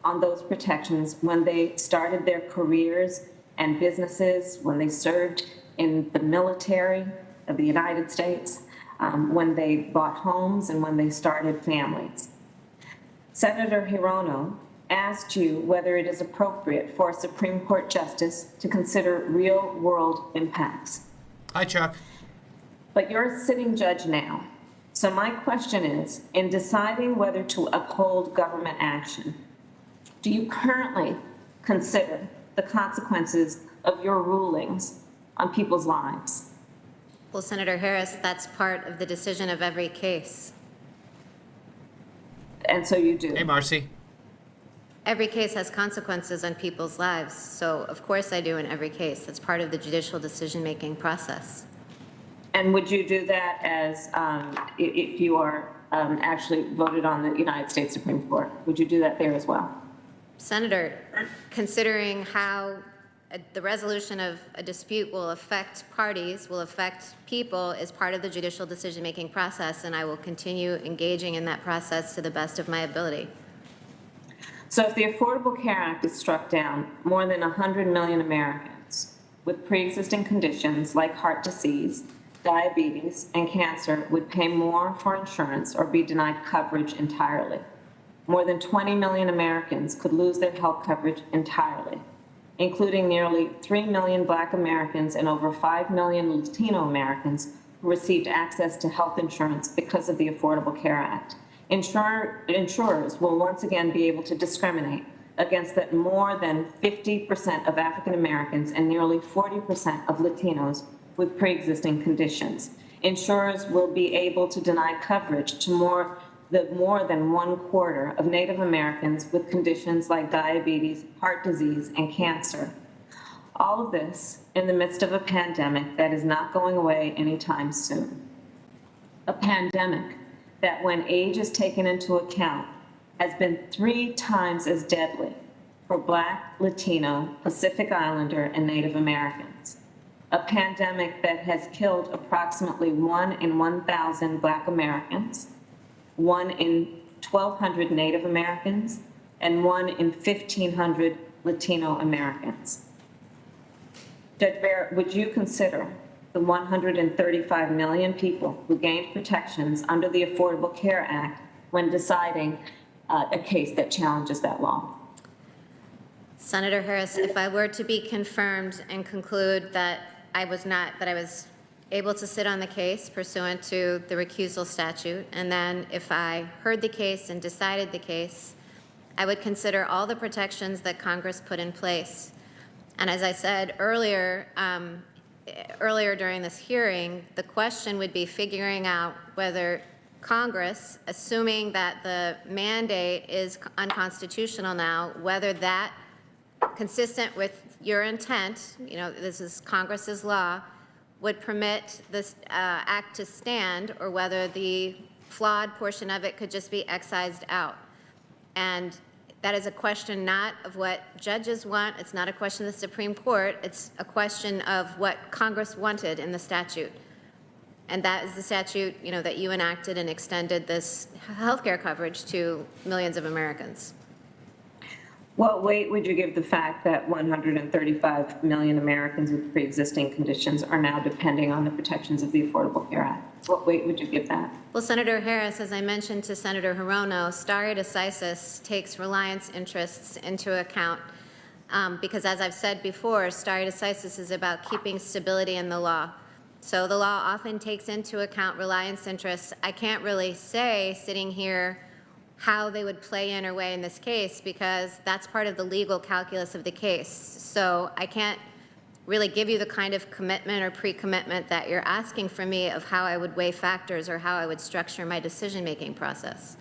on those protections when they started their careers and businesses, when they served in the military of the United States, when they bought homes, and when they started families. Senator Hirono asked you whether it is appropriate for a Supreme Court justice to consider real-world impacts. Hi, Chuck. But you're a sitting judge now. So my question is, in deciding whether to uphold government action, do you currently consider the consequences of your rulings on people's lives? Well, Senator Harris, that's part of the decision of every case. And so you do. Hey, Marcy. Every case has consequences on people's lives, so of course I do in every case. That's part of the judicial decision-making process. And would you do that as, if you are actually voted on the United States Supreme Court? Would you do that there as well? Senator, considering how the resolution of a dispute will affect parties, will affect people, is part of the judicial decision-making process, and I will continue engaging in that process to the best of my ability. So if the Affordable Care Act is struck down, more than 100 million Americans with pre-existing conditions like heart disease, diabetes, and cancer would pay more for insurance or be denied coverage entirely. More than 20 million Americans could lose their health coverage entirely, including nearly 3 million Black Americans and over 5 million Latino Americans who received access to health insurance because of the Affordable Care Act. Insurers will once again be able to discriminate against that more than 50% of African Americans and nearly 40% of Latinos with pre-existing conditions. Insurers will be able to deny coverage to more than 1/4 of Native Americans with conditions like diabetes, heart disease, and cancer. All of this in the midst of a pandemic that is not going away anytime soon. A pandemic that, when age is taken into account, has been 3 times as deadly for Black, Latino, Pacific Islander, and Native Americans. A pandemic that has killed approximately 1 in 1,000 Black Americans, 1 in 1,200 Native Americans, and 1 in 1,500 Latino Americans. Judge Barrett, would you consider the 135 million people who gained protections under the Affordable Care Act when deciding a case that challenges that law? Senator Harris, if I were to be confirmed and conclude that I was able to sit on the case pursuant to the recusal statute, and then if I heard the case and decided the case, I would consider all the protections that Congress put in place. And as I said earlier during this hearing, the question would be figuring out whether Congress, assuming that the mandate is unconstitutional now, whether that, consistent with your intent, you know, this is Congress's law, would permit this act to stand, or whether the flawed portion of it could just be excised out. And that is a question not of what judges want. It's not a question of the Supreme Court. It's a question of what Congress wanted in the statute. And that is the statute, you know, that you enacted and extended this health care coverage to millions of Americans. What weight would you give the fact that 135 million Americans with pre-existing conditions are now depending on the protections of the Affordable Care Act? What weight would you give that? Well, Senator Harris, as I mentioned to Senator Hirono, stare decisis takes reliance interests into account because, as I've said before, stare decisis is about keeping stability in the law. So the law often takes into account reliance interests. I can't really say, sitting here, how they would play in or weigh in this case, because that's part of the legal calculus of the case. So I can't really give you the kind of commitment or pre-commitment that you're asking from me of how I would weigh factors or how I would structure my decision-making process.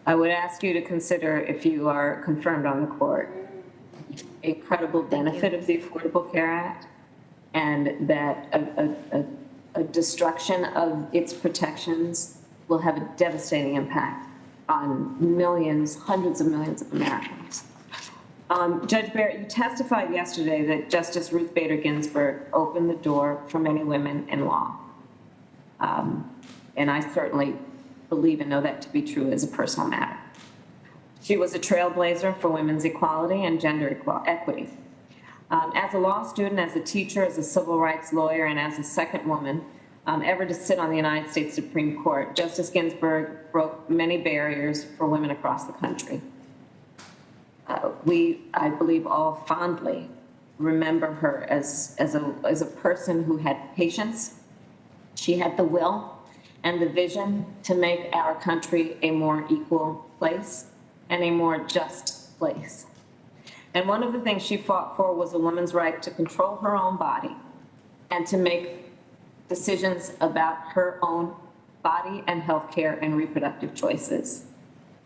I would ask you to consider, if you are confirmed on the court, a credible benefit of the Affordable Care Act, and that a destruction of its protections will have a devastating impact on millions, hundreds of millions of Americans. Judge Barrett, you testified yesterday that Justice Ruth Bader Ginsburg opened the door for many women in law. And I certainly believe and know that to be true as a personal matter. She was a trailblazer for women's equality and gender equity. As a law student, as a teacher, as a civil rights lawyer, and as a second woman ever to sit on the United States Supreme Court, Justice Ginsburg broke many barriers for women across the country. We, I believe, all fondly remember her as a person who had patience. She had the will and the vision to make our country a more equal place and a more just place. And one of the things she fought for was a woman's right to control her own body and to make decisions about her own body and health care and reproductive choices.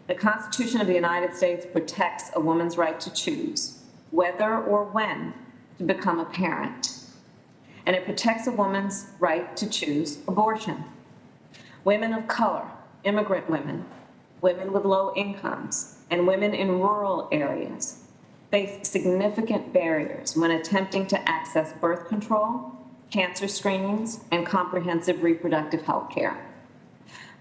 The Constitution of the United States protects a woman's right to choose whether or when to become a parent. And it protects a woman's right to choose abortion. Women of color, immigrant women, women with low incomes, and women in rural areas face significant barriers when attempting to access birth control, cancer screenings, and comprehensive reproductive health care.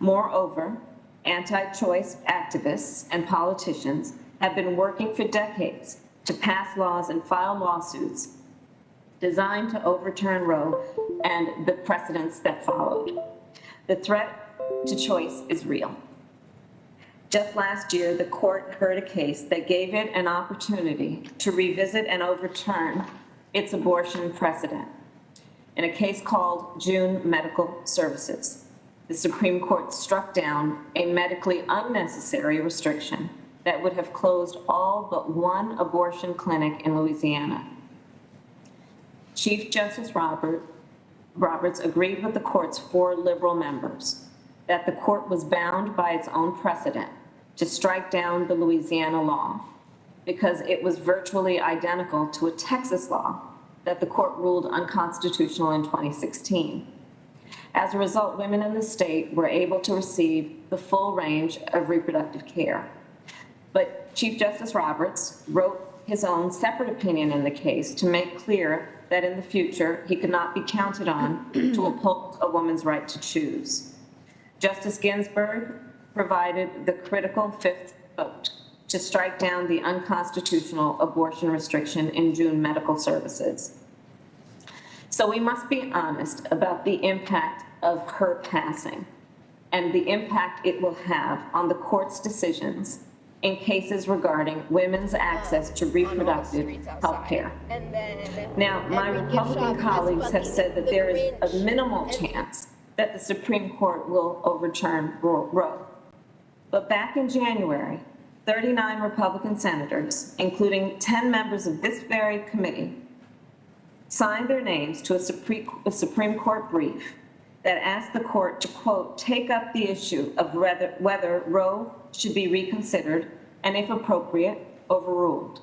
Moreover, anti-choice activists and politicians have been working for decades to pass laws and file lawsuits designed to overturn Roe and the precedents that followed. The threat to choice is real. Just last year, the court heard a case that gave it an opportunity to revisit and overturn its abortion precedent. In a case called June Medical Services, the Supreme Court struck down a medically unnecessary restriction that would have closed all but one abortion clinic in Louisiana. Chief Justice Roberts agreed with the court's 4 liberal members that the court was bound by its own precedent to strike down the Louisiana law because it was virtually identical to a Texas law that the court ruled unconstitutional in 2016. As a result, women in the state were able to receive the full range of reproductive care. But Chief Justice Roberts wrote his own separate opinion in the case to make clear that in the future he could not be counted on to uphold a woman's right to choose. Justice Ginsburg provided the critical 5th vote to strike down the unconstitutional abortion restriction in June Medical Services. So we must be honest about the impact of her passing and the impact it will have on the court's decisions in cases regarding women's access to reproductive health care. Now, my Republican colleagues have said that there is a minimal chance that the Supreme Court will overturn Roe. But back in January, 39 Republican senators, including 10 members of this very committee, signed their names to a Supreme Court brief that asked the court to, quote, take up the issue of whether Roe should be reconsidered and, if appropriate, overruled.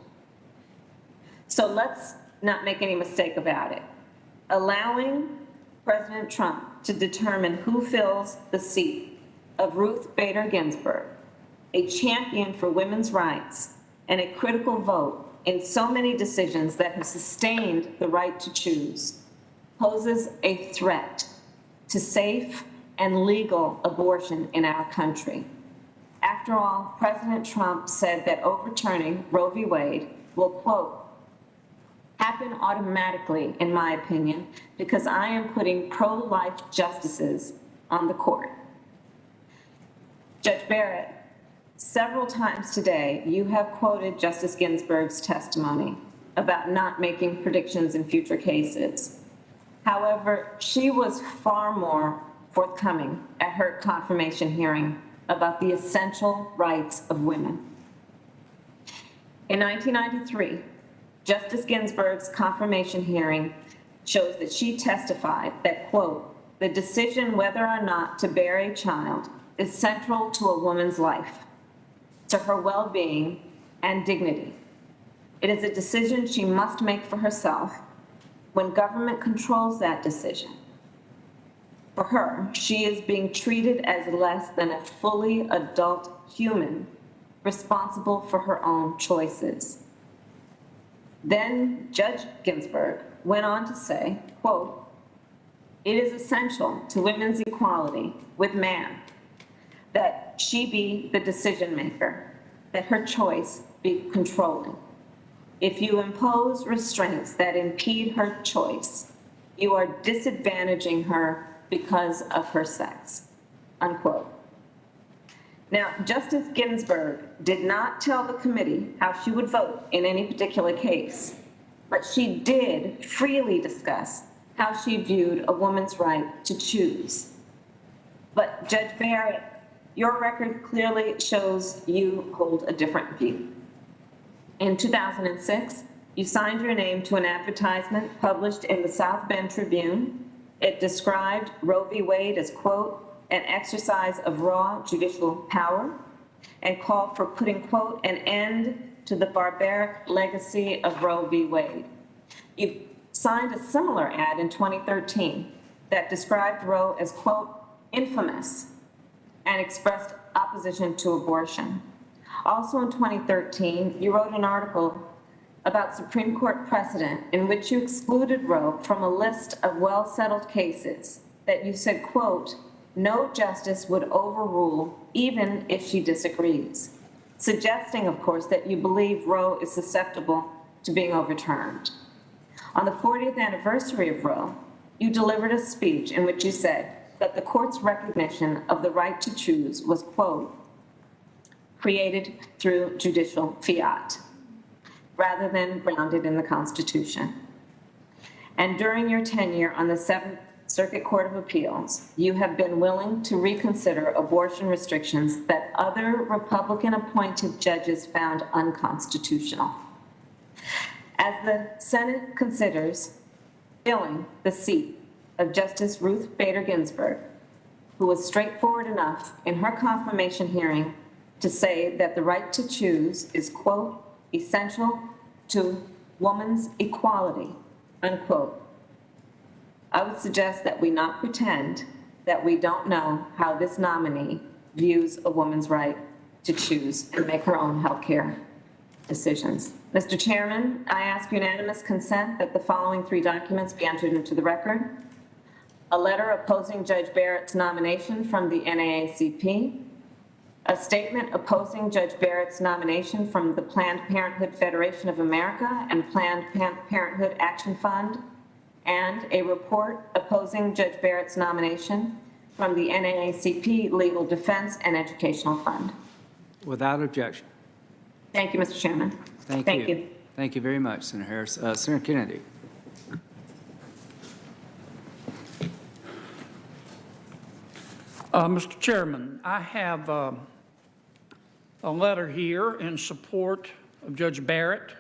So let's not make any mistake about it. Allowing President Trump to determine who fills the seat of Ruth Bader Ginsburg, a champion for women's rights and a critical vote in so many decisions that have sustained the right to choose, poses a threat to safe and legal abortion in our country. After all, President Trump said that overturning Roe v. Wade will, quote, happen automatically, in my opinion, because I am putting pro-life justices on the court. Judge Barrett, several times today, you have quoted Justice Ginsburg's testimony about not making predictions in future cases. However, she was far more forthcoming at her confirmation hearing about the essential rights of women. In 1993, Justice Ginsburg's confirmation hearing shows that she testified that, quote, the decision whether or not to bear a child is central to a woman's life, to her well-being and dignity. It is a decision she must make for herself. When government controls that decision, for her, she is being treated as less than a fully adult human responsible for her own choices. Then Judge Ginsburg went on to say, quote, it is essential to women's equality with man that she be the decision maker, that her choice be controlling. If you impose restraints that impede her choice, you are disadvantaging her because of her sex, unquote. Now, Justice Ginsburg did not tell the committee how she would vote in any particular case, but she did freely discuss how she viewed a woman's right to choose. But Judge Barrett, your record clearly shows you hold a different view. In 2006, you signed your name to an advertisement published in the South Bend Tribune. It described Roe v. Wade as, quote, an exercise of raw judicial power, and called for putting, quote, an end to the barbaric legacy of Roe v. Wade. You signed a similar ad in 2013 that described Roe as, quote, infamous, and expressed opposition to abortion. Also in 2013, you wrote an article about Supreme Court precedent in which you excluded Roe from a list of well-settled cases that you said, quote, no justice would overrule even if she disagrees, suggesting, of course, that you believe Roe is susceptible to being overturned. On the 40th anniversary of Roe, you delivered a speech in which you said that the court's recognition of the right to choose was, quote, created through judicial fiat, rather than grounded in the Constitution. And during your tenure on the Seventh Circuit Court of Appeals, you have been willing to reconsider abortion restrictions that other Republican-appointed judges found unconstitutional. As the Senate considers filling the seat of Justice Ruth Bader Ginsburg, who was straightforward enough in her confirmation hearing to say that the right to choose is, quote, essential to woman's equality, unquote, I would suggest that we not pretend that we don't know how this nominee views a woman's right to choose and make her own health care decisions. Mr. Chairman, I ask unanimous consent that the following 3 documents be entered into the record. A letter opposing Judge Barrett's nomination from the NAACP, a statement opposing Judge Barrett's nomination from the Planned Parenthood Federation of America and Planned Parenthood Action Fund, and a report opposing Judge Barrett's nomination from the NAACP Legal Defense and Educational Fund. Without objection. Thank you, Mr. Chairman. Thank you. Thank you very much, Senator Harris. Senator Kennedy. Mr. Chairman, I have a letter here in support of Judge Barrett,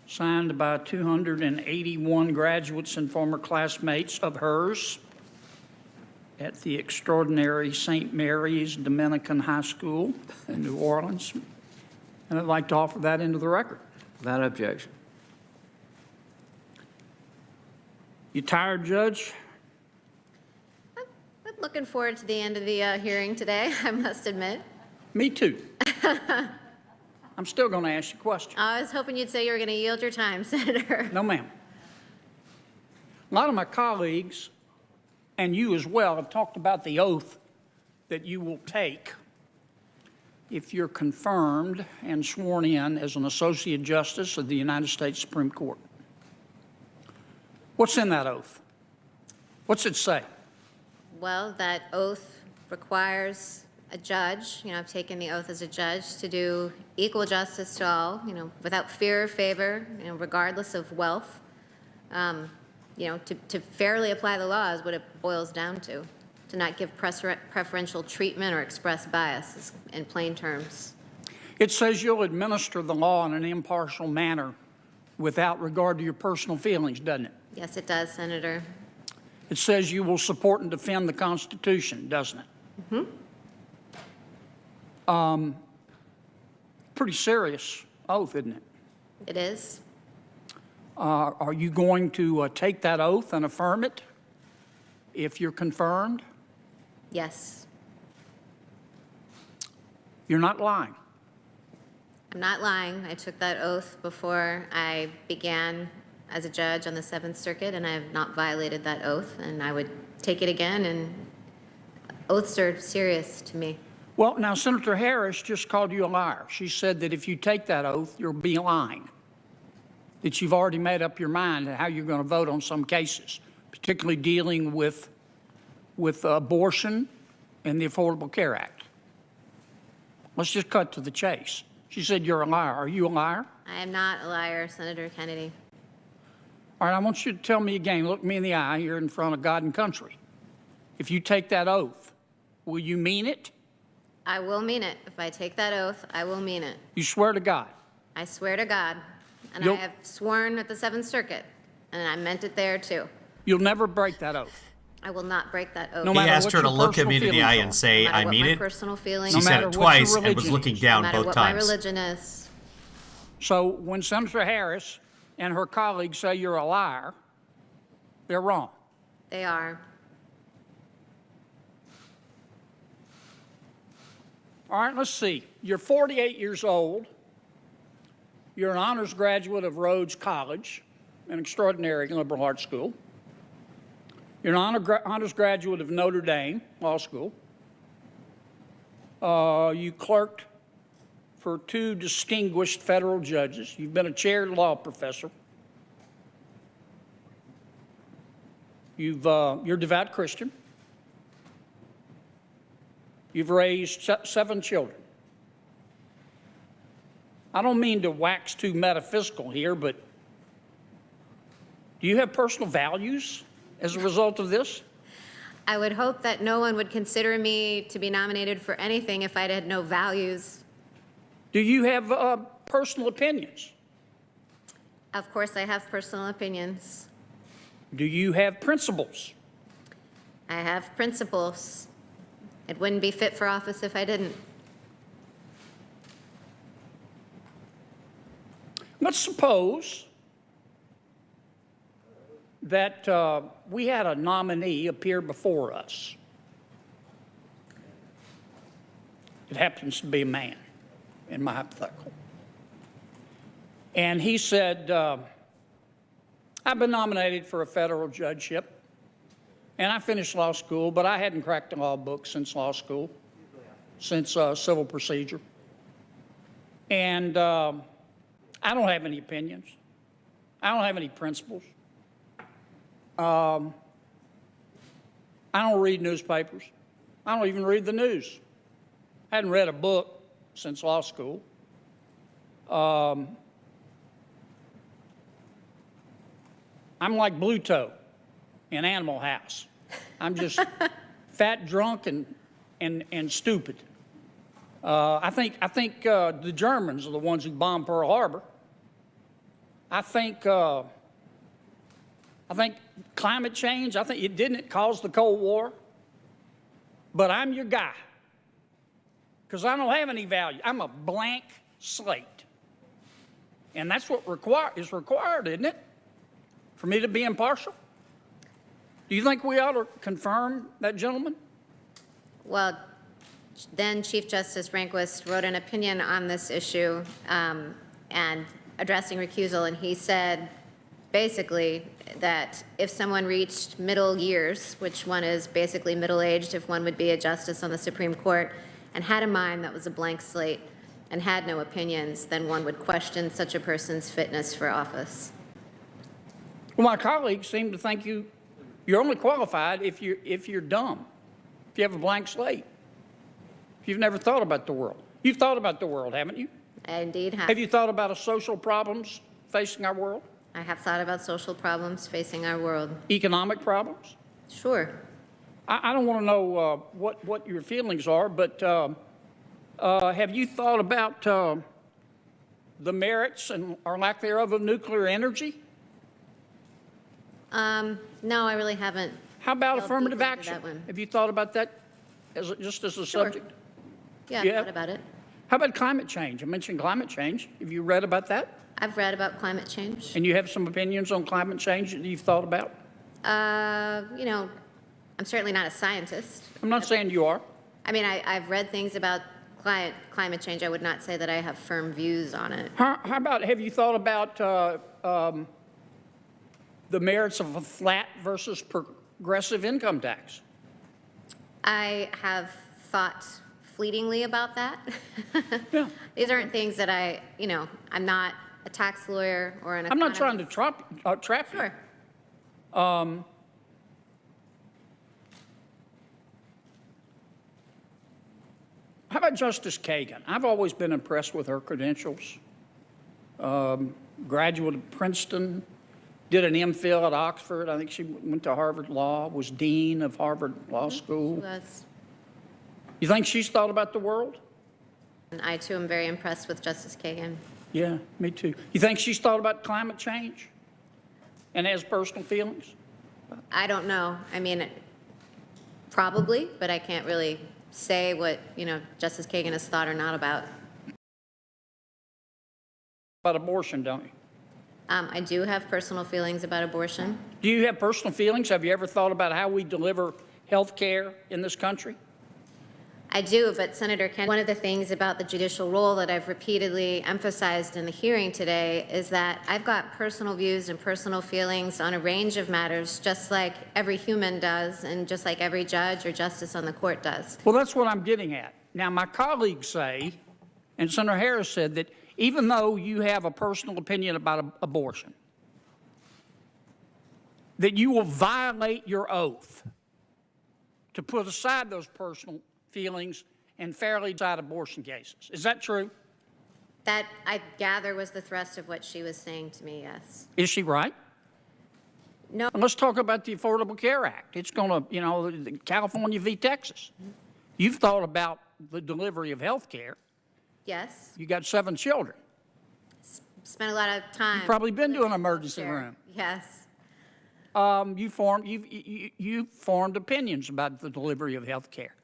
signed by 281 graduates and former classmates of hers at the extraordinary St. Mary's Dominican High School in New Orleans. And I'd like to offer that into the record. Without objection. You tired, Judge? I'm looking forward to the end of the hearing today, I must admit. Me too. I'm still going to ask you questions. I was hoping you'd say you were going to yield your time, Senator. No, ma'am. A lot of my colleagues, and you as well, have talked about the oath that you will take if you're confirmed and sworn in as an Associate Justice of the United States Supreme Court. What's in that oath? What's it say? Well, that oath requires a judge, I've taken the oath as a judge, to do equal justice to all, without fear or favor, regardless of wealth. To fairly apply the law is what it boils down to not give preferential treatment or express bias in plain terms. It says you'll administer the law in an impartial manner without regard to your personal feelings, doesn't it? Yes, it does, Senator. It says you will support and defend the Constitution, doesn't it? Mm-hmm. Pretty serious oath, isn't it? It is. Are you going to take that oath and affirm it if you're confirmed? Yes. You're not lying. I'm not lying. I took that oath before I began as a judge on the Seventh Circuit, and I have not violated that oath, and I would take it again, and oaths are serious to me. Well, now Senator Harris just called you a liar. She said that if you take that oath, you'll be lying, that you've already made up your mind how you're going to vote on some cases, particularly dealing with abortion and the Affordable Care Act. Let's just cut to the chase. She said you're a liar. Are you a liar? I am not a liar, Senator Kennedy. All right, I want you to tell me again, look me in the eye here in front of God and country. If you take that oath, will you mean it? I will mean it. If I take that oath, I will mean it. You swear to God? I swear to God. And You'll- I have sworn at the Seventh Circuit, and I meant it there too. You'll never break that oath. I will not break that oath. No He matter asked what her to your look him personal into the feelings eye are. and say, no matter I what mean my it. personal feelings She No said matter it what your twice and was religion looking is. no down matter both what my times. religion is. So when Senator Harris and her colleagues say you're a liar, they're wrong. They are. All right, let's see. You're 48 years old. You're an honors graduate of Rhodes College, an extraordinary liberal arts school. You're an honors graduate of Notre Dame Law School. You clerked for 2 distinguished federal judges. You've been a chaired law professor. You're a devout Christian. You've raised 7 children. I don't mean to wax too metaphysical here, but do you have personal values as a result of this? I would hope that no one would consider me to be nominated for anything if I had no values. Do you have personal opinions? Of course, I have personal opinions. Do you have principles? I have principles. It wouldn't be fit for office if I didn't. Let's suppose that we had a nominee appear before us. It happens to be a man in my hypothetical. And he said, I've been nominated for a federal judgeship, and I finished law school, but I hadn't cracked the law book since law school, since civil procedure. And I don't have any opinions. I don't have any principles. I don't read newspapers. I don't even read the news. I hadn't read a book since law school. I'm like Bluto in Animal House. I'm just fat, drunk, and stupid. I think the Germans are the ones who bombed Pearl Harbor. I think climate change, I think it didn't cause the Cold War. But I'm your guy, because I don't have any value. I'm a blank slate. And that's what is required, isn't it? For me to be impartial? Do you think we ought to confirm that gentleman? Well, then Chief Justice Rehnquist wrote an opinion on this issue and addressing recusal, and he said basically that if someone reached middle years, which one is basically middle-aged if one would be a justice on the Supreme Court, and had a mind that was a blank slate and had no opinions, then one would question such a person's fitness for office. Well, my colleagues seem to think you're only qualified if you're dumb, if you have a blank slate, if you've never thought about the world. You've thought about the world, haven't you? I indeed have. Have you thought about the social problems facing our world? I have thought about social problems facing our world. Economic problems? Sure. I don't want to know what your feelings are, but have you thought about the merits and or lack thereof of nuclear energy? No, I really haven't. How about delved affirmative deeply into action? that one. Have you thought about that just as a Sure. subject? Yeah, Yeah. I've thought about it. How about climate change? I mentioned climate change. Have you read about that? I've read about climate change. And you have some opinions on climate change that you've thought about? You know, I'm certainly not a scientist. I'm not saying you are. I mean, I've read things about climate change. I would not say that I have firm views on it. How about, have you thought about the merits of a flat versus progressive income tax? I have thought fleetingly about that. Yeah. These aren't things that I'm not a tax lawyer or an I'm not trying economist. to trap you. Sure. How about Justice Kagan? I've always been impressed with her credentials. Graduate of Princeton, did an MPhil at Oxford. I think she went to Harvard Law, was dean of Harvard Law School. You think she's thought about the world? And I, too, am very impressed with Justice Kagan. Yeah, me too. You think she's thought about climate change and has personal feelings? I don't know. I mean, probably, but I can't really say what, Justice Kagan has thought or not about. About abortion, don't you? I do have personal feelings about abortion. Do you have personal feelings? Have you ever thought about how we deliver health care in this country? I do, but Senator Kennedy, one of the things about the judicial role that I've repeatedly emphasized in the hearing today is that I've got personal views and personal feelings on a range of matters, just like every human does, and just like every judge or justice on the court does. Well, that's what I'm getting at. Now, my colleagues say, and Senator Harris said, that even though you have a personal opinion about abortion, that you will violate your oath to put aside those personal feelings and fairly decide abortion cases. Is that true? That, I gather, was the thrust of what she was saying to me, yes. Is she right? No. And let's talk about the Affordable Care Act. It's going to, California v. Texas. You've thought about the delivery of health care. Yes. You got 7 children. Spent a lot of time. You've probably been to an emergency Sure. room. Yes. You formed opinions about the delivery of health care.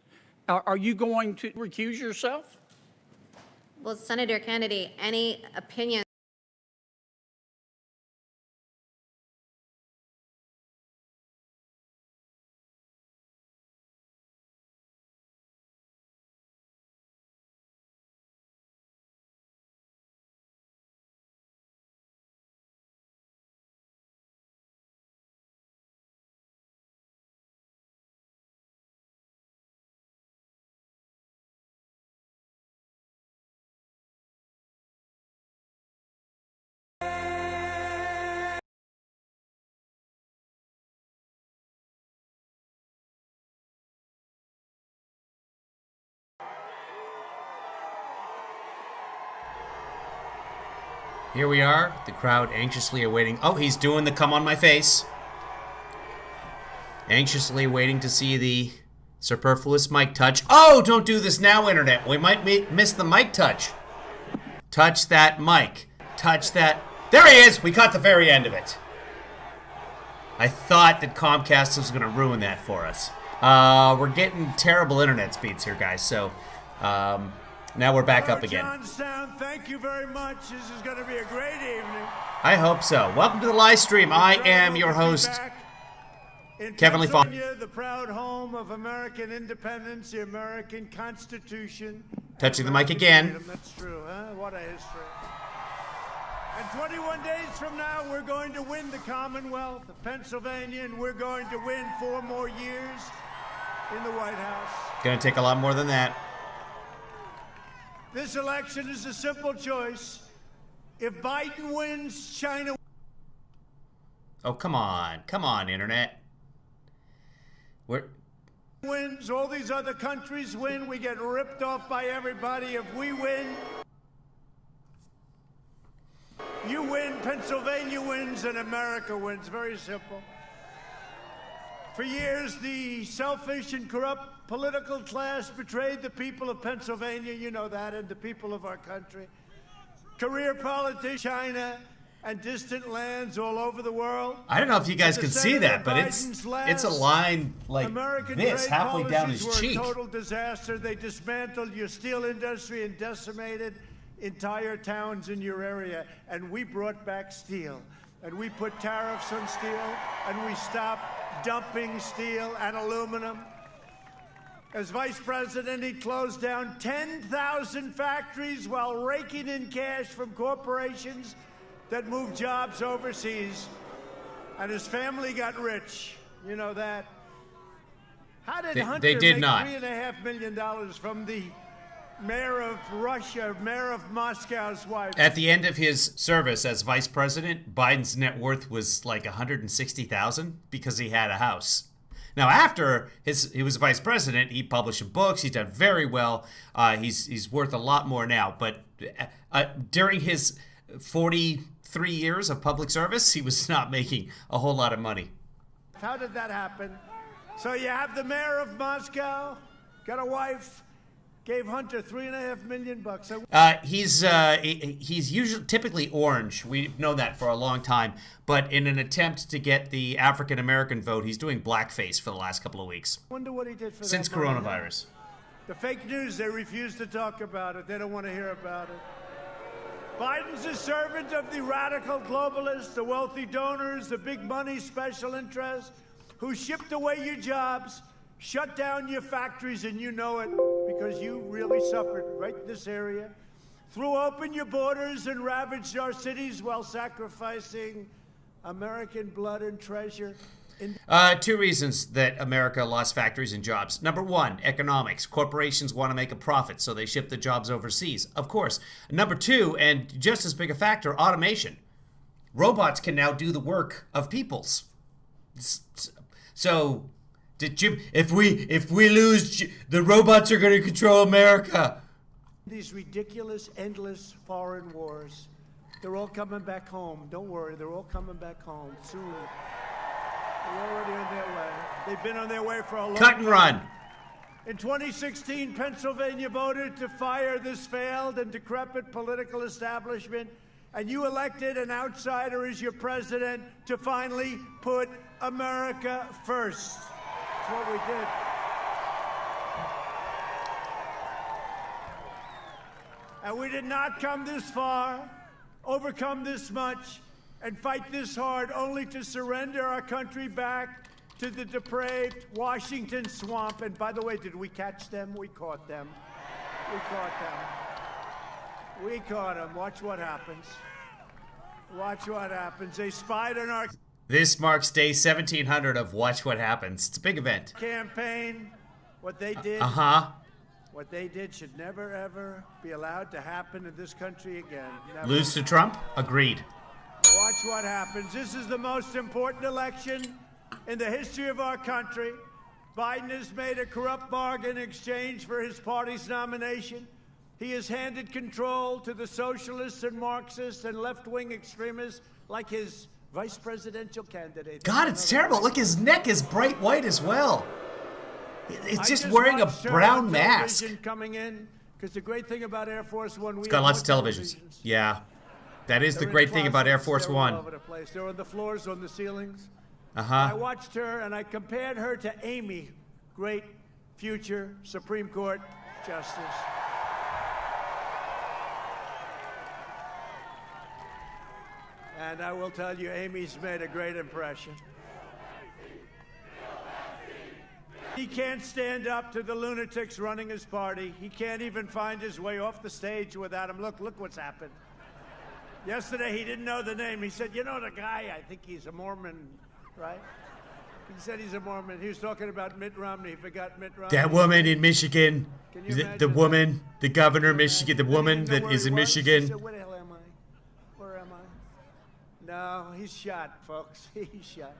Are you going to recuse yourself? Well, Senator Kennedy, any opinion Here we are, the crowd anxiously awaiting. Oh, he's doing the come on my face. Anxiously waiting to see the superfluous mic touch. Oh, don't do this now, Internet. We might miss the mic touch. Touch that mic. Touch that. There he is. We caught the very end of it. I thought that Comcast was going to ruin that for us. We're getting terrible internet speeds here, guys. So, now we're back up again. Johnstown, thank you very much. This is going to be a great evening. I hope so. Welcome to the live stream. I am your host, Kevin Lee Fong. The proud home of American independence, the American Constitution. Touching the mic again. Freedom. That's true, huh? What a history. And 21 days from now, we're going to win the Commonwealth of Pennsylvania, and we're going to win 4 more years in the White House. Gonna take a lot more than that. This election is a simple choice. If Biden wins, China Oh, come on, Internet. wins, all these other countries win, we get ripped off by everybody. If we win, you win, Pennsylvania wins, and America wins. Very simple. For years, the selfish and corrupt political class betrayed the people of Pennsylvania, you know that, and the people of our country. Career politicians, China, and distant lands all over the world. I don't know if you guys can see that, but it's a line like American this, trade halfway down his policies cheek. were a total disaster. They dismantled your steel industry and decimated entire towns in your area. And we brought back steel. And we put tariffs on steel, and we stopped dumping steel and aluminum. As vice president, he closed down 10,000 factories while raking in cash from corporations that moved jobs overseas. And his family got rich. You know that. How did They Hunter did make not. $3.5 million from the mayor of Russia, mayor of Moscow's wife? At the end of his service as vice president, Biden's net worth was like $160,000 because he had a house. Now, after he was vice president, he published books. He's done very well. He's worth a lot more now. But during his 43 years of public service, he was not making a whole lot of money. How did that happen? So you have the mayor of Moscow, got a wife, gave Hunter $3.5 million. So He's usually typically orange. We've known that for a long time. But in an attempt to get the African American vote, he's doing blackface for the last couple of weeks wonder what he did for since that money, huh? coronavirus. The fake news, they refuse to talk about it. They don't want to hear about it. Biden's a servant of the radical globalists, the wealthy donors, the big money special interests who shipped away your jobs, shut down your factories, and you know it because you really suffered right in this area, threw open your borders and ravaged our cities while sacrificing American blood and treasure. Two reasons that America lost factories and jobs. Number one, economics. Corporations want to make a profit, so they ship the jobs overseas. Of course. Number two, and just as big a factor, automation. Robots can now do the work of peoples. So, if we lose, the robots are going to control America. These ridiculous, endless foreign wars, they're all coming back home. Don't worry, they're all coming back home soon. They're already on their way. They've been on their way for a long time. Cut and run. In 2016, Pennsylvania voted to fire this failed and decrepit political establishment, and you elected an outsider as your president to finally put America first. That's what we did. And we did not come this far, overcome this much, and fight this hard only to surrender our country back to the depraved Washington swamp. And by the way, did we catch them? We caught them. We caught them. We caught them. Watch what happens. Watch what happens. They spied on our This marks day 1700 of Watch What Happens. It's a big event. campaign. What they did. What they did should never, ever be allowed to happen in this country again. Never. Lose to Trump? Agreed. Watch what happens. This is the most important election in the history of our country. Biden has made a corrupt bargain in exchange for his party's nomination. He has handed control to the socialists and Marxists and left-wing extremists like his vice presidential candidate. God, it's terrible. Look, his neck is bright white as well. It's just I wearing a watched her brown on mask. television coming in, because the great thing about Air Force One, we It's got have lots of more televisions. televisions. Yeah. That is the They're in great thing about Air closets. Force They're all One. over the place. They're on the floors, on the ceilings. I Uh-huh. watched her and I compared her to Amy, great future Supreme Court Justice. And I will tell you, Amy's made a great impression. He can't stand up to the lunatics running his party. He can't even find his way off the stage without him. Look what's happened. Yesterday, he didn't know the name. He said, you know the guy, I think he's a Mormon, right? He said he's a Mormon. He was talking about Mitt Romney. He forgot Mitt Romney. That woman in Michigan. Can you The imagine woman, the governor of Michigan, the Then he woman didn't know that where is he in was. He Michigan. said, where the hell am I? Where am I? No, he's shot, folks. He's shot.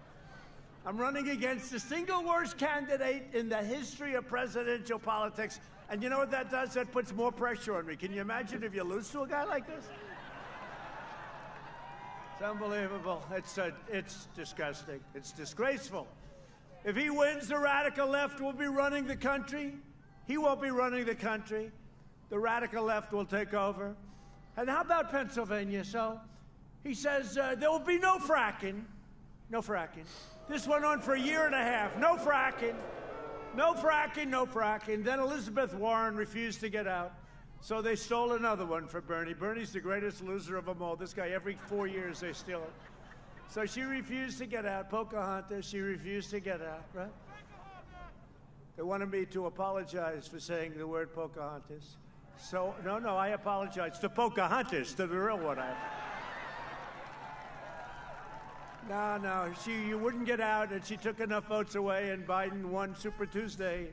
I'm running against the single worst candidate in the history of presidential politics. And you know what that does? That puts more pressure on me. Can you imagine if you lose to a guy like this? It's unbelievable. It's disgusting. It's disgraceful. If he wins, the radical left will be running the country. He won't be running the country. The radical left will take over. And how about Pennsylvania? So he says there will be no fracking. No fracking. This went on for a year and a half. No fracking. No fracking, no fracking. Then Elizabeth Warren refused to get out. So they stole another one for Bernie. Bernie's the greatest loser of them all. This guy, every 4 years, they steal it. So she refused to get out. Pocahontas, she refused to get out, right? They wanted me to apologize for saying the word Pocahontas. So, no, I apologize to Pocahontas, to the real one. No, you wouldn't get out, and she took enough votes away, and Biden won Super Tuesday.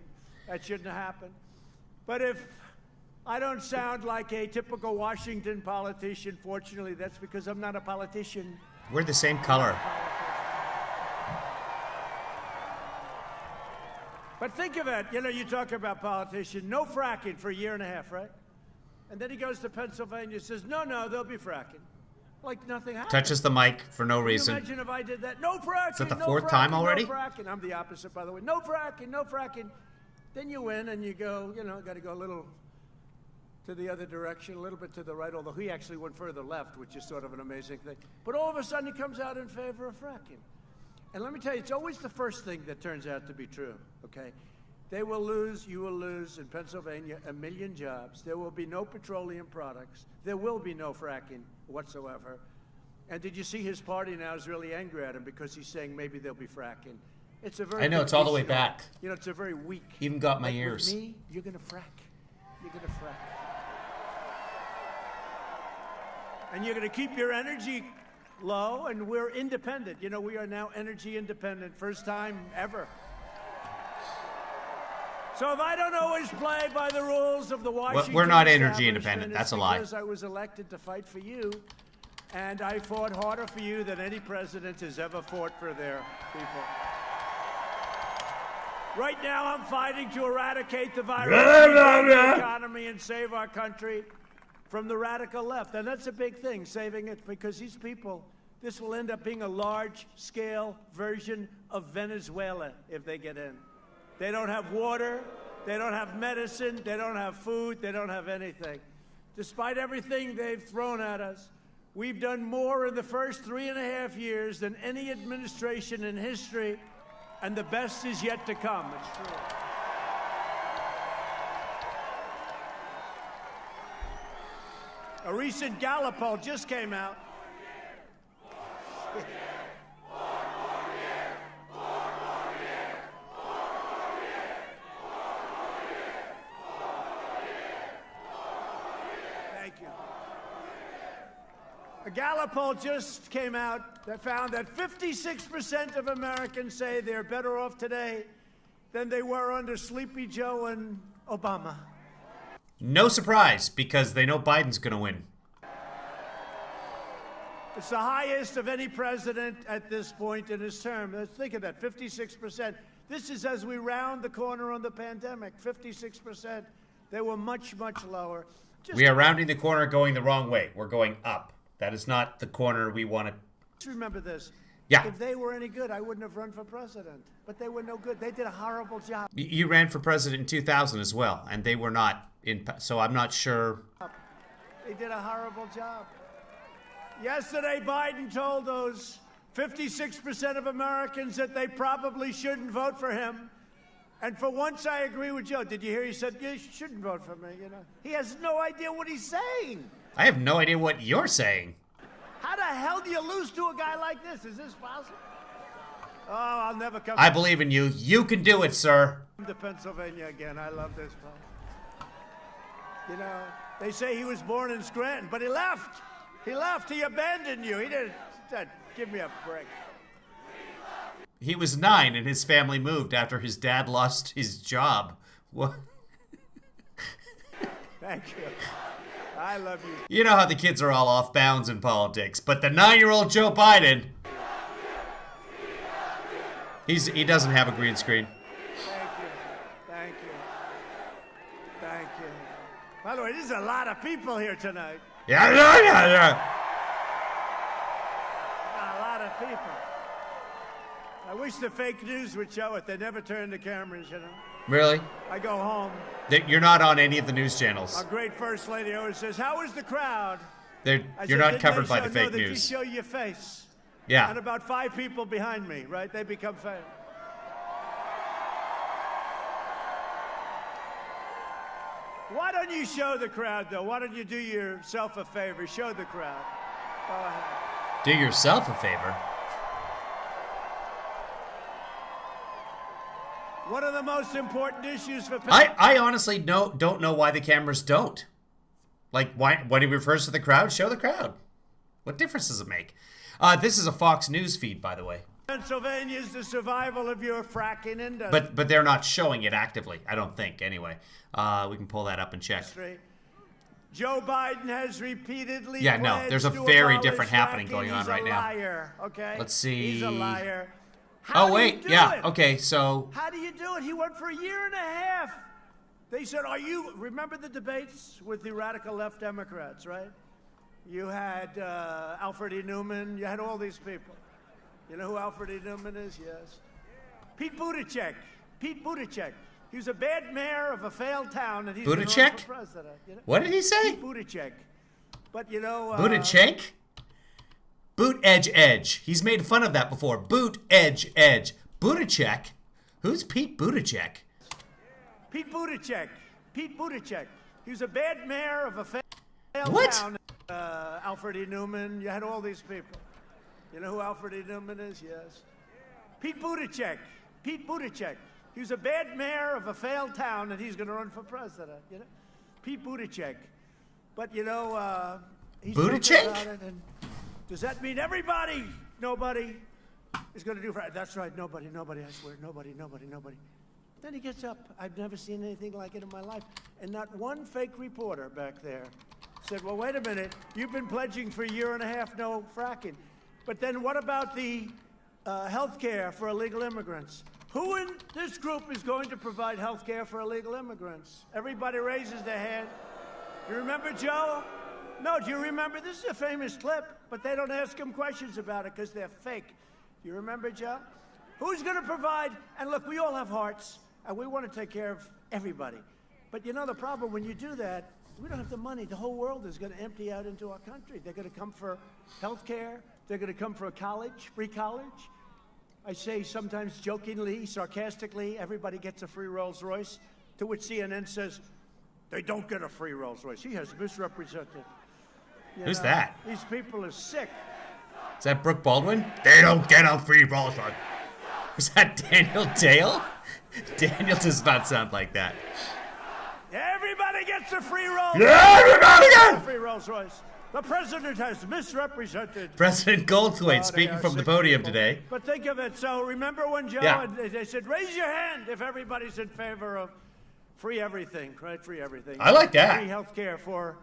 That shouldn't have happened. But if I don't sound like a typical Washington politician, fortunately, that's because I'm not a politician. We're the same color. But think of it, you talk about politician, no fracking for a year and a half, right? And then he goes to Pennsylvania and says, no, there'll be fracking. Like nothing happened. Touches the mic for no Can you reason. imagine if I did that? No fracking. Is that the no fourth fracking, time already? No fracking. I'm the opposite, by the way. No fracking, no fracking. Then you win and you go, got to go a little to the other direction, a little bit to the right, although he actually went further left, which is sort of an amazing thing. But all of a sudden he comes out in favor of fracking. And let me tell you, it's always the first thing that turns out to be true, okay? They will lose, you will lose in Pennsylvania 1 million jobs. There will be no petroleum products. There will be no fracking whatsoever. And did you see his party now is really angry at him because he's saying maybe there'll be fracking. It's a very I know, it's all the way back. It's a very weak. Even got my Like ears. With me, you're gonna frack. You're gonna frack. And you're gonna keep your energy low, and we're independent. We are now energy independent, first time ever. So if I don't always play by the rules of the Washington We're not energy establishment, independent. it's That's a lie. Because I was elected to fight for you, and I fought harder for you than any president has ever fought for their people. Right now, I'm fighting to eradicate the virus, rebuild the economy, and save our country from the radical left. And that's a big thing, saving it, because these people, this will end up being a large-scale version of Venezuela if they get in. They don't have water, they don't have medicine, they don't have food, they don't have anything. Despite everything they've thrown at us, we've done more in the first 3.5 years than any administration in history, and the best is yet to come. It's true. A recent Gallup poll just came out. Thank you. A Gallup poll just came out that found that 56% of Americans say they're better off today than they were under Sleepy Joe and Obama. No surprise, because they know Biden's going to win. It's the highest of any president at this point in his term. Let's think of that, 56%. This is as we round the corner on the pandemic, 56%. They were much, much lower. We are rounding the corner going the wrong way. We're going up. That is not the corner we want to. Just remember this. Yeah. If they were any good, I wouldn't have run for president. But they were no good. They did a horrible job. You ran for president in 2000 as well, and they were not in. So I'm not sure. They did a horrible job. Yesterday, Biden told those 56% of Americans that they probably shouldn't vote for him. And for once, I agree with Joe. Did you hear he said, you shouldn't vote for me, He has no idea what he's saying. I have no idea what you're saying. How the hell do you lose to a guy like this? Is this possible? Oh, I'll never come I believe in you. You can do it, sir. to Pennsylvania again. I love this place. They say he was born in Scranton, but he left. He left. He abandoned you. He didn't. Give me a break. He was 9 and his family moved after his dad lost his job. What? Thank you. I love you. You know how the kids are all off bounds in politics, but the 9-year-old Joe Biden, he doesn't have a green screen. Thank you. Thank you. Thank you. By the way, there's a lot of people here tonight. Yeah. A lot of people. I wish the fake news would show it. They never turn the cameras, Really? I go home. You're not on any of the news channels. Our great First Lady always says, how was the crowd? You're not covered by the fake They news. just show your face. Yeah. And about 5 people behind me, right? They become famous. Why don't you show the crowd, though? Why don't you do yourself a favor? Show the crowd. Go ahead. Do yourself a favor. One of the most important issues for I honestly don't know why the cameras don't. Like, why when he refers to the crowd, show the crowd. What difference does it make? This is a Fox News feed, by the way. Pennsylvania is the survival of your fracking industry. But they're not showing it actively, I don't think, anyway. We can pull that up and check. Joe Biden has repeatedly Yeah, no, pledged there's a to very abolish different happening fracking. going on He's right a now. Liar, okay? Let's see. He's a liar. How Oh, do wait, you do yeah, it? okay, so... How do you do it? He went for a year and a half. They said, remember the debates with the radical left Democrats, right? You had Alfred E. Newman, you had all these people. You know who Alfred E. Newman is? Yes. Pete Buttigieg. Pete Buttigieg. He was a bad mayor of a failed town, and he's gonna run Buttigieg? for president. You know? What did he say? Pete Buttigieg. But you know... Buttigieg? Boot edge edge. He's made fun of that before. Boot edge edge. Buttigieg? Who's Pete Buttigieg? Pete Buttigieg. Pete Buttigieg. He was a bad mayor of a failed What? town. Alfred E. Newman. You had all these people. You know who Alfred E. Newman is? Yes. Pete Buttigieg. Pete Buttigieg. He was a bad mayor of a failed town, and he's going to run for president. You know, Pete Buttigieg. But you know, he's Buttigieg? talking about it, and does that mean everybody? Nobody is going to do. That's right. Nobody. I swear. Nobody. Then he gets up. I've never seen anything like it in my life, and not one fake reporter back there said, "Well, wait a minute. You've been pledging for a year and a half no fracking." But then what about the health care for illegal immigrants? Who in this group is going to provide health care for illegal immigrants? Everybody raises their hand. You remember Joe? No, do you remember? This is a famous clip, but they don't ask him questions about it because they're fake. Do you remember, Joe? Who's going to provide? And look, we all have hearts, and we want to take care of everybody. But you know the problem, when you do that, we don't have the money. The whole world is going to empty out into our country. They're going to come for health care. They're going to come for a college, free college. I say sometimes jokingly, sarcastically, everybody gets a free Rolls Royce, to which CNN says, they don't get a free Rolls Royce. He has misrepresented. You Who's know, that? These people are sick. Is that Brooke Baldwin? They don't get a free Rolls Royce. Was that Daniel Dale? Daniel does not sound like that. Everybody gets a free Rolls Royce. Yeah, everybody A gets free Rolls Royce. The president has misrepresented. President Goldthwait Oh, speaking they are from the sick podium people. today. But think of it. So remember when Joe, Yeah. they said, raise your hand if everybody's in favor of free everything, right? Free everything. I like that. Free health care for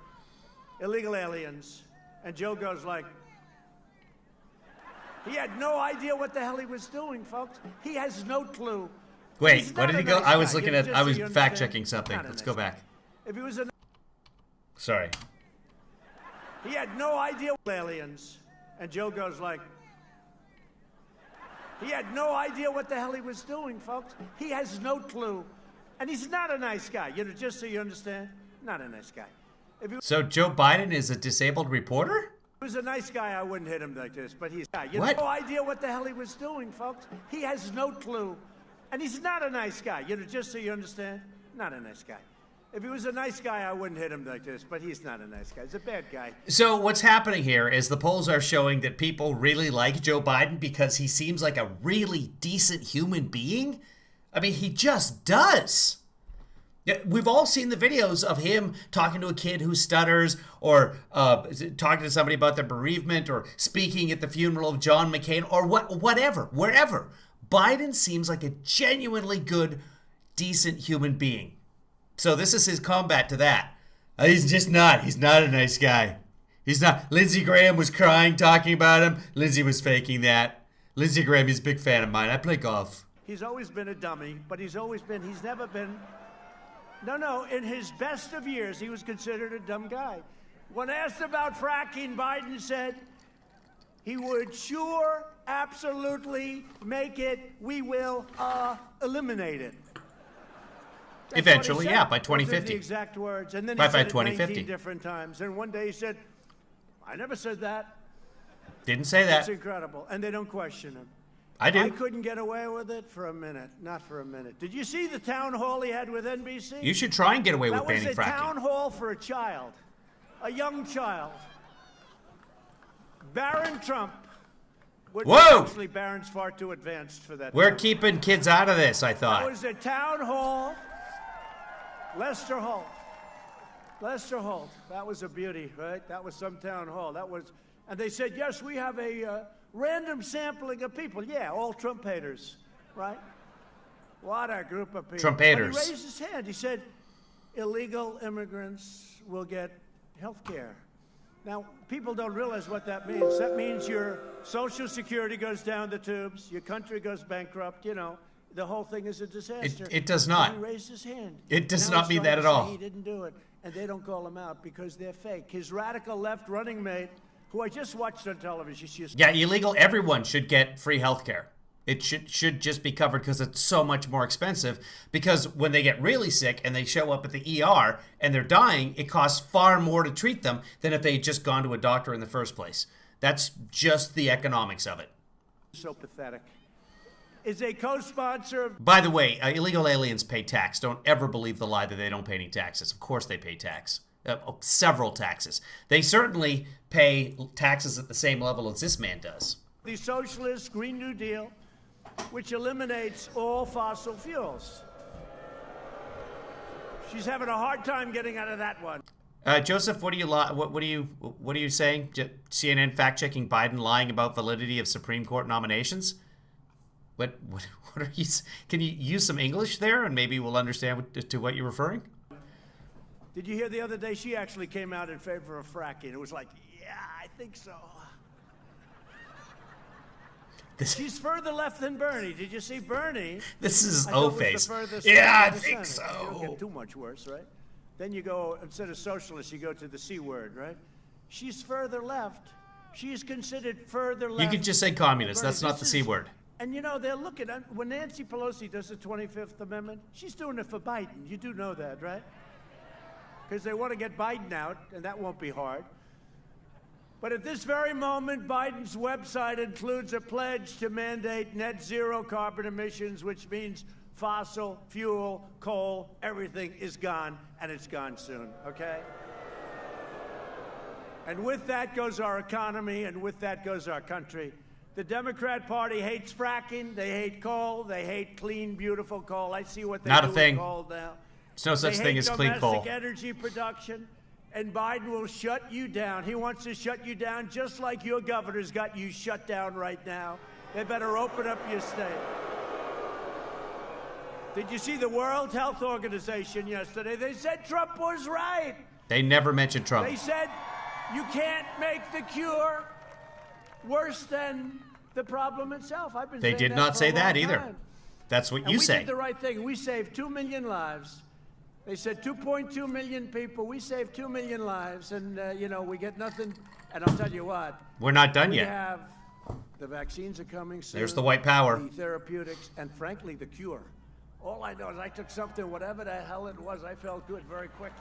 illegal aliens. And Joe goes like, he had no idea what the hell he was doing, folks. He has no clue. Wait, He's what not did he a go? nice I was guy. looking Just at, I so was you fact understand, checking something. not a Let's nice go guy. back. If he was a Sorry. He had no idea what aliens. And Joe goes like, he had no idea what the hell he was doing, folks. He has no clue. And he's not a nice guy. You know, just so you understand, not a nice guy. If he So Joe Biden is a disabled reporter? was a nice guy, I wouldn't hit him like this, but he's a guy. You What? have no idea what the hell he was doing, folks. He has no clue. And he's not a nice guy. You know, just so you understand, not a nice guy. If he was a nice guy, I wouldn't hit him like this, but he's not a nice guy. He's a bad guy. So what's happening here is the polls are showing that people really like Joe Biden because he seems like a really decent human being. I mean, he just does. Yeah, we've all seen the videos of him talking to a kid who stutters or talking to somebody about their bereavement or speaking at the funeral of John McCain or whatever, wherever. Biden seems like a genuinely good, decent human being. So this is his combat to that. He's just not. He's not a nice guy. He's not. Lindsey Graham was crying talking about him. Lindsey was faking that. Lindsey Graham is a big fan of mine. I play golf. He's always been a dummy, but he's never been. No, in his best of years, he was considered a dumb guy. When asked about fracking, Biden said he would sure, absolutely make it, we will eliminate it. That's Eventually, what he yeah, said. by Those are 2050. the exact words. And then By he said it 2050. 19 different times. And one day he said, I never said that. Didn't say It's that. incredible. And they don't question him. I I do. couldn't get away with it for a minute. Not for a minute. Did you see the town hall he had with NBC? You should try and get away with That was banning a town fracking. hall for a child. A young child. Barron Trump. Which Whoa! Actually, Barron's far too advanced for that. We're town. keeping kids out of this, I That thought. was a town hall. Lester Holt. Lester Holt, that was a beauty, right? That was some town hall. And they said, yes, we have a random sampling of people. Yeah, all Trump haters, right? What a group of people. Trump But haters. he raised his hand. He said, illegal immigrants will get health care. Now, people don't realize what that means. That means your Social Security goes down the tubes, your country goes bankrupt, the whole thing is a disaster. It does not. And he raised his hand. It does Now not he's mean trying that to at say all. He didn't do it, and they don't call him out because they're fake. His radical left running mate, who I just watched on television, she's Yeah, illegal. Everyone should get free health care. It should just be covered because it's so much more expensive. Because when they get really sick and they show up at the ER and they're dying, it costs far more to treat them than if they had just gone to a doctor in the first place. That's just the economics of it. so pathetic. Is a co-sponsor of By the way, illegal aliens pay tax. Don't ever believe the lie that they don't pay any taxes. Of course they pay tax. Several taxes. They certainly pay taxes at the same level as this man does. the Socialist Green New Deal, which eliminates all fossil fuels. She's having a hard time getting out of that one. Joseph, what are you saying? CNN fact checking Biden lying about validity of Supreme Court nominations? What are you? Can you use some English there, and maybe we'll understand to what you're referring? Did you hear the other day she actually came out in favor of fracking? It was like, yeah, I think so. She's further left than Bernie. Did you see Bernie? This is I thought was the O-face. furthest Yeah, left I in the think Senate. You don't so. get too much worse, right? Then you go, instead of socialist, you go to the C word, right? She's further left. She's considered further left. You could just say communist. Bernie. That's not the This C is- word. And they're looking at, when Nancy Pelosi does the 25th Amendment, she's doing it for Biden. You do know that, right? Because they want to get Biden out, and that won't be hard. But at this very moment, Biden's website includes a pledge to mandate net zero carbon emissions, which means fossil fuel, coal, everything is gone, and it's gone soon, okay? And with that goes our economy, and with that goes our country. The Democrat Party hates fracking, they hate coal, they hate clean, beautiful coal. I see what they Not do a thing. with coal now. There's no such They thing hate as clean coal. domestic energy production, and Biden will shut you down. He wants to shut you down just like your governor's got you shut down right now. They better open up your state. Did you see the World Health Organization yesterday? They said Trump was right. They never mentioned Trump. They said you can't make the cure worse than the problem itself. I've been They saying did that not for say a long that either. time. That's what And you we say. did the right thing. We saved 2 million lives. They said 2.2 million people. We saved 2 million lives, and we get nothing. And I'll tell you what. We're not done We yet. have the vaccines are coming soon. There's the white power. The therapeutics, and frankly, the cure. All I know is I took something, whatever the hell it was, I felt good very quickly.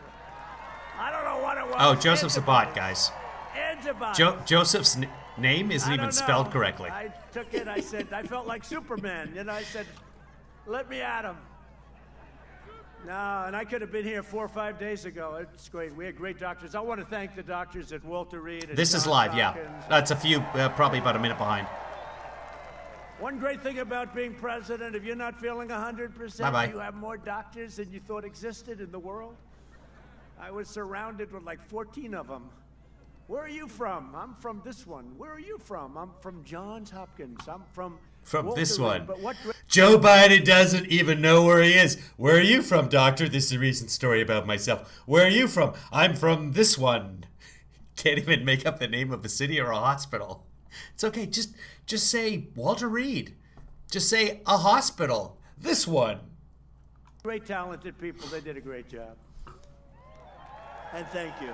I don't know what it was. Oh, Joseph's a bot, Antibodies. guys. Antibodies. Joseph's name isn't I even don't spelled know. correctly. I took it. I said, I felt like Superman. I said, let me at him. No, and I could have been here 4 or 5 days ago. It's great. We had great doctors. I want to thank the doctors at Walter Reed. And This is Johns live, yeah. Hopkins. That's a few, probably about a minute behind. One great thing about being president, if you're not feeling 100%, Bye-bye. you have more doctors than you thought existed in the world. I was surrounded with like 14 of them. Where are you from? I'm from this one. Where are you from? I'm from Johns Hopkins. I'm from Walter This Reed. one. But what great Joe Biden doesn't even know where he is. Where are you from, doctor? This is a recent story about myself. Where are you from? I'm from this one. Can't even make up the name of a city or a hospital. It's okay. Just say Walter Reed. Just say a hospital. This one. great talented people. They did a great job. And thank you.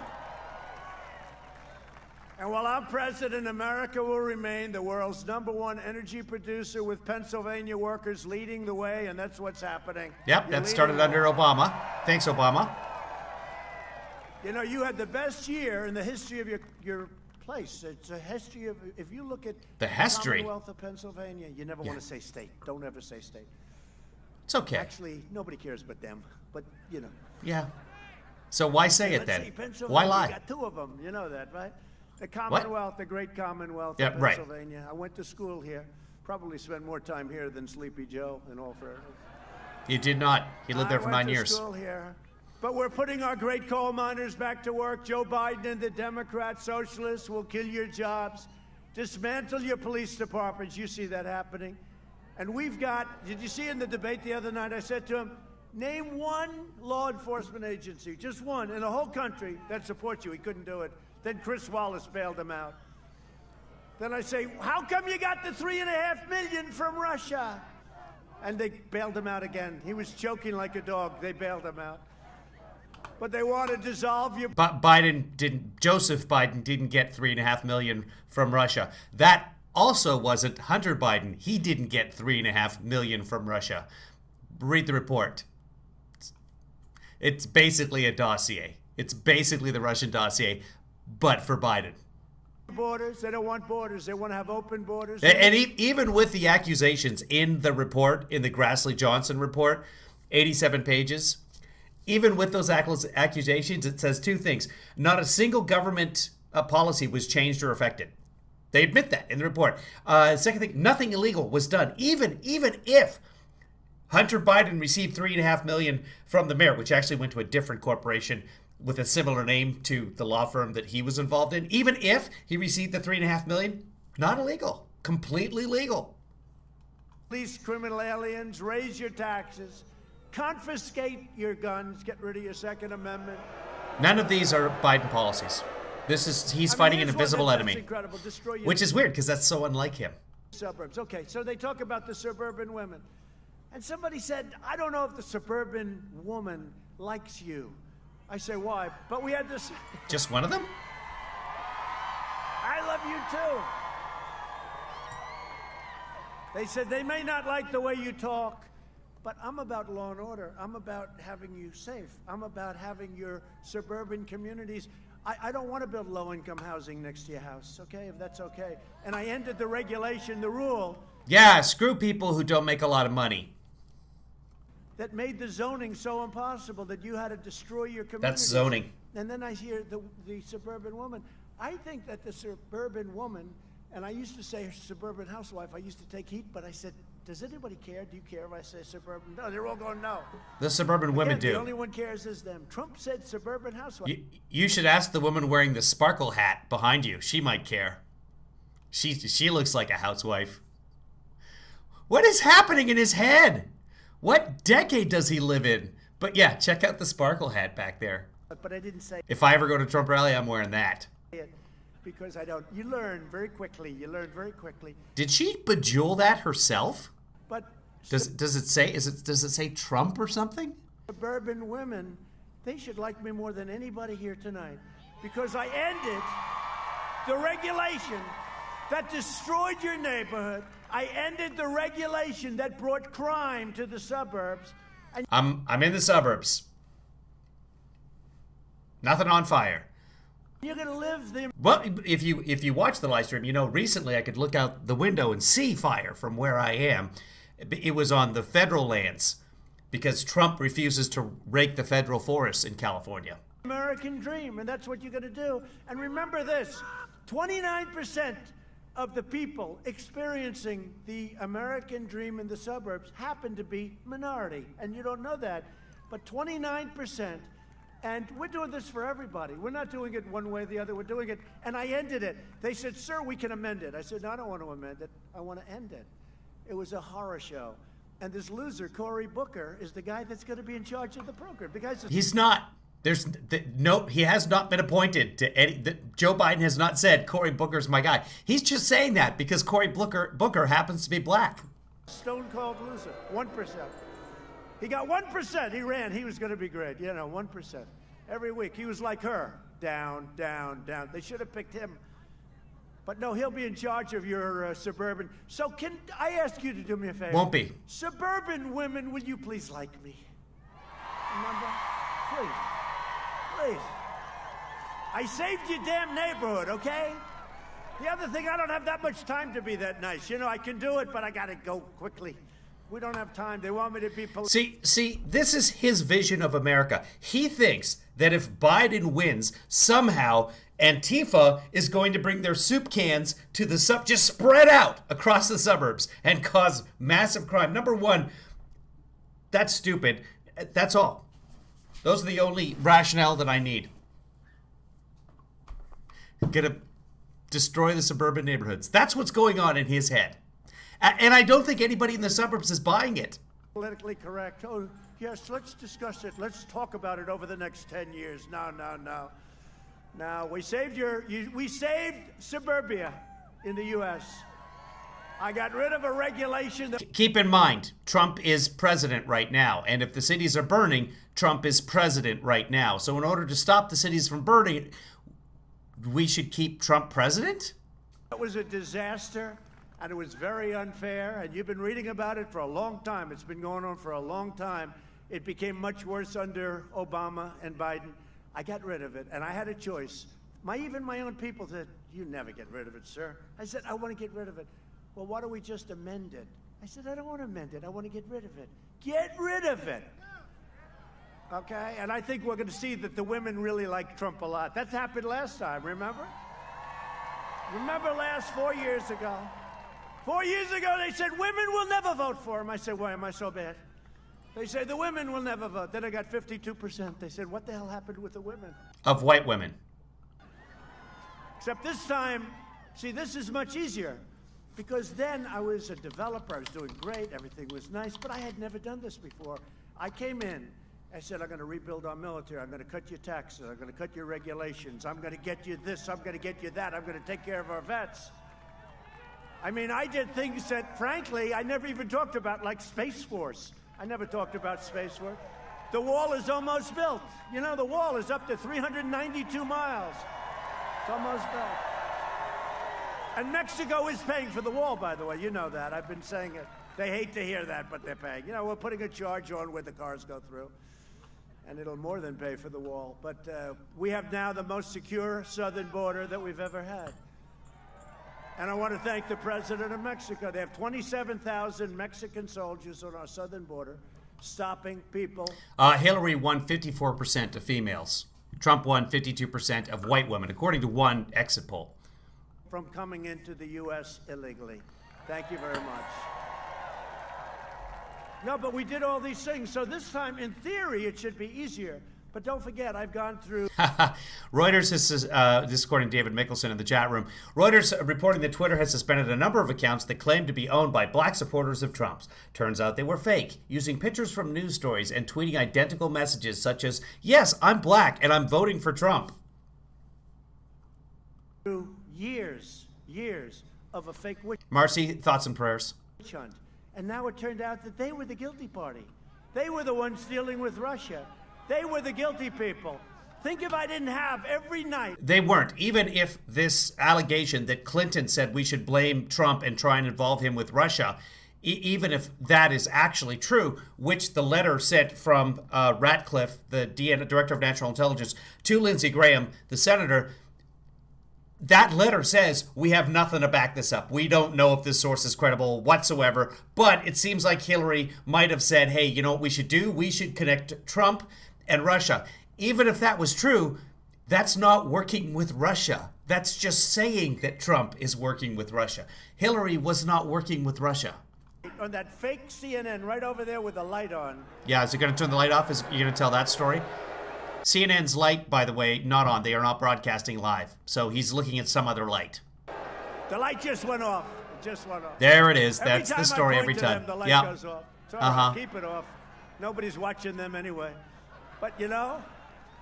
And while I'm president, America will remain the world's #1 energy producer, with Pennsylvania workers leading the way, and that's what's happening. Yep, You're that leading started the under way. Obama. Thanks, Obama. You had the best year in the history of your place. It's a history of, if you look at The history? Commonwealth of Pennsylvania, you never want to say state. Don't ever say state. It's okay. Actually, nobody cares but them. But, Yeah. So why say it Let's see, then? Pennsylvania, Why we lie? got 2 of them. You know that, right? The Commonwealth, the great Commonwealth Yeah, of right. Pennsylvania. I went to school here. Probably spent more time here than Sleepy Joe, in all fairness. You did not. He lived there for 9 I went years. to school here. But we're putting our great coal miners back to work. Joe Biden and the Democrat socialists will kill your jobs, dismantle your police departments. You see that happening. And we've got, did you see in the debate the other night, I said to him, name one law enforcement agency, just one, in the whole country that supports you. He couldn't do it. Then Chris Wallace bailed him out. Then I say, how come you got the $3.5 million from Russia? And they bailed him out again. He was choking like a dog. They bailed him out. But they want to dissolve your... Joseph Biden didn't get $3.5 million from Russia. That also wasn't Hunter Biden. He didn't get $3.5 million from Russia. Read the report. It's basically a dossier. It's basically the Russian dossier, but for Biden. Borders. They don't want borders. They want to have open borders. And even with the accusations in the report, in the Grassley-Johnson report, 87 pages, even with those accusations, it says two things. Not a single government policy was changed or affected. They admit that in the report. Second thing, nothing illegal was done. Even if Hunter Biden received $3.5 million from the mayor, which actually went to a different corporation with a similar name to the law firm that he was involved in. Even if he received the $3.5 million, not illegal, completely legal. Release criminal aliens, raise your taxes, confiscate your guns, get rid of your Second Amendment. None of these are Biden policies. He's fighting an here's one invisible that's enemy, incredible. Destroy your which is weird because that's so unlike him. suburbs. Okay, so they talk about the suburban women. And somebody said, I don't know if the suburban woman likes you. I say, why? But we had this. Just one of them? I love you too. They said they may not like the way you talk, but I'm about law and order. I'm about having you safe. I'm about having your suburban communities. I don't want to build low-income housing next to your house, okay, if that's okay. And I ended the regulation, the rule Yeah, screw people who don't make a lot of money. that made the zoning so impossible that you had to destroy your community. That's zoning. And then I hear the suburban woman. I think that the suburban woman, and I used to say suburban housewife, I used to take heat, but I said, does anybody care? Do you care if I say suburban? No, they're all going, no. The suburban women Again, do. The only one cares is them. Trump said suburban housewife. You should ask the woman wearing the sparkle hat behind you. She might care. She looks like a housewife. What is happening in his head? What decade does he live in? But yeah, check out the sparkle hat back there. But I didn't say If I ever go to Trump rally, I'm wearing that. it because I don't. You learn very quickly. You learn very quickly. Did she bejewel that herself? But Does it say Trump or something? suburban women, they should like me more than anybody here tonight because I ended the regulation that destroyed your neighborhood. I ended the regulation that brought crime to the suburbs. And I'm in the suburbs. Nothing on fire. you're going to live the Well, if you watch the live stream, you know recently I could look out the window and see fire from where I am. It was on the federal lands because Trump refuses to rake the federal forests in California. American dream, and that's what you're going to do. And remember this, 29% of the people experiencing the American dream in the suburbs happen to be minority, and you don't know that, but 29%, and we're doing this for everybody. We're not doing it one way or the other, we're doing it, and I ended it. They said, sir, we can amend it. I said, no, I don't want to amend it, I want to end it. It was a horror show. And this loser, Cory Booker, is the guy that's going to be in charge of the program. The guy's He's not. He has not been appointed to any. Joe Biden has not said Cory Booker's my guy. He's just saying that because Cory Booker happens to be black. stone cold loser, 1%. He got 1%. He ran. He was going to be great. 1%. Every week. He was like her. Down, down, down. They should have picked him. But no, he'll be in charge of your suburban. So can I ask you to do me a favor? Won't be. Suburban women, will you please like me? Remember? Please. Please. I saved your damn neighborhood, okay? The other thing, I don't have that much time to be that nice. I can do it, but I got to go quickly. We don't have time. They want me to be See, this is his vision of America. He thinks that if Biden wins, somehow Antifa is going to bring their soup cans to the just spread out across the suburbs and cause massive crime. Number one, that's stupid. That's all. Those are the only rationale that I need. Gonna destroy the suburban neighborhoods. That's what's going on in his head. And I don't think anybody in the suburbs is buying it. Politically correct. Oh, yes, let's discuss it. Let's talk about it over the next 10 years. No. Now, we saved we saved suburbia in the U.S. I got rid of a regulation that... Keep in mind, Trump is president right now. And if the cities are burning, Trump is president right now. So in order to stop the cities from burning, we should keep Trump president? It was a disaster, and it was very unfair, and you've been reading about it for a long time. It's been going on for a long time. It became much worse under Obama and Biden. I got rid of it, and I had a choice. Even my own people said, you never get rid of it, sir. I said, I want to get rid of it. Well, why don't we just amend it? I said, I don't want to amend it. I want to get rid of it. Get rid of it. Okay? And I think we're going to see that the women really like Trump a lot. That happened last time, remember? Remember 4 years ago? 4 years ago, they said, women will never vote for him. I said, why am I so bad? They said, the women will never vote. Then I got 52%. They said, what the hell happened with the women? Of white women. Except this time, see, this is much easier. Because then I was a developer. I was doing great. Everything was nice. But I had never done this before. I came in. I said, I'm going to rebuild our military. I'm going to cut your taxes. I'm going to cut your regulations. I'm going to get you this. I'm going to get you that. I'm going to take care of our vets. I mean, I did things that, frankly, I never even talked about, like Space Force. I never talked about Space Force. The wall is almost built. You know, the wall is up to 392 miles. It's almost built. And Mexico is paying for the wall, by the way. You know that. I've been saying it. They hate to hear that, but they're paying. You know, we're putting a charge on where the cars go through. And it'll more than pay for the wall. But we have now the most secure southern border that we've ever had. And I want to thank the president of Mexico. They have 27,000 Mexican soldiers on our southern border stopping people. Hillary won 54% of females. Trump won 52% of white women, according to one exit poll. From coming into the U.S. illegally. Thank you very much. No, but we did all these things. So this time, in theory, it should be easier. But don't forget, I've gone through... Reuters has, this is according to David Mickelson in the chat room, Reuters reporting that Twitter has suspended a number of accounts that claim to be owned by black supporters of Trump's. Turns out they were fake, using pictures from news stories and tweeting identical messages such as, yes, I'm black and I'm voting for Trump. Years of a fake witch Marcy, thoughts and prayers? hunt. And now it turned out that they were the guilty party. They were the ones dealing with Russia. They were the guilty people. Think if I didn't have every night. They weren't. Even if this allegation that Clinton said we should blame Trump and try and involve him with Russia, even if that is actually true, which the letter sent from Ratcliffe, the Director of National Intelligence, to Lindsey Graham, the senator, that letter says we have nothing to back this up. We don't know if this source is credible whatsoever, but it seems like Hillary might have said, hey, you know what we should do? We should connect Trump and Russia. Even if that was true, that's not working with Russia. That's just saying that Trump is working with Russia. Hillary was not working with Russia. On that fake CNN right over there with the light on. Yeah, is it going to turn the light off? Is you going to tell that story? CNN's light, by the way, not on. They are not broadcasting live. So he's looking at some other light. The light just went off. It just went off. There it is. That's the story every time. The light goes off. It's all right. Keep it off. Nobody's watching them anyway. But you know,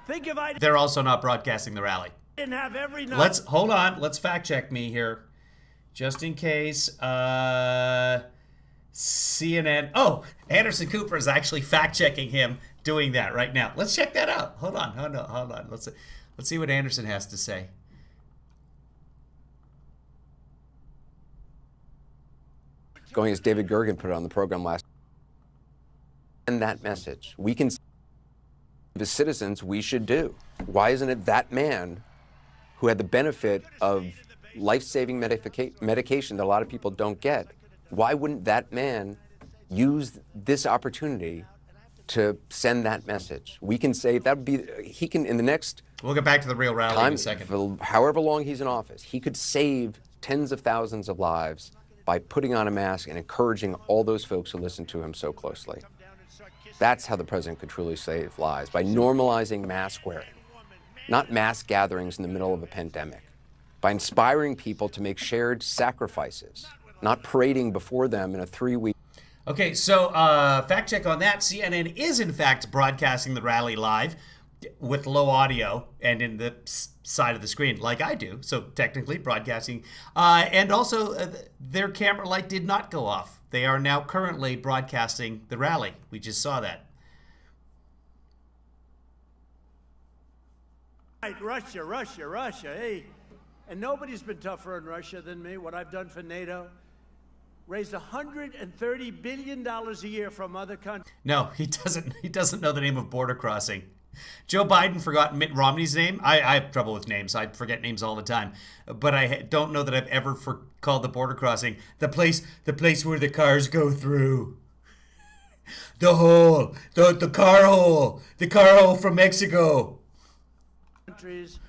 think if I They're also not broadcasting the rally. didn't have every night. Let's hold on. Let's fact check me here, just in case. CNN. Oh, Anderson Cooper is actually fact checking him doing that right now. Let's check that out. Hold on. Let's see what Anderson has to say. Going as David Gergen put it on the program last. And that message, we can, the citizens, we should do. Why isn't it that man who had the benefit of life-saving medication that a lot of people don't get? Why wouldn't that man use this opportunity to send that message? We can say that would be, he can, in the next We'll get back to the real rally time, in a second. for however long he's in office, he could save tens of thousands of lives by putting on a mask and encouraging all those folks who listen to him so closely. That's how the president could truly save lives, by normalizing mask wearing, not mass gatherings in the middle of a pandemic, by inspiring people to make shared sacrifices, not parading before them in a 3-week. Okay, so fact check on that. CNN is in fact broadcasting the rally live with low audio and in the side of the screen like I do. So technically broadcasting. And also their camera light did not go off. They are now currently broadcasting the rally. We just saw that. Right, Russia, hey. And nobody's been tougher on Russia than me, what I've done for NATO. Raised $130 billion a year from other countries. No, he doesn't know the name of border crossing. Joe Biden forgot Mitt Romney's name. I have trouble with names. I forget names all the time. But I don't know that I've ever called the border crossing the place where the cars go through. The hole, the car hole from Mexico. Countries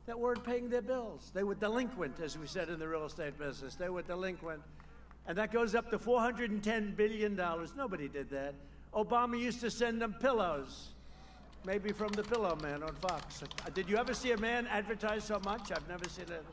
that weren't paying their bills. They were delinquent, as we said in the real estate business. They were delinquent. And that goes up to $410 billion. Nobody did that. Obama used to send them pillows. Maybe from the Pillow Man on Fox. Did you ever see a man advertise so much? I've never seen it.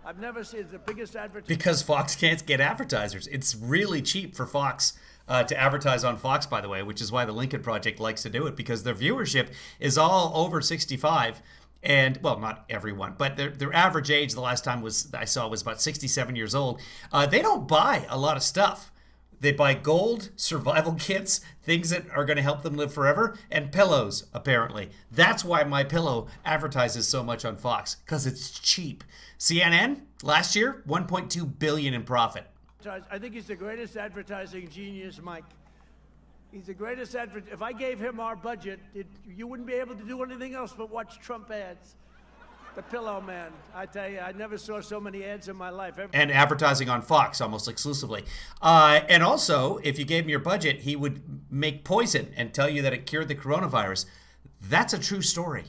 I've never seen the biggest advertisement. Because Fox can't get advertisers. It's really cheap for Fox to advertise on Fox, by the way, which is why the Lincoln Project likes to do it, because their viewership is all over 65. And, well, not everyone, but their average age the last time I saw was about 67 years old. They don't buy a lot of stuff. They buy gold, survival kits, things that are going to help them live forever, and pillows, apparently. That's why My Pillow advertises so much on Fox, because it's cheap. CNN, last year, $1.2 billion in profit. I think he's the greatest advertising genius, Mike. He's the greatest If I gave him our budget, you wouldn't be able to do anything else but watch Trump ads. The Pillow Man. I tell you, I never saw so many ads in my life. And advertising on Fox almost exclusively. And also, if you gave him your budget, he would make poison and tell you that it cured the coronavirus. That's a true story.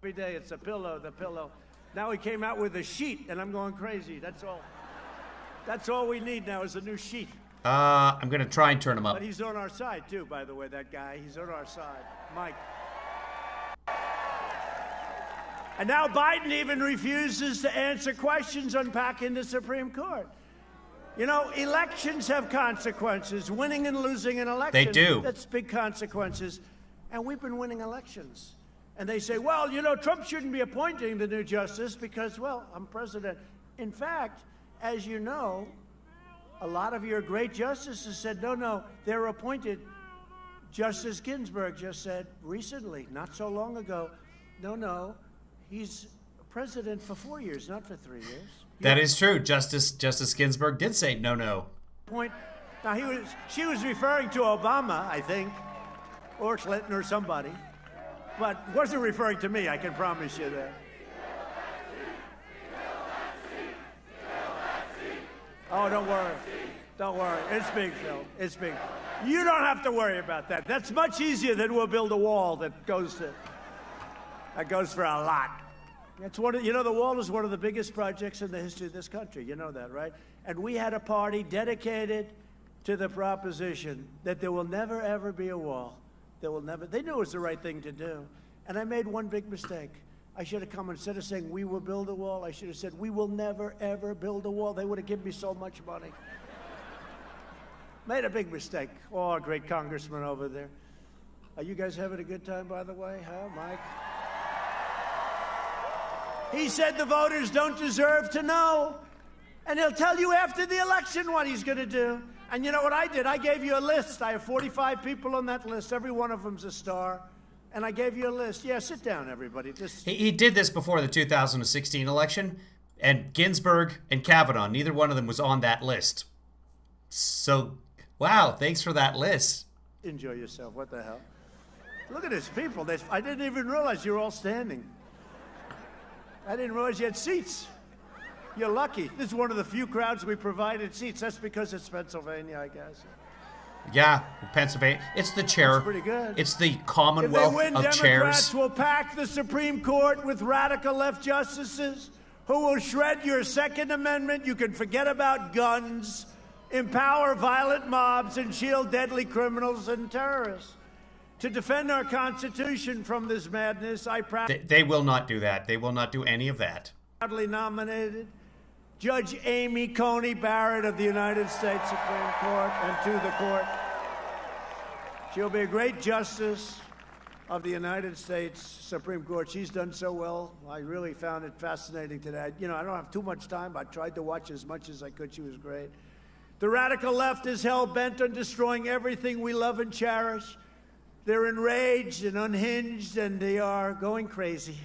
Every day it's the pillow. Now he came out with a sheet, and I'm going crazy. That's all. That's all we need now is a new sheet. I'm going to try and turn him up. But he's on our side, too, by the way, that guy. He's on our side. Mike. And now Biden even refuses to answer questions unpacking the Supreme Court. You know, elections have consequences. Winning and losing an election. They do. That's big consequences. And we've been winning elections. And they say, well, you know, Trump shouldn't be appointing the new justice because, well, I'm president. In fact, as you know, a lot of your great justices said, no, they're appointed. Justice Ginsburg just said recently, not so long ago, no, he's president for 4 years, not for 3 years. That is true. Justice Ginsburg did say no. Now she was referring to Obama, I think, or Clinton or somebody, but wasn't referring to me. I can promise you that. Oh, don't worry. It's big, Phil. It's big. You don't have to worry about that. That's much easier than we'll build a wall that goes for a lot. It's the wall is one of the biggest projects in the history of this country. You know that, right? And we had a party dedicated to the proposition that there will never, ever be a wall. They knew it was the right thing to do. And I made one big mistake. I should have come, instead of saying we will build a wall, I should have said we will never, ever build a wall. They would have given me so much money. Made a big mistake. Oh, great congressman over there. Are you guys having a good time, by the way, huh, Mike? He said the voters don't deserve to know. And he'll tell you after the election what he's going to do. And you know what I did? I gave you a list. I have 45 people on that list. Every one of them's a star. And I gave you a list. Yeah, sit down, everybody. He did this before the 2016 election, and Ginsburg and Kavanaugh, neither one of them was on that list. So, wow, thanks for that list. Enjoy yourself. What the hell? Look at these people. I didn't even realize you were all standing. I didn't realize you had seats. You're lucky. This is one of the few crowds we provided seats. That's because it's Pennsylvania, I guess. Yeah, Pennsylvania. It's the chair. That's pretty good. It's the Commonwealth if they win, of Democrats chairs. will pack the Supreme Court with radical left justices who will shred your Second Amendment. You can forget about guns. empower violent mobs, and shield deadly criminals and terrorists. To defend our Constitution from this madness, I They will not do that. They will not do any of that. proudly nominated Judge Amy Coney Barrett of the United States Supreme Court and to the court. She'll be a great justice of the United States Supreme Court. She's done so well. I really found it fascinating today. You know, I don't have too much time. I tried to watch as much as I could. She was great. The radical left is hell-bent on destroying everything we love and cherish. They're enraged and unhinged, and they are going crazy.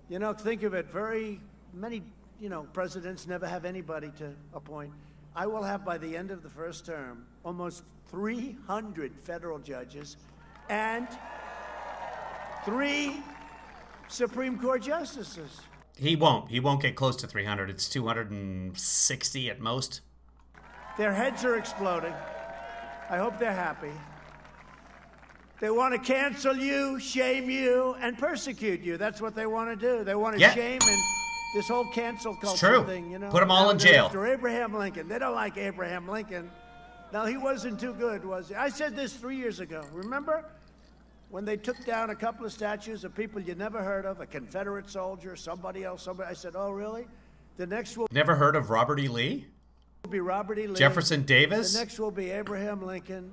You know, think of it. Very many, presidents never have anybody to appoint. I will have, by the end of the first term, almost 300 federal judges and 3 Supreme Court justices. He won't. He won't get close to 300. It's 260 at most. Their heads are exploding. I hope they're happy. They want to cancel you, shame you, and persecute you. That's what they want to do. They want to shame and this whole cancel culture thing, Put them all in jail. After Abraham Lincoln. They don't like Abraham Lincoln. No, he wasn't too good, was he? I said this 3 years ago. Remember when they took down a couple of statues of people you never heard of, a Confederate soldier, somebody else, somebody? I said, oh, really? The next will Never heard of Robert E. Lee? be Robert E. Lee. Jefferson Davis? The next will be Abraham Lincoln.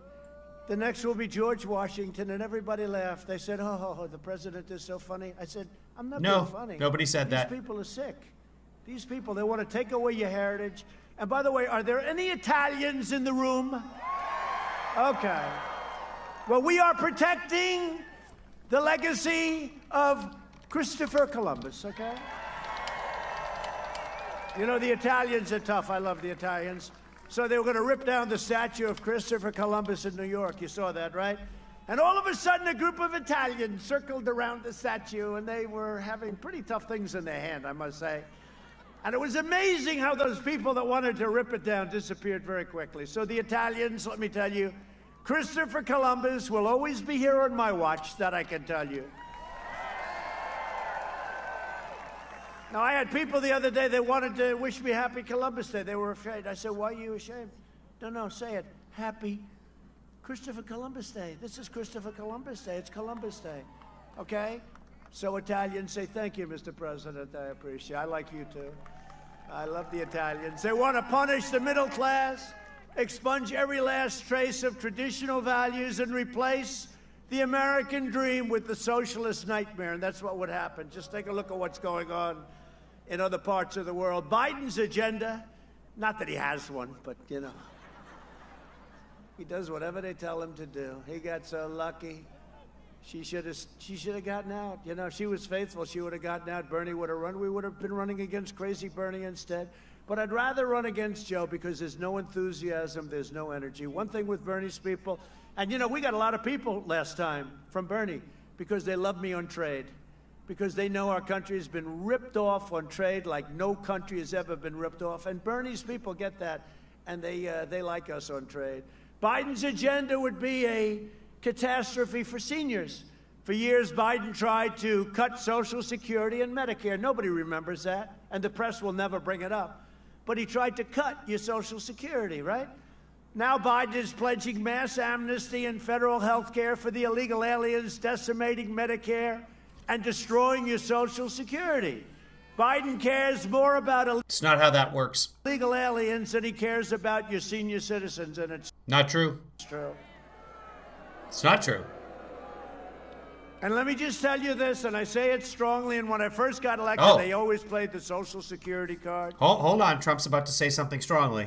The next will be George Washington, and everybody laughed. They said, oh, the president is so funny. I said, I'm not being funny. Nobody said that. These people are sick. These people, they want to take away your heritage. And by the way, are there any Italians in the room? Okay. Well, we are protecting the legacy of Christopher Columbus, okay? You know, the Italians are tough. I love the Italians. So they were going to rip down the statue of Christopher Columbus in New York. You saw that, right? And all of a sudden, a group of Italians circled around the statue, and they were having pretty tough things in their hand, I must say. And it was amazing how those people that wanted to rip it down disappeared very quickly. So the Italians, let me tell you, Christopher Columbus will always be here on my watch, that I can tell you. Now, I had people the other day that wanted to wish me Happy Columbus Day. They were afraid. I said, why are you ashamed? No, say it. Happy Christopher Columbus Day. This is Christopher Columbus Day. It's Columbus Day. Okay? So Italians say, thank you, Mr. President. I appreciate it. I like you, too. I love the Italians. They want to punish the middle class, expunge every last trace of traditional values, and replace the American dream with the socialist nightmare. And that's what would happen. Just take a look at what's going on in other parts of the world. Biden's agenda, not that he has one, but, he does whatever they tell him to do. He got so lucky. She should have gotten out. She was faithful. She would have gotten out. Bernie would have run. We would have been running against crazy Bernie instead. But I'd rather run against Joe because there's no enthusiasm, there's no energy. One thing with Bernie's people, and we got a lot of people last time from Bernie because they love me on trade, because they know our country has been ripped off on trade like no country has ever been ripped off. And Bernie's people get that, and they like us on trade. Biden's agenda would be a catastrophe for seniors. For years, Biden tried to cut Social Security and Medicare. Nobody remembers that, and the press will never bring it up. But he tried to cut your Social Security, right? Now Biden is pledging mass amnesty and federal health care for the illegal aliens, decimating Medicare and destroying your Social Security. Biden cares more about It's not how that works. illegal aliens than he cares about your senior citizens, and it's Not true. true. It's not true. And let me just tell you this, and I say it strongly, and when I first got elected, they always played the Social Security card. Hold on. Trump's about to say something strongly.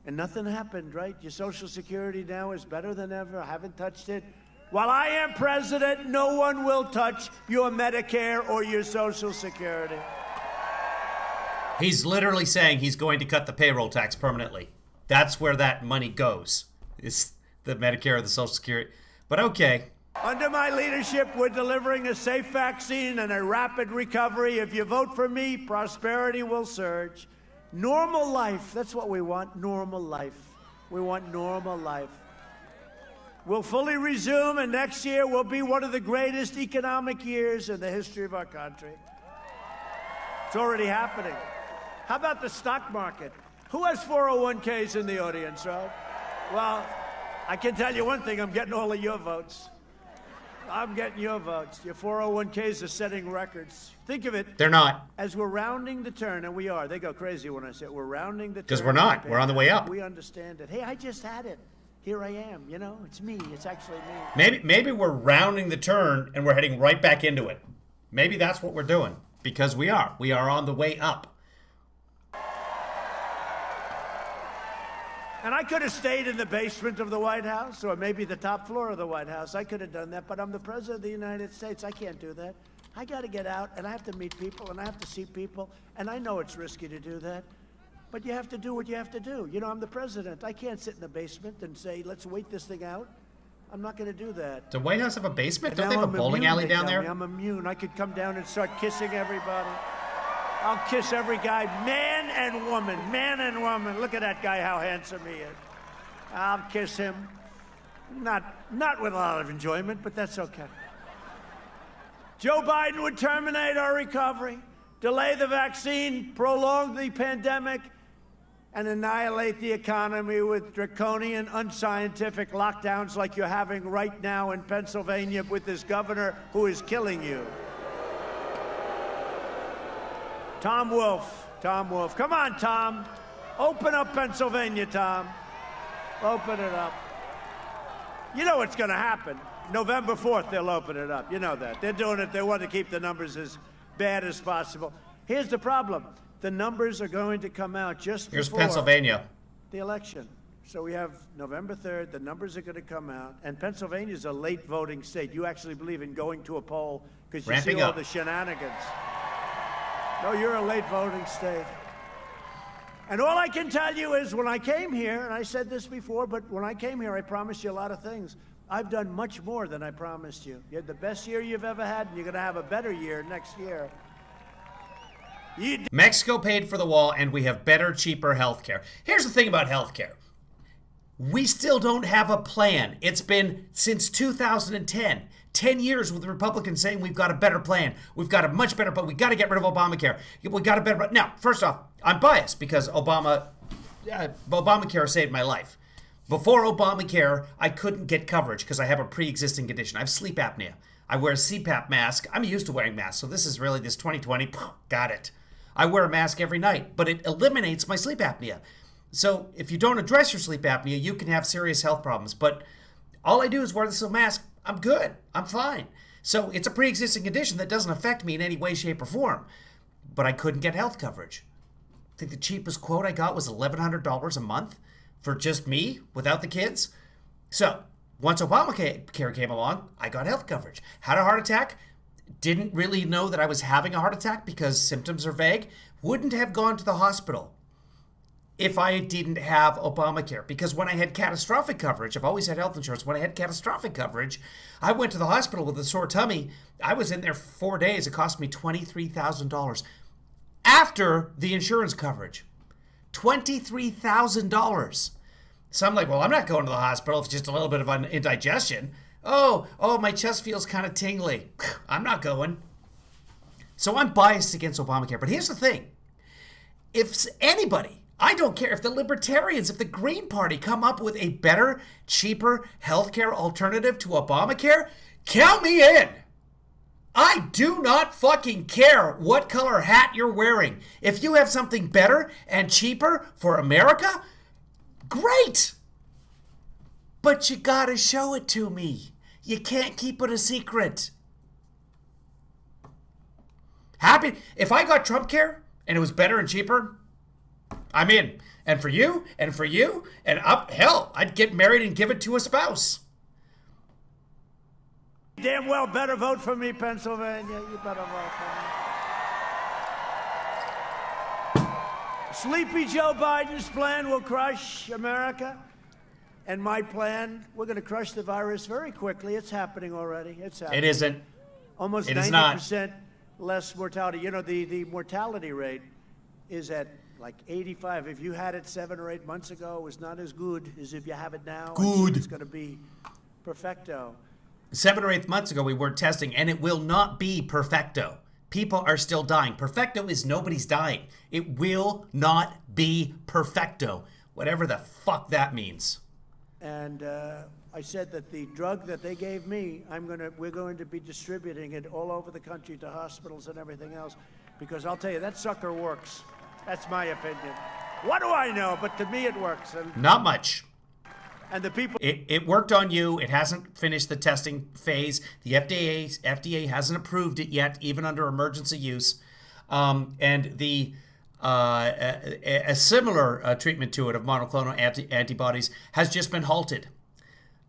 And nothing happened, right? Your Social Security now is better than ever. I haven't touched it. While I am president, no one will touch your Medicare or your Social Security. He's literally saying he's going to cut the payroll tax permanently. That's where that money goes. It's the Medicare or the Social Security. But okay. Under my leadership, we're delivering a safe vaccine and a rapid recovery. If you vote for me, prosperity will surge. Normal life, that's what we want, normal life. We want normal life. We'll fully resume, and next year will be one of the greatest economic years in the history of our country. It's already happening. How about the stock market? Who has 401ks in the audience, right? Well, I can tell you one thing, I'm getting all of your votes. I'm getting your votes. Your 401ks are setting records. Think of it. They're not. As we're rounding the turn, and we are. They go crazy when I say it. We're rounding the turn. Because we're not. We're on the way up. We understand it. Hey, I just had it. Here I am. You know, it's me. It's actually me. Maybe we're rounding the turn and we're heading right back into it. Maybe that's what we're doing. Because we are. We are on the way up. And I could have stayed in the basement of the White House or maybe the top floor of the White House. I could have done that, but I'm the President of the United States. I can't do that. I got to get out, and I have to meet people, and I have to see people, and I know it's risky to do that, but you have to do what you have to do. You know, I'm the President. I can't sit in the basement and say, let's wait this thing out. I'm not going to do that. Does the White House have a basement? And Don't they now have a I'm bowling immune, alley they down tell me. there? I'm immune. I could come down and start kissing everybody. I'll kiss every guy, man and woman, man and woman. Look at that guy, how handsome he is. I'll kiss him. Not with a lot of enjoyment, but that's okay. Joe Biden would terminate our recovery, delay the vaccine, prolong the pandemic, and annihilate the economy with draconian, unscientific lockdowns like you're having right now in Pennsylvania with this governor who is killing you. Tom Wolf. Come on, Tom. Open up Pennsylvania, Tom. Open it up. You know what's going to happen. November 4th, they'll open it up. You know that. They're doing it. They want to keep the numbers as bad as possible. Here's the problem. The numbers are going to come out just Here's before Pennsylvania. the election. So we have November 3rd. The numbers are going to come out. And Pennsylvania's a late voting state. You actually believe in going to a poll because you Ramping see all up. the shenanigans. No, you're a late voting state. And all I can tell you is when I came here, and I said this before, but when I came here, I promised you a lot of things. I've done much more than I promised you. You had the best year you've ever had, and you're going to have a better year next year. Mexico paid for the wall, and we have better, cheaper health care. Here's the thing about health care. We still don't have a plan. It's been since 2010. 10 years with the Republicans saying we've got a better plan. We've got a much better plan. We've got to get rid of Obamacare. We got a better... Now, first off, I'm biased because Obamacare saved my life. Before Obamacare, I couldn't get coverage because I have a pre-existing condition. I have sleep apnea. I wear a CPAP mask. I'm used to wearing masks, so this is really this 2020. Got it. I wear a mask every night, but it eliminates my sleep apnea. So if you don't address your sleep apnea, you can have serious health problems. But all I do is wear this little mask. I'm good. I'm fine. So it's a pre-existing condition that doesn't affect me in any way, shape, or form. But I couldn't get health coverage. I think the cheapest quote I got was $1,100 a month for just me without the kids. So once Obamacare came along, I got health coverage. Had a heart attack. Didn't really know that I was having a heart attack because symptoms are vague. Wouldn't have gone to the hospital if I didn't have Obamacare. Because when I had catastrophic coverage, I've always had health insurance. When I had catastrophic coverage, I went to the hospital with a sore tummy. I was in there 4 days. It cost me $23,000 after the insurance coverage. $23,000. So I'm like, well, I'm not going to the hospital. It's just a little bit of indigestion. Oh, my chest feels kind of tingly. I'm not going. So I'm biased against Obamacare. But here's the thing. If anybody, I don't care if the Libertarians, if the Green Party come up with a better, cheaper healthcare alternative to Obamacare, count me in. I do not fucking care what color hat you're wearing. If you have something better and cheaper for America, great. But you gotta show it to me. You can't keep it a secret. Happy if I got Trump care and it was better and cheaper, I'm in. And for you, and hell, I'd get married and give it to a spouse. Damn well better vote for me, Pennsylvania. You better vote for me. Sleepy Joe Biden's plan will crush America. And my plan, we're going to crush the virus very quickly. It's happening already. It's happening. It isn't. Almost It is not. 90% less mortality. You know, the mortality rate is at like 85. If you had it 7 or 8 months ago, it was not as good as if you have it now. Good. It's going to be perfecto. 7 or 8 months ago, we weren't testing, and it will not be perfecto. People are still dying. Perfecto is nobody's dying. It will not be perfecto, whatever the fuck that means. And I said that the drug that they gave me, we're going to be distributing it all over the country to hospitals and everything else, because I'll tell you, that sucker works. That's my opinion. What do I know? But to me, it works. And Not much. the people. It worked on you. It hasn't finished the testing phase. The FDA hasn't approved it yet, even under emergency use. And a similar treatment to it of monoclonal antibodies has just been halted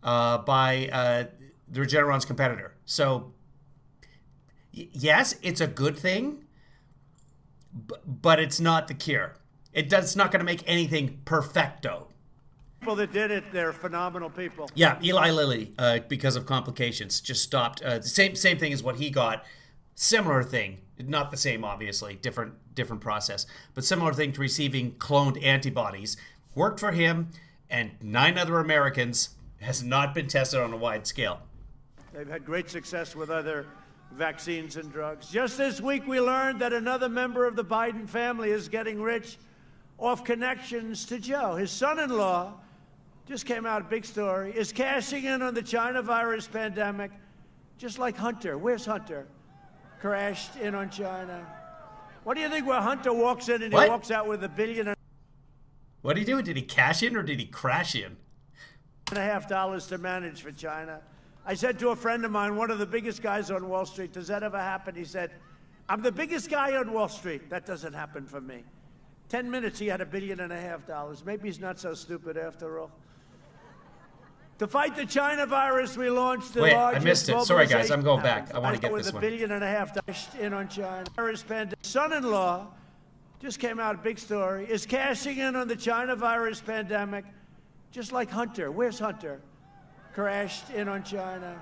by the Regeneron's competitor. So, yes, it's a good thing, but it's not the cure. It's not going to make anything perfecto. People that did it, they're phenomenal people. Yeah, Eli Lilly, because of complications, just stopped. Same thing as what he got. Similar thing, not the same, obviously, different process, but similar thing to receiving cloned antibodies. Worked for him and 9 other Americans. Has not been tested on a wide scale. They've had great success with other vaccines and drugs. Just this week, we learned that another member of the Biden family is getting rich off connections to Joe. His son-in-law, just came out, a big story, is cashing in on the China virus pandemic, just like Hunter. Where's Hunter? Crashed in on China. What do you think where Hunter walks in and What? he walks out with $1.5 billion What did he do? Did he cash in or did he crash in? to manage for China? I said to a friend of mine, one of the biggest guys on Wall Street, does that ever happen? He said, I'm the biggest guy on Wall Street. That doesn't happen for me. 10 minutes, he had $1.5 billion. Maybe he's not so stupid after all. To fight the China virus, we launched the Wait, largest I missed it. Sorry, guys. I'm going mobilization- back. I want to get with this one. $1.5 billion in on China. Virus pandemic. Son-in-law, just came out, a big story, is cashing in on the China virus pandemic, just like Hunter. Where's Hunter? Crashed in on China.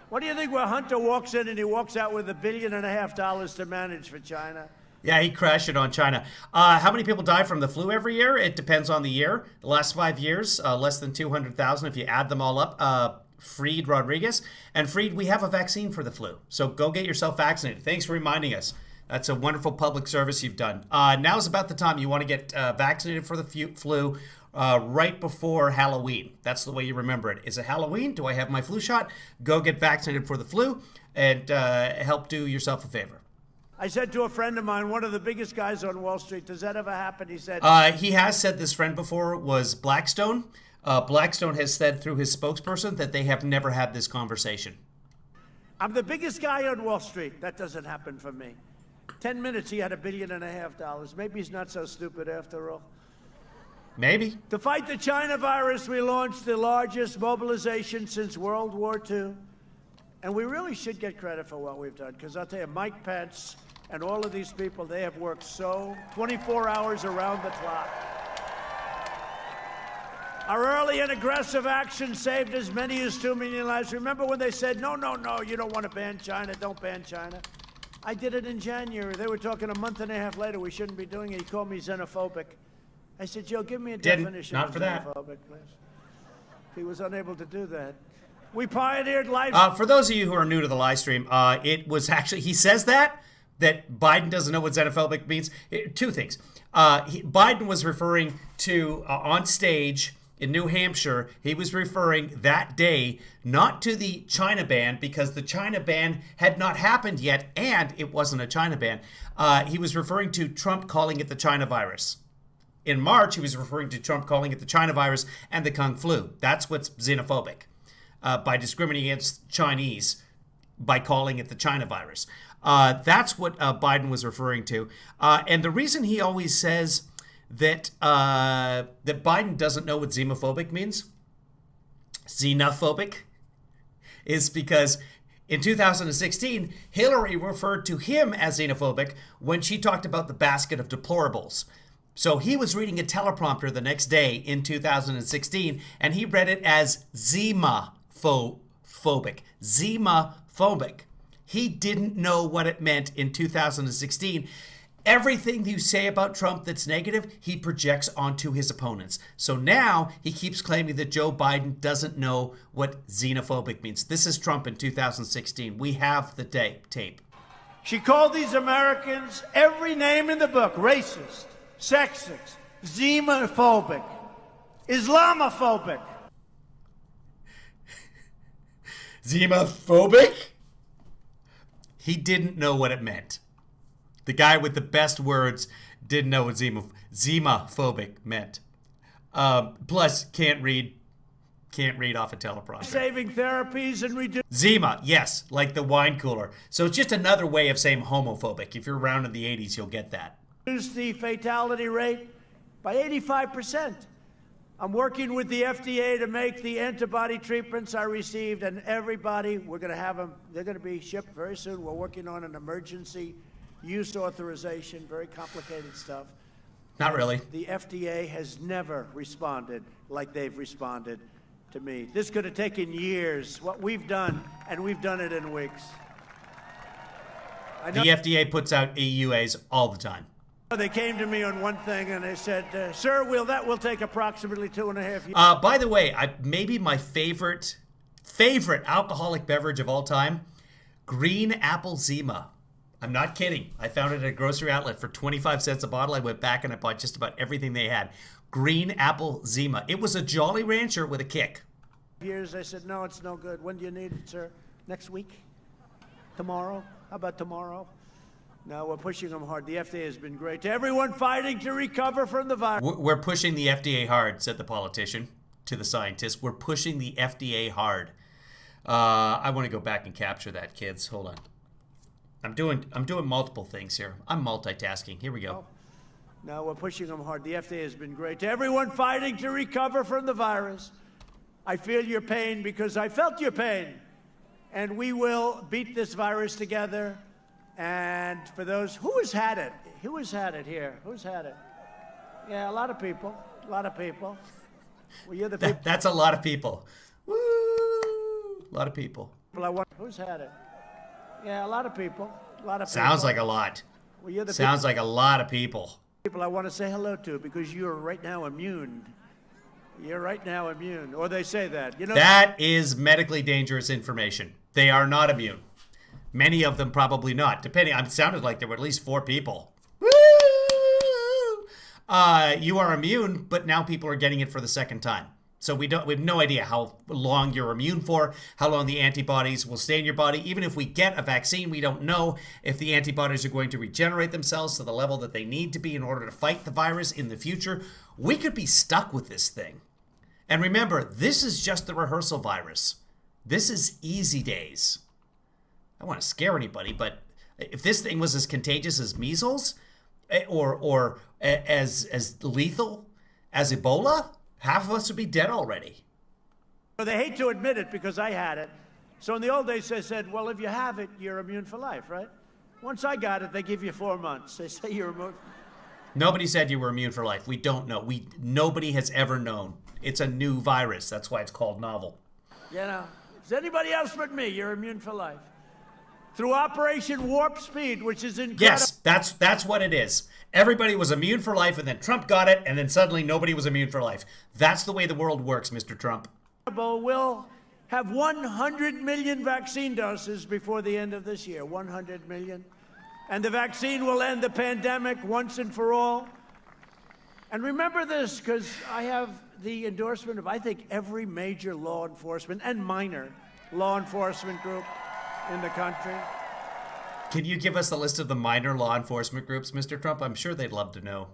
What do you think where Hunter walks in and he walks out with $1.5 billion to manage for China? Yeah, he crashed it on China. How many people die from the flu every year? It depends on the year. The last 5 years, less than 200,000 if you add them all up. Freed Rodriguez. And Freed, we have a vaccine for the flu. So go get yourself vaccinated. Thanks for reminding us. That's a wonderful public service you've done. Now's about the time you want to get vaccinated for the flu right before Halloween. That's the way you remember it. Is it Halloween? Do I have my flu shot? Go get vaccinated for the flu and help do yourself a favor. I said to a friend of mine, one of the biggest guys on Wall Street, does that ever happen? He said, he has said this friend before was Blackstone. Blackstone has said through his spokesperson that they have never had this conversation. I'm the biggest guy on Wall Street. That doesn't happen for me. 10 minutes, he had $1.5 billion. Maybe he's not so stupid after all. Maybe. To fight the China virus, we launched the largest mobilization since World War II. And we really should get credit for what we've done, because I'll tell you, Mike Pence and all of these people, they have worked so 24 hours around the clock. Our early and aggressive action saved as many as 2 million lives. Remember when they said, no, you don't want to ban China, don't ban China. I did it in January. They were talking a month and a half later, we shouldn't be doing it. He called me xenophobic. I said, Joe, give me a definition not of for that. xenophobic, please. He was unable to do that. We pioneered life. For those of you who are new to the live stream, it was actually, he says that Biden doesn't know what xenophobic means. Two things. Biden was referring to, on stage in New Hampshire, he was referring that day not to the China ban, because the China ban had not happened yet, and it wasn't a China ban. He was referring to Trump calling it the China virus. In March, he was referring to Trump calling it the China virus and the Kung flu. That's what's xenophobic. By discriminating against Chinese by calling it the China virus. That's what Biden was referring to. And the reason he always says that that Biden doesn't know what xenophobic means, xenophobic, is because in 2016, Hillary referred to him as xenophobic when she talked about the basket of deplorables. So he was reading a teleprompter the next day in 2016, and he read it as xenophobic. Xenophobic. He didn't know what it meant in 2016. Everything you say about Trump that's negative, he projects onto his opponents. So now he keeps claiming that Joe Biden doesn't know what xenophobic means. This is Trump in 2016. We have the tape. She called these Americans every name in the book: racist, sexist, xenophobic, Islamophobic. Xenophobic? He didn't know what it meant. The guy with the best words didn't know what xenophobic meant. Plus, can't read off a teleprompter. Saving therapies and reducing Zima, yes, like the wine cooler. So it's just another way of saying homophobic. If you're around in the 80s, you'll get that. the fatality rate by 85%. I'm working with the FDA to make the antibody treatments I received, and everybody, we're going to have them, they're going to be shipped very soon. We're working on an emergency use authorization, very complicated stuff. Not really. The FDA has never responded like they've responded to me. This could have taken years, what we've done, and we've done it in weeks. The FDA puts out EUAs all the time. They came to me on one thing and they said, sir, that will take approximately 2.5 years. By the way, maybe my favorite alcoholic beverage of all time, Green Apple Zima. I'm not kidding. I found it at a grocery outlet for 25 cents a bottle. I went back and I bought just about everything they had. Green Apple Zima. It was a Jolly Rancher with a kick. Years, I said, no, it's no good. When do you need it, sir? Next week? Tomorrow? How about tomorrow? No, we're pushing them hard. The FDA has been great to everyone fighting to recover from the virus. We're pushing the FDA hard, said the politician to the scientist. We're pushing the FDA hard. I want to go back and capture that, kids. Hold on. I'm doing multiple things here. I'm multitasking. Here we go. No, we're pushing them hard. The FDA has been great to everyone fighting to recover from the virus. I feel your pain because I felt your pain. And we will beat this virus together. And for those, who has had it? Who has had it here? Who's had it? Yeah, a lot of people. A lot of people. Well, you're the people. That's a lot of people. Woo! A lot of people. Who's had it? Yeah, a lot of people. A lot of people. Sounds like a lot. Well, you're the Sounds like a lot of people. people I want to say hello to because you're right now immune. You're right now immune. Or they say that. You know. That is medically dangerous information. They are not immune. Many of them probably not. Depending, it sounded like there were at least 4 people. Woo! You are immune, but now people are getting it for the second time. So we have no idea how long you're immune for, how long the antibodies will stay in your body. Even if we get a vaccine, we don't know if the antibodies are going to regenerate themselves to the level that they need to be in order to fight the virus in the future. We could be stuck with this thing. And remember, this is just the rehearsal virus. This is easy days. I don't want to scare anybody, but if this thing was as contagious as measles or as lethal as Ebola, half of us would be dead already. They hate to admit it because I had it. So in the old days, they said, well, if you have it, you're immune for life, right? Once I got it, they give you 4 months. They say you're immune. Nobody said you were immune for life. We don't know. Nobody has ever known. It's a new virus. That's why it's called novel. You know, is anybody else but me? You're immune for life. Through Operation Warp Speed, which is incredible. Yes, that's what it is. Everybody was immune for life, and then Trump got it, and then suddenly nobody was immune for life. That's the way the world works, Mr. Trump. We'll have 100 million vaccine doses before the end of this year. 100 million. And the vaccine will end the pandemic once and for all. And remember this, because I have the endorsement of, I think, every major law enforcement and minor law enforcement group in the country. Can you give us a list of the minor law enforcement groups, Mr. Trump? I'm sure they'd love to know.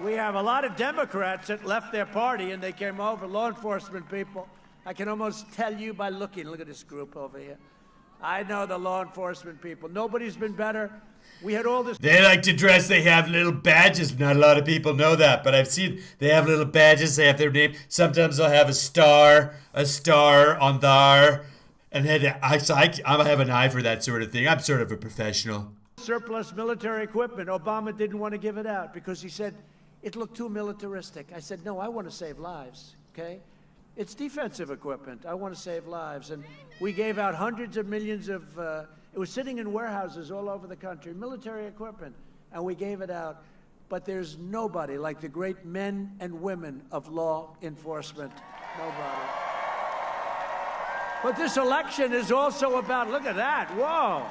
We have a lot of Democrats that left their party and they came over, law enforcement people. I can almost tell you by looking. Look at this group over here. I know the law enforcement people. Nobody's been better. We had all this. They like to dress, they have little badges. Not a lot of people know that, but I've seen they have little badges, they have their name. Sometimes they'll have a star on there. And then I have an eye for that sort of thing. I'm sort of a professional. Surplus military equipment. Obama didn't want to give it out because he said it looked too militaristic. I said, no, I want to save lives, okay? It's defensive equipment. I want to save lives. And we gave out hundreds of millions of, it was sitting in warehouses all over the country, military equipment, and we gave it out. But there's nobody like the great men and women of law enforcement. Nobody. But this election is also about, look at that, whoa.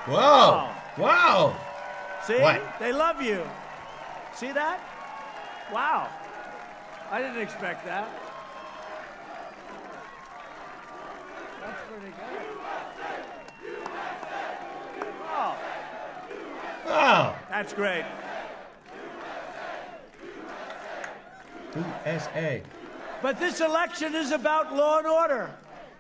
Whoa! Wow! See? What? They love you. See that? Wow. I didn't expect that. That's pretty good. Oh, Oh! that's great. USA. But this election is about law and order.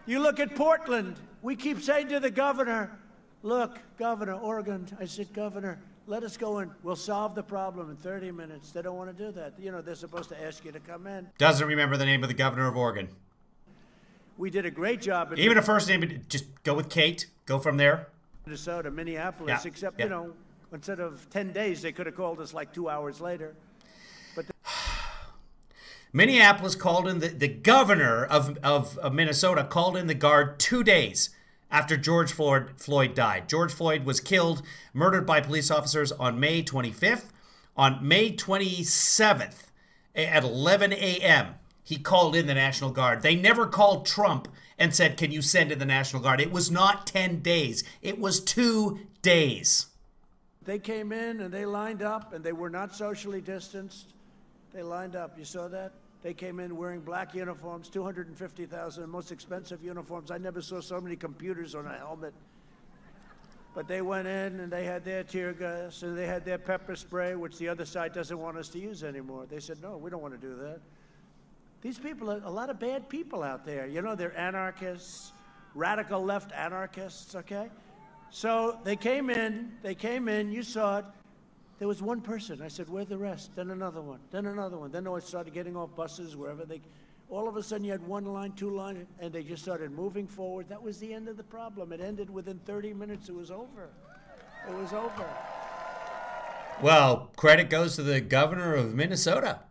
You look at Portland. We keep saying to the governor, look, Governor, Oregon, I said, Governor, let us go in. We'll solve the problem in 30 minutes. They don't want to do that. You know, they're supposed to ask you to come in. Doesn't remember the name of the governor of Oregon. We did a great job in Even a first name, just go with Kate. Go from there. Minnesota, Minneapolis, Yeah, except, yeah. you know, instead of 10 days, they could have called us like 2 hours later. Minneapolis called in the governor of Minnesota called in the guard 2 days after George Floyd died. George Floyd was killed, murdered by police officers on May 25th. On May 27th at 11 a.m., he called in the National Guard. They never called Trump and said, can you send in the National Guard? It was not 10 days. It was 2 days. They came in and they lined up, and they were not socially distanced. They lined up. You saw that? They came in wearing black uniforms, $250,000, the most expensive uniforms. I never saw so many computers on a helmet. But they went in and they had their tear gas and they had their pepper spray, which the other side doesn't want us to use anymore. They said, no, we don't want to do that. These people are a lot of bad people out there. You know, they're anarchists, radical left anarchists, okay? So they came in, you saw it. There was one person. I said, where're the rest? Then another one, then another one. Then I started getting off buses, wherever they, all of a sudden you had 1 line, 2 line, and they just started moving forward. That was the end of the problem. It ended within 30 minutes. It was over. It was over. Well, credit goes to the governor of Minnesota.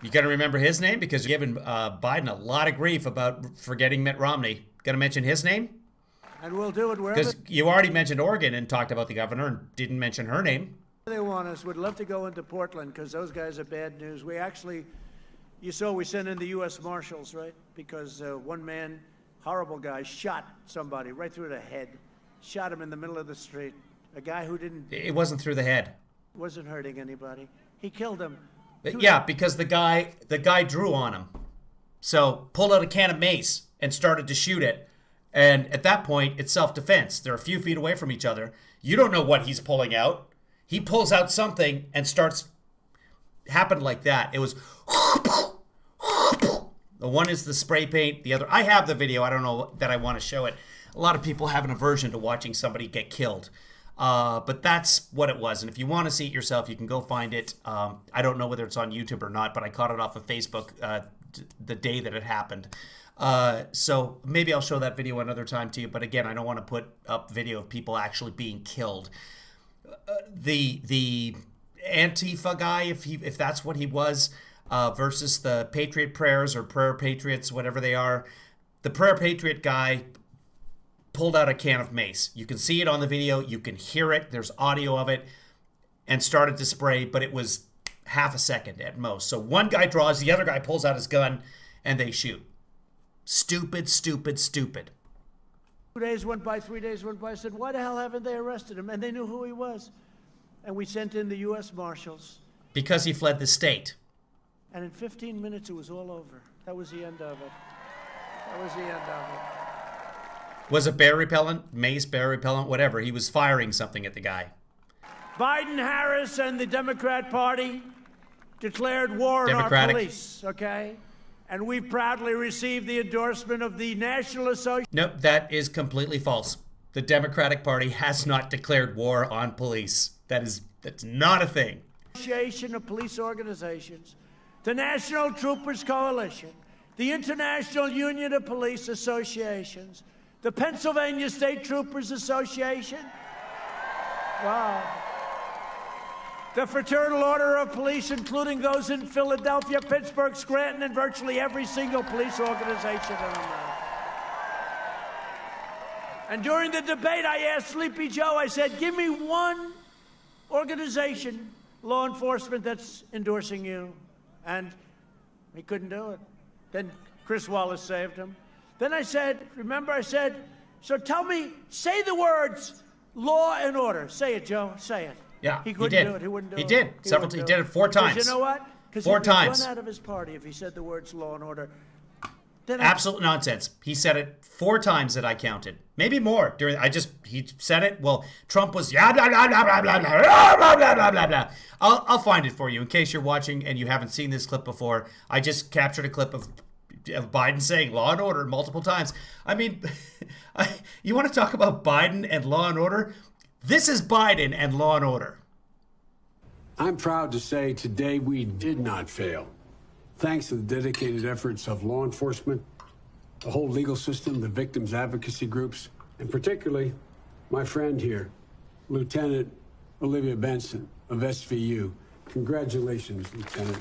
You got to remember his name because you're giving Biden a lot of grief about forgetting Mitt Romney. Got to mention his name? And we'll do it wherever Because you already mentioned Oregon and talked about the governor and didn't mention her name. they want us. We'd love to go into Portland because those guys are bad news. We actually, you saw we sent in the U.S. Marshals, right? Because one man, horrible guy, shot somebody right through the head. Shot him in the middle of the street. A guy who It wasn't through the head. wasn't hurting anybody. He killed him. Yeah, because the guy drew on him. So pulled out a can of mace and started to shoot it. And at that point, it's self-defense. They're a few feet away from each other. You don't know what he's pulling out. He pulls out something and happened like that. It was, the one is the spray paint. The other, I have the video. I don't know that I want to show it. A lot of people have an aversion to watching somebody get killed. But that's what it was. And if you want to see it yourself, you can go find it. I don't know whether it's on YouTube or not, but I caught it off of Facebook the day that it happened. So maybe I'll show that video another time to you. But again, I don't want to put up video of people actually being killed. The Antifa guy, if that's what he was, versus the Patriot Prayers or Prayer Patriots, whatever they are, the Prayer Patriot guy pulled out a can of mace. You can see it on the video. You can hear it. There's audio of it, and started to spray, but it was half a second at most. So one guy draws, the other guy pulls out his gun, and they shoot. Stupid, stupid, stupid. 2 days went by, 3 days went by. I said, why the hell haven't they arrested him? And they knew who he was. And we sent in the U.S. Marshals. Because he fled the state. And in 15 minutes, it was all over. That was the end of it. That was the end of it. Was it bear repellent, mace, bear repellent, whatever? He was firing something at the guy. Biden, Harris, and the Democrat Party declared war on our police, okay? And we proudly received the endorsement of the National Association. Nope, that is completely false. The Democratic Party has not declared war on police. That's not a thing. Association of Police Organizations, the National Troopers Coalition, the International Union of Police Associations, the Pennsylvania State Troopers Association. Wow. The Fraternal Order of Police, including those in Philadelphia, Pittsburgh, Scranton, and virtually every single police organization in America. And during the debate, I asked Sleepy Joe, I said, give me one organization, law enforcement, that's endorsing you. And he couldn't do it. Then Chris Wallace saved him. Then I said, remember I said, So tell me, say the words law and order. Say it, Joe. Say it. Yeah, he he couldn't did. do it. He wouldn't do He it. did. Several. He did it 4 times. 'Cause you know what? Because 4 he'd times. run out of his party if he said the words law and order. Then Absolute nonsense. He said it 4 times that I counted. Maybe more. He said it. Well, Trump was blah, blah, blah, blah, blah, blah, blah, blah, blah, blah, blah, blah. I'll find it for you in case you're watching and you haven't seen this clip before. I just captured a clip of Biden saying law and order multiple times. I mean, you want to talk about Biden and law and order? This is Biden and law and order. I'm proud to say today we did not fail. Thanks to the dedicated efforts of law enforcement, the whole legal system, the victims' advocacy groups, and particularly my friend here, Lieutenant Olivia Benson of SVU. Congratulations, Lieutenant.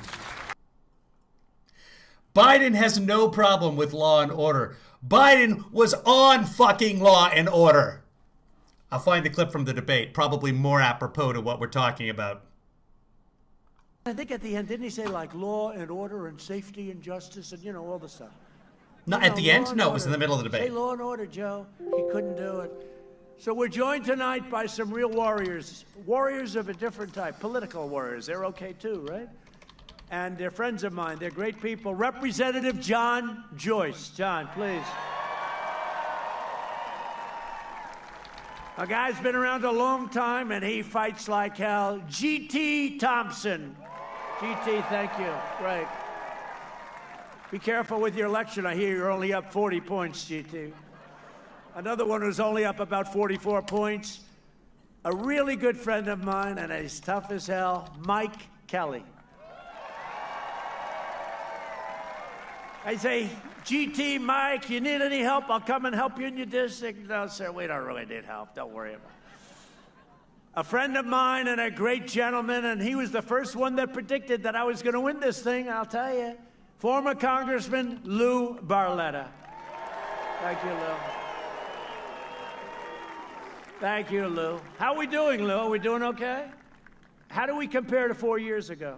Biden has no problem with law and order. Biden was on fucking law and order. I'll find the clip from the debate, probably more apropos to what we're talking about. I think at the end, didn't he say like law and order and safety and justice and, all the stuff? No, No, at the law end? and No, it was in order. the middle of the Say debate. law and order, Joe. He couldn't do it. So we're joined tonight by some real warriors. Warriors of a different type. Political warriors. They're okay too, right? And they're friends of mine. They're great people. Representative John Joyce. John, please. A guy's been around a long time, and he fights like hell. G.T. Thompson. G.T., thank you. Right. Be careful with your election. I hear you're only up 40 points, G.T. Another one who's only up about 44 points. A really good friend of mine, and he's tough as hell, Mike Kelly. I say, GT, Mike, you need any help? I'll come and help you in your district. No, sir, we don't really need help. Don't worry about it. A friend of mine and a great gentleman, and he was the first one that predicted that I was going to win this thing, I'll tell you. Former Congressman Lou Barletta. Thank you, Lou. Thank you, Lou. How are we doing, Lou? Are we doing okay? How do we compare to 4 years ago?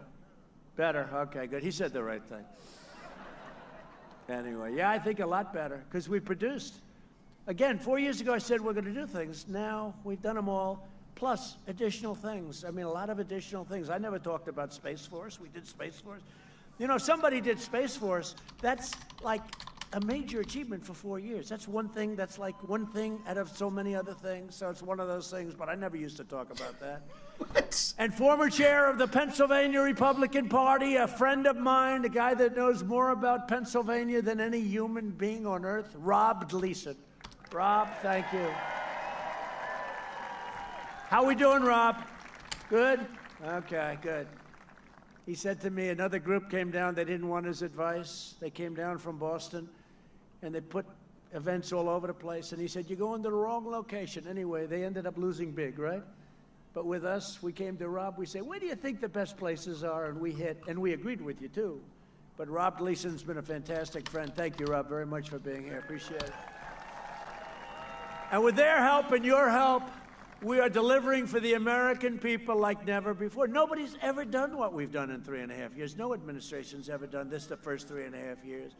Better. Okay, good. He said the right thing. Anyway, yeah, I think a lot better because we produced. Again, 4 years ago, I said we're going to do things. Now we've done them all, plus additional things. I mean, a lot of additional things. I never talked about Space Force. We did Space Force. Somebody did Space Force. That's like a major achievement for 4 years. That's one thing. That's like one thing out of so many other things. So it's one of those things, but I never used to talk about that. What? And former chair of the Pennsylvania Republican Party, a friend of mine, a guy that knows more about Pennsylvania than any human being on earth, Rob Gleason. Rob, thank you. How we doing, Rob? Good? Okay, good. He said to me, another group came down, they didn't want his advice. They came down from Boston, and they put events all over the place. And he said, you're going to the wrong location. Anyway, they ended up losing big, right? But with us, we came to Rob, we say, where do you think the best places are? And we hit, and we agreed with you, too. But Rob Gleason's been a fantastic friend. Thank you, Rob, very much for being here. Appreciate it. And with their help and your help, we are delivering for the American people like never before. Nobody's ever done what we've done in 3.5 years. No administration's ever done this the first 3.5 years.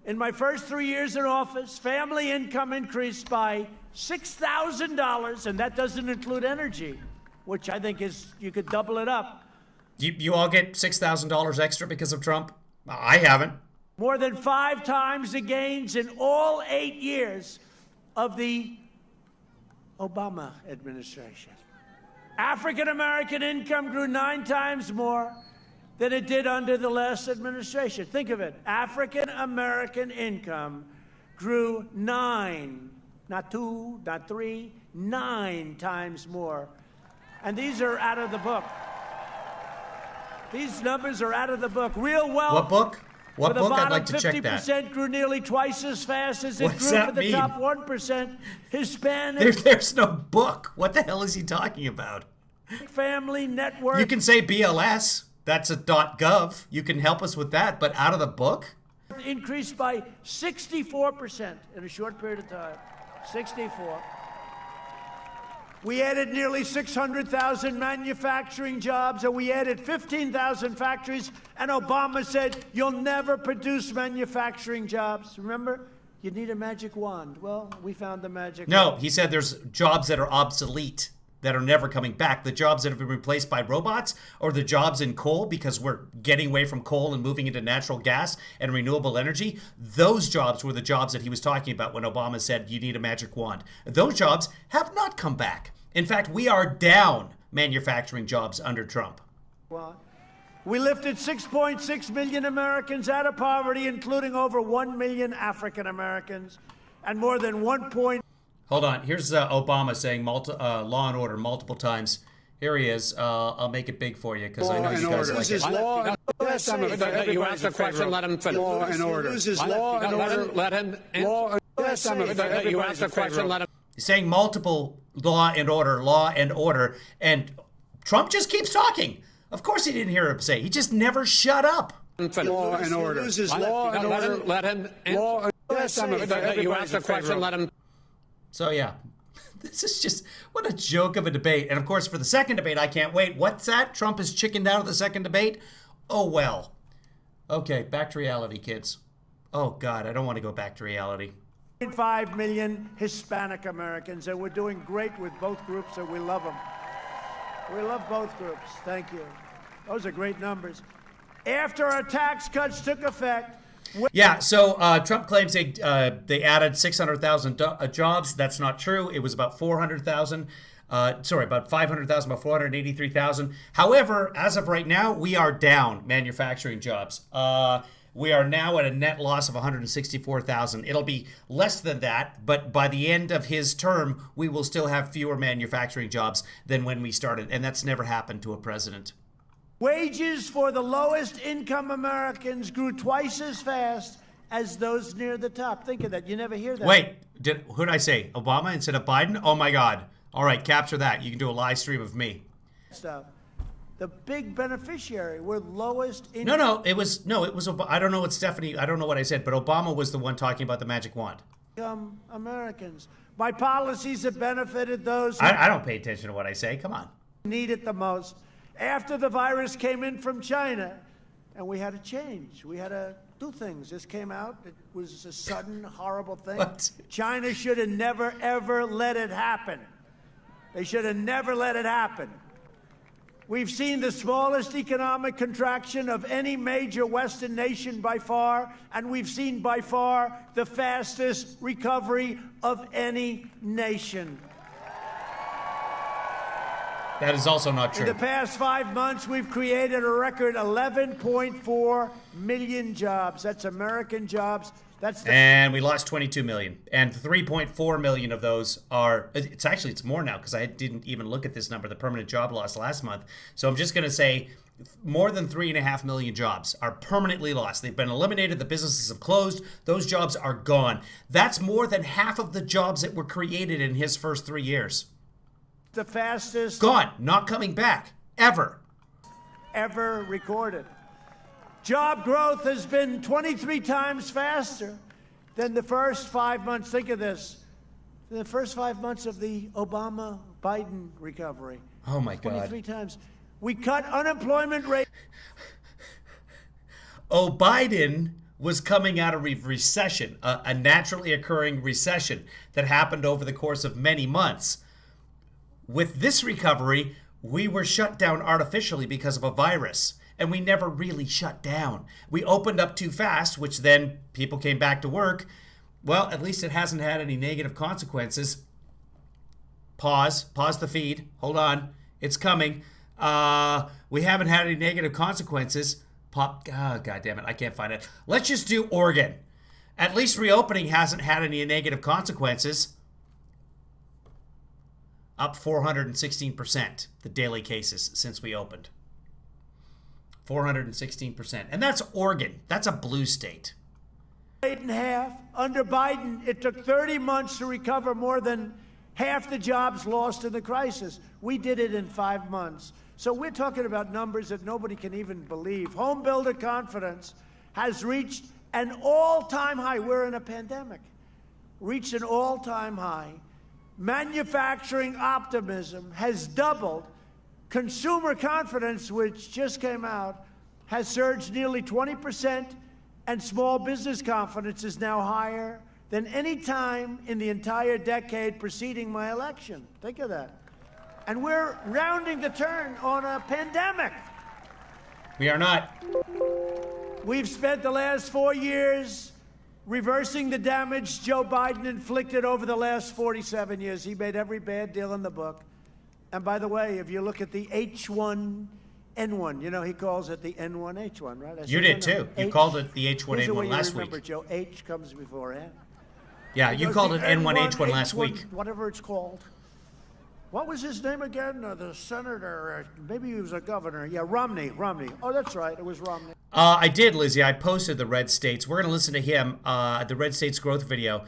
In my first 3 years in office, family income increased by $6,000, and that doesn't include energy, which I think is, you could double it up. You all get $6,000 extra because of Trump? I haven't. More than 5 times the gains in all 8 years of the Obama administration. African American income grew 9 times more than it did under the last administration. Think of it. African American income grew 9, not 2, not 3, 9 times more. And these are out of the book. These numbers are out of the book. Real wealth. What book? What For the book? I'd bottom like to check that. 50% grew nearly twice as fast as it What's grew that for the mean? top 1%. Hispanic There's no book. What the hell is he talking about? family network. You can say BLS. That's a .gov. You can help us with that. But out of the book? Increased by 64% in a short period of time. 64. We added nearly 600,000 manufacturing jobs, and we added 15,000 factories, and Obama said, you'll never produce manufacturing jobs. Remember? You need a magic wand. Well, we found the magic No, wand. he said there's jobs that are obsolete, that are never coming back. The jobs that have been replaced by robots, or the jobs in coal because we're getting away from coal and moving into natural gas and renewable energy. Those jobs were the jobs that he was talking about when Obama said you need a magic wand. Those jobs have not come back. In fact, we are down manufacturing jobs under Trump. We lifted 6.6 million Americans out of poverty, including over 1 million African Americans, and more than 1. Hold on. Here's Obama saying law and order multiple times. Here he is. I'll make it big for you because I know you guys like it. Law last time you asked a question, let him finish. Law and order. Law and order. Let him. Law. Last time you asked a question, let him. He's saying multiple law and order, and Trump just keeps talking. Of course he didn't hear him say. He just never shut up. Law and order. Law and order. Let him. Law. Last time you asked a question, let him. So yeah, this is just, what a joke of a debate. And of course, for the second debate, I can't wait. What's that? Trump has chickened out of the second debate? Oh, well. Okay, back to reality, kids. Oh, God, I don't want to go back to reality. 5 million Hispanic Americans, and we're doing great with both groups, and we love them. We love both groups. Thank you. Those are great numbers. After our tax cuts took effect, yeah, so Trump claims they added 600,000 jobs. That's not true. It was about 400,000. About 500,000, about 483,000. However, as of right now, we are down manufacturing jobs. We are now at a net loss of 164,000. It'll be less than that, but by the end of his term, we will still have fewer manufacturing jobs than when we started, and that's never happened to a president. wages for the lowest income Americans grew twice as fast as those near the top. Think of that. You never hear that. Wait, who did I say? Obama instead of Biden? Oh my God. All right, capture that. You can do a live stream of me. Stuff. The big beneficiary were lowest income. No, it was I don't know what Stephanie, I don't know what I said, but Obama was the one talking about the magic wand. Americans. My policies have benefited those who I don't pay attention to what I say. Come on. need it the most. After the virus came in from China, and we had to change. We had to do things. This came out. It was a sudden, horrible thing. What? China should have never, ever let it happen. They should have never let it happen. We've seen the smallest economic contraction of any major Western nation by far, and we've seen by far the fastest recovery of any nation. That is also not In true. the past 5 months, we've created a record 11.4 million jobs. That's American jobs. That's the And we lost 22 million. And 3.4 million of those are, it's more now because I didn't even look at this number, the permanent job loss last month. So I'm just going to say more than 3.5 million jobs are permanently lost. They've been eliminated. The businesses have closed. Those jobs are gone. That's more than half of the jobs that were created in his first 3 years. the fastest Gone. Not coming back. Ever. ever recorded. Job growth has been 23 times faster than the first 5 months. Think of this. The first 5 months of the Obama-Biden recovery. Oh, my God. 23 times. We cut unemployment rate. Oh, Biden was coming out of recession, a naturally occurring recession that happened over the course of many months. With this recovery, we were shut down artificially because of a virus, and we never really shut down. We opened up too fast, which then people came back to work. Well, at least it hasn't had any negative consequences. Pause the feed. Hold on. It's coming. We haven't had any negative consequences. God damn it, I can't find it. Let's just do Oregon. At least reopening hasn't had any negative consequences. Up 416%, the daily cases since we opened. 416%. And that's Oregon. That's a blue state. Rate in half. Under Biden, it took 30 months to recover more than half the jobs lost in the crisis. We did it in 5 months. So we're talking about numbers that nobody can even believe. Home builder confidence has reached an all-time high. We're in a pandemic. Reached an all-time high. Manufacturing optimism has doubled. Consumer confidence, which just came out, has surged nearly 20%, and small business confidence is now higher than any time in the entire decade preceding my election. Think of that. And we're rounding the turn on a pandemic. We are not. We've spent the last 4 years reversing the damage Joe Biden inflicted over the last 47 years. He made every bad deal in the book. And by the way, if you look at the H1N1, you know, he calls it the N1H1, right? You did too. You called it the Here's the way H1N1 you last remember, week. Joe, H comes before N. Yeah, you goes called the it N1H1 last H1, week. Whatever it's called. What was his name again? The senator, maybe he was a governor. Yeah, Romney. Oh, that's right. It was Romney. I did, Lizzie. I posted the red states. We're going to listen to him, the red states growth video.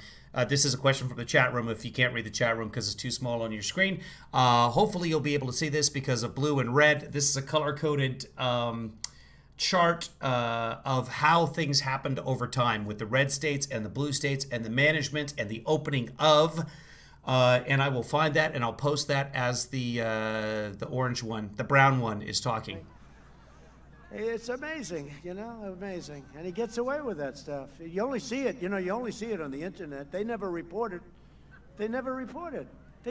This is a question from the chat room if you can't read the chat room because it's too small on your screen. Hopefully you'll be able to see this because of blue and red. This is a color-coded chart of how things happened over time with the red states and the blue states and the management and the opening of. And I will find that and I'll post that as the orange one. The brown one is talking. It's amazing, you know, amazing. And he gets away with that stuff. You only see it, you only see it on the internet. They never report it. They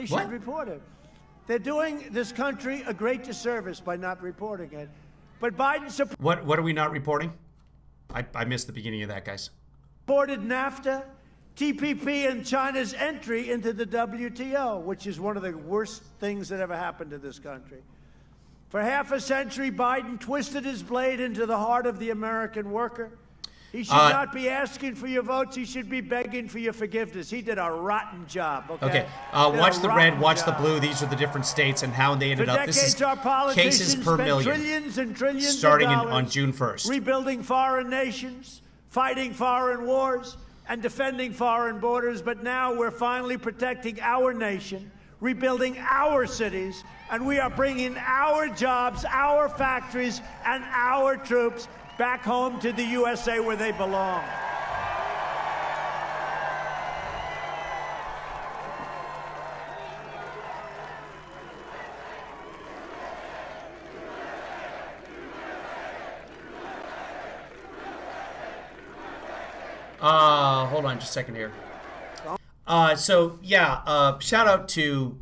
should What? report it. They're doing this country a great disservice by not reporting it. But Biden What are we not reporting? I missed the beginning of that, guys. supported NAFTA, TPP, and China's entry into the WTO, which is one of the worst things that ever happened to this country. For half a century, Biden twisted his blade into the heart of the American worker. He should not be asking for your votes. He should be begging for your forgiveness. He did a rotten job, okay? Okay, Did a watch the red, rotten watch the job. blue. These are the different states and how they ended For up. decades, This is our politicians cases per spent million. trillions and trillions starting of on dollars June 1st. rebuilding foreign nations, fighting foreign wars, and defending foreign borders. But now we're finally protecting our nation, rebuilding our cities, and we are bringing our jobs, our factories, and our troops back home to the USA where they belong. Hold on just a second here. Shout out to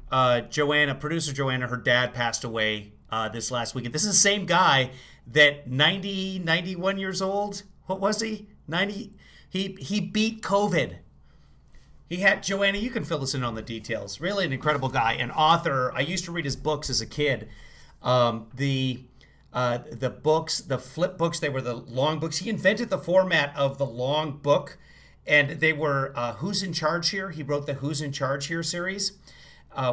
Joanna, producer Joanna. Her dad passed away this last weekend. This is the same guy that 91 years old. What was he? 90. He beat COVID. He had, Joanna, you can fill us in on the details. Really an incredible guy, an author. I used to read his books as a kid. The books, the flip books, they were the long books. He invented the format of the long book, and they were Who's in Charge Here? He wrote the Who's in Charge Here series,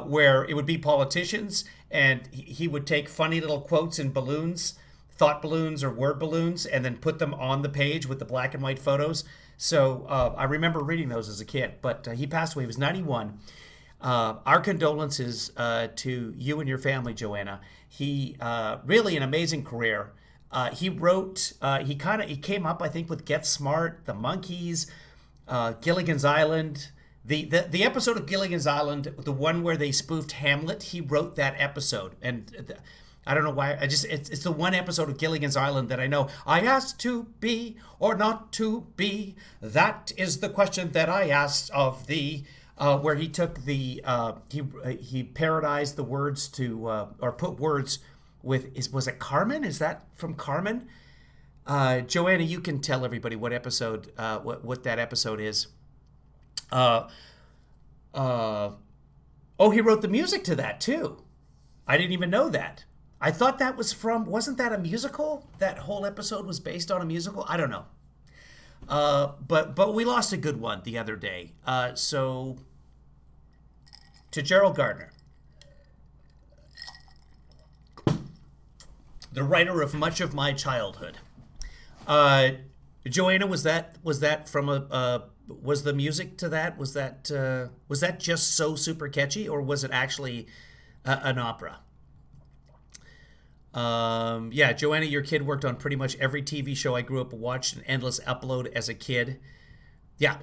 where it would be politicians, and he would take funny little quotes in balloons, thought balloons or word balloons, and then put them on the page with the black and white photos. So I remember reading those as a kid, but he passed away. He was 91. Our condolences to you and your family, Joanna. He really an amazing career. He wrote. He came up, I think, with Get Smart, The Monkees, Gilligan's Island. The episode of Gilligan's Island, the one where they spoofed Hamlet. He wrote that episode, and I don't know why. It's the one episode of Gilligan's Island that I know. I asked to be or not to be. That is the question that I asked of thee. Where he took the he parodized the words to or put words with was it Carmen? Is that from Carmen? Joanna, you can tell everybody what episode what that episode is. Oh, he wrote the music to that too. I didn't even know that. I thought that was wasn't that a musical? That whole episode was based on a musical? I don't know. But we lost a good one the other day. So to Gerald Gardner, the writer of much of my childhood. Joanna, was that from was the music to that? Was that just so super catchy, or was it actually an opera? Joanna, your kid worked on pretty much every TV show I grew up and watched an endless upload as a kid. Yeah.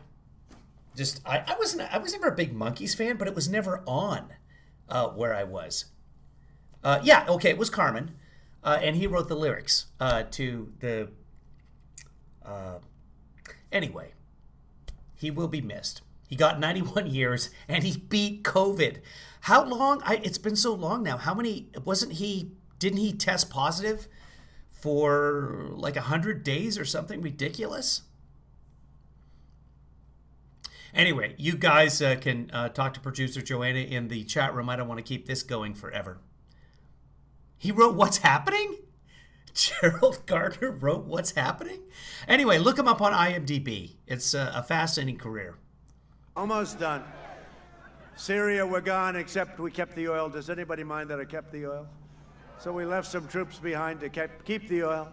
Just, I was never a big Monkees fan, but it was never on where I was. It was Carmen. And he wrote the lyrics to the... Anyway, he will be missed. He got 91 years, and he beat COVID. How long? It's been so long now. How many? Didn't he test positive for like 100 days or something ridiculous? Anyway, you guys can talk to producer Joanna in the chat room. I don't want to keep this going forever. He wrote What's Happening? Gerald Gardner wrote What's Happening? Anyway, look him up on IMDb. It's a fascinating career. Almost done. Syria, we're gone, except we kept the oil. Does anybody mind that I kept the oil? So we left some troops behind to keep the oil.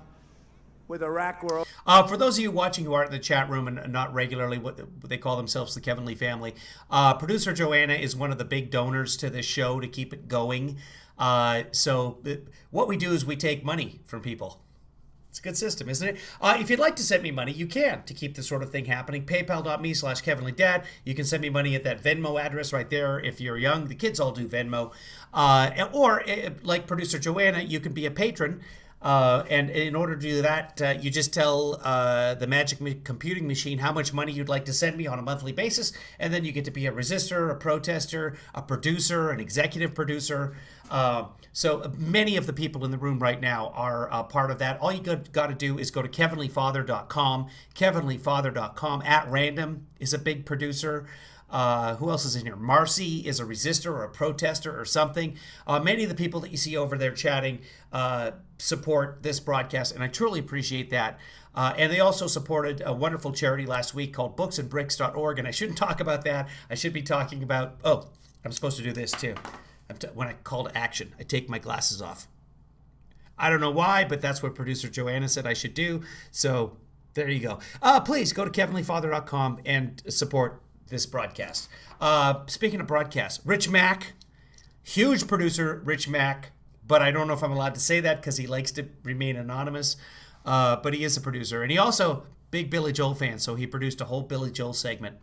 With Iraq, we're... For those of you watching who aren't in the chat room and not regularly, what they call themselves the Kevin Lee family, producer Joanna is one of the big donors to this show to keep it going. So what we do is we take money from people. It's a good system, isn't it? If you'd like to send me money, you can to keep this sort of thing happening. PayPal.me/KevinLeeDad. You can send me money at that Venmo address right there. If you're young, the kids all do Venmo. Or like producer Joanna, you can be a patron. And in order to do that, you just tell the Magic Computing Machine how much money you'd like to send me on a monthly basis, and then you get to be a resistor, a protester, a producer, an executive producer. So many of the people in the room right now are part of that. All you got to do is go to kevinleefather.com. kevinleefather.com. At Random is a big producer. Who else is in here? Marcy is a resistor or a protester or something. Many of the people that you see over there chatting support this broadcast, and I truly appreciate that. And they also supported a wonderful charity last week called booksandbricks.org, and I shouldn't talk about that. I should be talking about, I'm supposed to do this too. When I call to action, I take my glasses off. I don't know why, but that's what producer Joanna said I should do. So there you go. Please go to kevinleefather.com and support this broadcast. Speaking of broadcast, Rich Mack, huge producer, Rich Mack, but I don't know if I'm allowed to say that because he likes to remain anonymous, but he is a producer. And he also, big Billy Joel fan, so he produced a whole Billy Joel segment,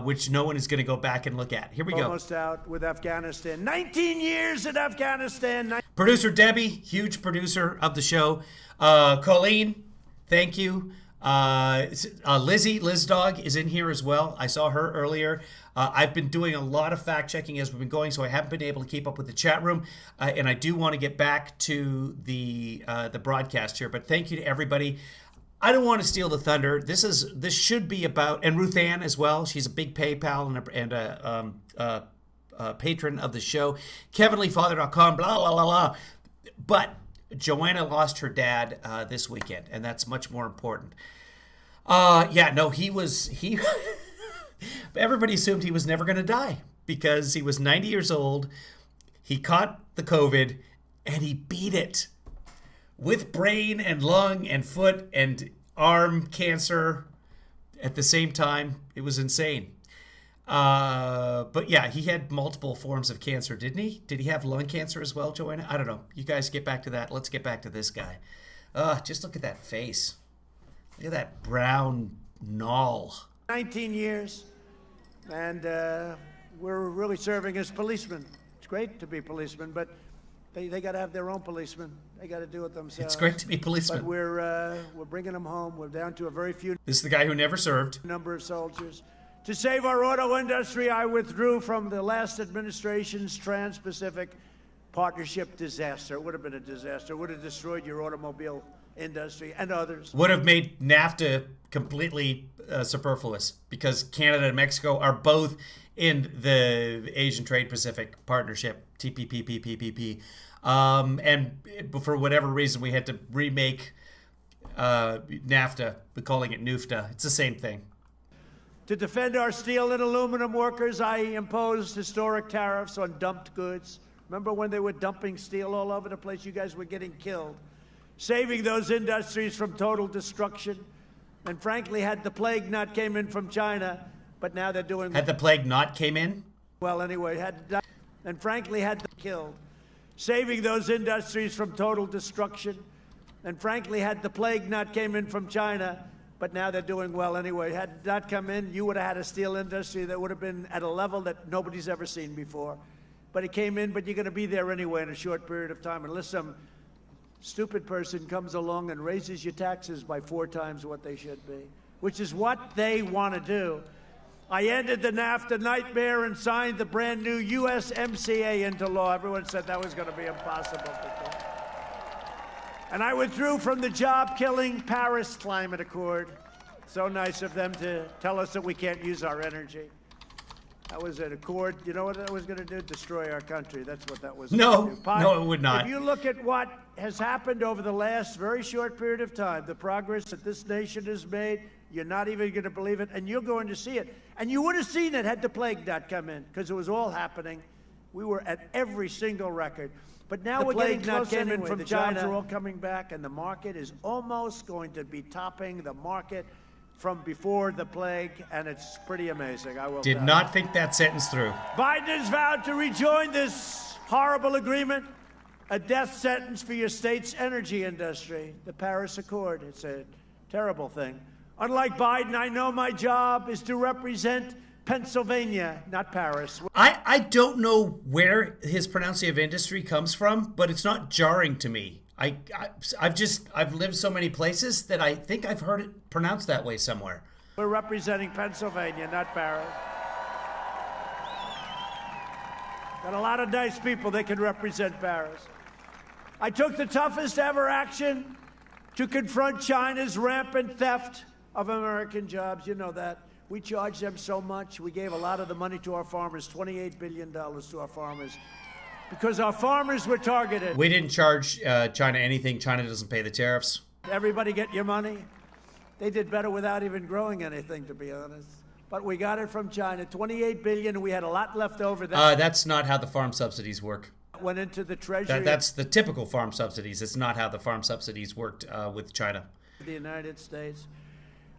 which no one is going to go back and look at. Here we go. Almost out with Afghanistan. 19 years in Afghanistan. Producer Debbie, huge producer of the show. Colleen, thank you. Lizzie, Liz Dog is in here as well. I saw her earlier. I've been doing a lot of fact checking as we've been going, so I haven't been able to keep up with the chat room. And I do want to get back to the broadcast here, but thank you to everybody. I don't want to steal the thunder. This should be about, and Ruth Ann as well. She's a big PayPal and a patron of the show. KevinLeeFather.com, blah, blah, blah, blah. But Joanna lost her dad this weekend, and that's much more important. He everybody assumed he was never going to die because he was 90 years old. He caught the COVID, and he beat it with brain and lung and foot and arm cancer at the same time. It was insane. But yeah, he had multiple forms of cancer, didn't he? Did he have lung cancer as well, Joanna? I don't know. You guys get back to that. Let's get back to this guy. Just look at that face. Look at that brown knoll. 19 years, and we're really serving as policemen. It's great to be policemen, but they got to have their own policemen. They got to do it themselves. It's great to be policemen. But we're bringing them home. We're down to a very few. This is the guy who never served. Number of soldiers. To save our auto industry, I withdrew from the last administration's Trans-Pacific Partnership disaster. It would have been a disaster. It would have destroyed your automobile industry and others. Would have made NAFTA completely superfluous because Canada and Mexico are both in the Asian Trade Pacific Partnership, TPP. And for whatever reason, we had to remake NAFTA, we're calling it NUFTA. It's the same thing. To defend our steel and aluminum workers, I imposed historic tariffs on dumped goods. Remember when they were dumping steel all over the place? You guys were getting killed. Saving those industries from total destruction. And frankly, had the plague not came in from China, but now they're doing... Had the plague not came in? Well, anyway, and frankly, had them killed. Saving those industries from total destruction. And frankly, had the plague not came in from China, but now they're doing well anyway. Had it not come in, you would have had a steel industry that would have been at a level that nobody's ever seen before. But it came in, but you're going to be there anyway in a short period of time, unless some stupid person comes along and raises your taxes by 4 times what they should be, which is what they want to do. I ended the NAFTA nightmare and signed the brand new USMCA into law. Everyone said that was going to be impossible to do. And I withdrew from the job-killing Paris Climate Accord. So nice of them to tell us that we can't use our energy. That was an accord. You know what that was going to do? Destroy our country. That's what that was No, going to do. no, it would not. If you look at what has happened over the last very short period of time, the progress that this nation has made, you're not even going to believe it, and you're going to see it. And you would have seen it had the plague not come in, because it was all happening. We were at every single record. But now we're getting close anyway. From China. Jobs are all coming back, and the market is almost going to be topping the market from before the plague, and it's pretty amazing. I will Did tell not you. think that sentence through. Biden has vowed to rejoin this horrible agreement, a death sentence for your state's energy industry, the Paris Accord. It's a terrible thing. Unlike Biden, I know my job is to represent Pennsylvania, not Paris. I don't know where his pronouncing of industry comes from, but it's not jarring to me. I've lived so many places that I think I've heard it pronounced that way somewhere. We're representing Pennsylvania, not Paris. Got a lot of nice people that can represent Paris. I took the toughest ever action to confront China's rampant theft of American jobs. You know that. We charged them so much. We gave a lot of the money to our farmers, $28 billion to our farmers, because our farmers were targeted. We didn't charge China anything. China doesn't pay the tariffs. Everybody get your money? They did better without even growing anything, to be honest. But we got it from China, $28 billion, and we had a lot left over. That's not how the farm subsidies work. Went into the Treasury. That's the typical farm subsidies. It's not how the farm subsidies worked with China. The United States.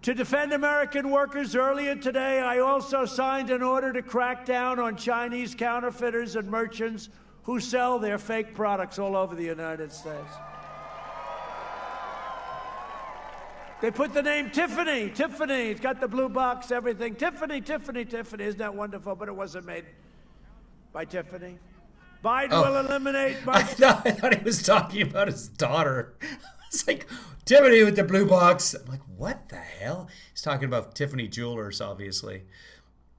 To defend American workers, earlier today, I also signed an order to crack down on Chinese counterfeiters and merchants who sell their fake products all over the United States. They put the name Tiffany. Tiffany. It's got the blue box, everything. Tiffany, Tiffany, Tiffany. Isn't that wonderful? But it wasn't made by Tiffany. Biden will eliminate... I thought he was talking about his daughter. It's like, Tiffany with the blue box. I'm like, what the hell? He's talking about Tiffany Jewelers, obviously.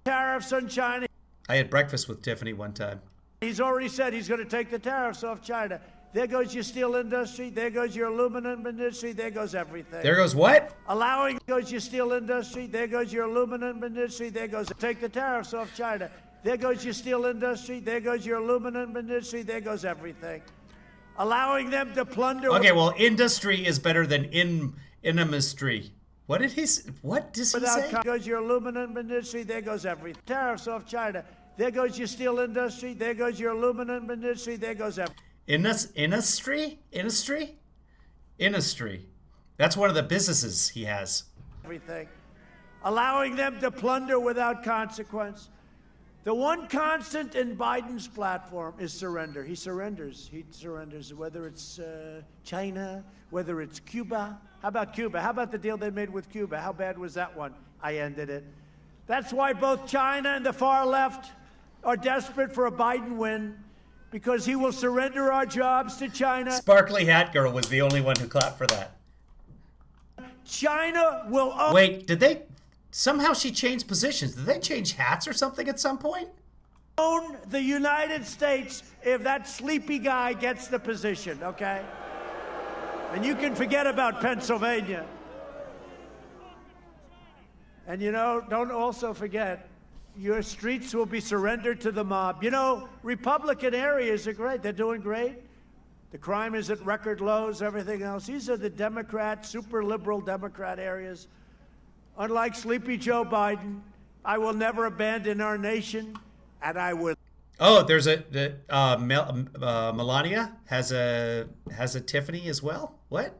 Tariffs on China. I had breakfast with Tiffany one time. He's already said he's going to take the tariffs off China. There goes your steel industry. There goes your aluminum industry. There goes everything. There goes what? Allowing goes your steel industry. There goes your aluminum industry. There goes take the tariffs off China. There goes your steel industry. There goes your aluminum industry. There goes everything. Allowing them to plunder. Okay, well, industry is better than industry. What did he? What does he say? There goes your aluminum industry. There goes everything. Tariffs off China. There goes your steel industry. There goes your aluminum industry. There goes everything. Industry. That's one of the businesses he has. Everything. Allowing them to plunder without consequence. The one constant in Biden's platform is surrender. He surrenders. He surrenders, whether it's China, whether it's Cuba. How about Cuba? How about the deal they made with Cuba? How bad was that one? I ended it. That's why both China and the far left are desperate for a Biden win, because he will surrender our jobs to China. Sparkly Hat Girl was the only one who clapped for that. China will own... Wait, did they... Somehow she changed positions. Did they change hats or something at some point? Own the United States if that sleepy guy gets the position, okay? And you can forget about Pennsylvania. And you know, don't also forget, your streets will be surrendered to the mob. You know, Republican areas are great. They're doing great. The crime is at record lows, everything else. These are the Democrat, super liberal Democrat areas. Unlike Sleepy Joe Biden, I will never abandon our nation, and I will. Oh, there's Melania has a Tiffany as well. What?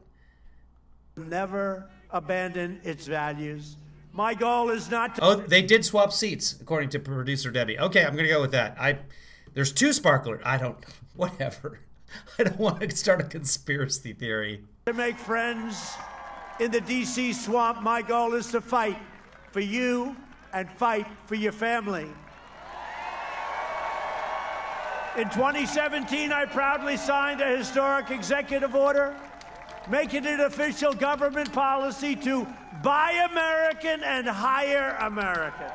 Never abandon its values. My goal is not to... Oh, they did swap seats, according to producer Debbie. Okay, I'm going to go with that. There's two sparklers. Whatever. I don't want to start a conspiracy theory. To make friends in the D.C. swamp, my goal is to fight for you and fight for your family. In 2017, I proudly signed a historic executive order making it official government policy to buy American and hire American.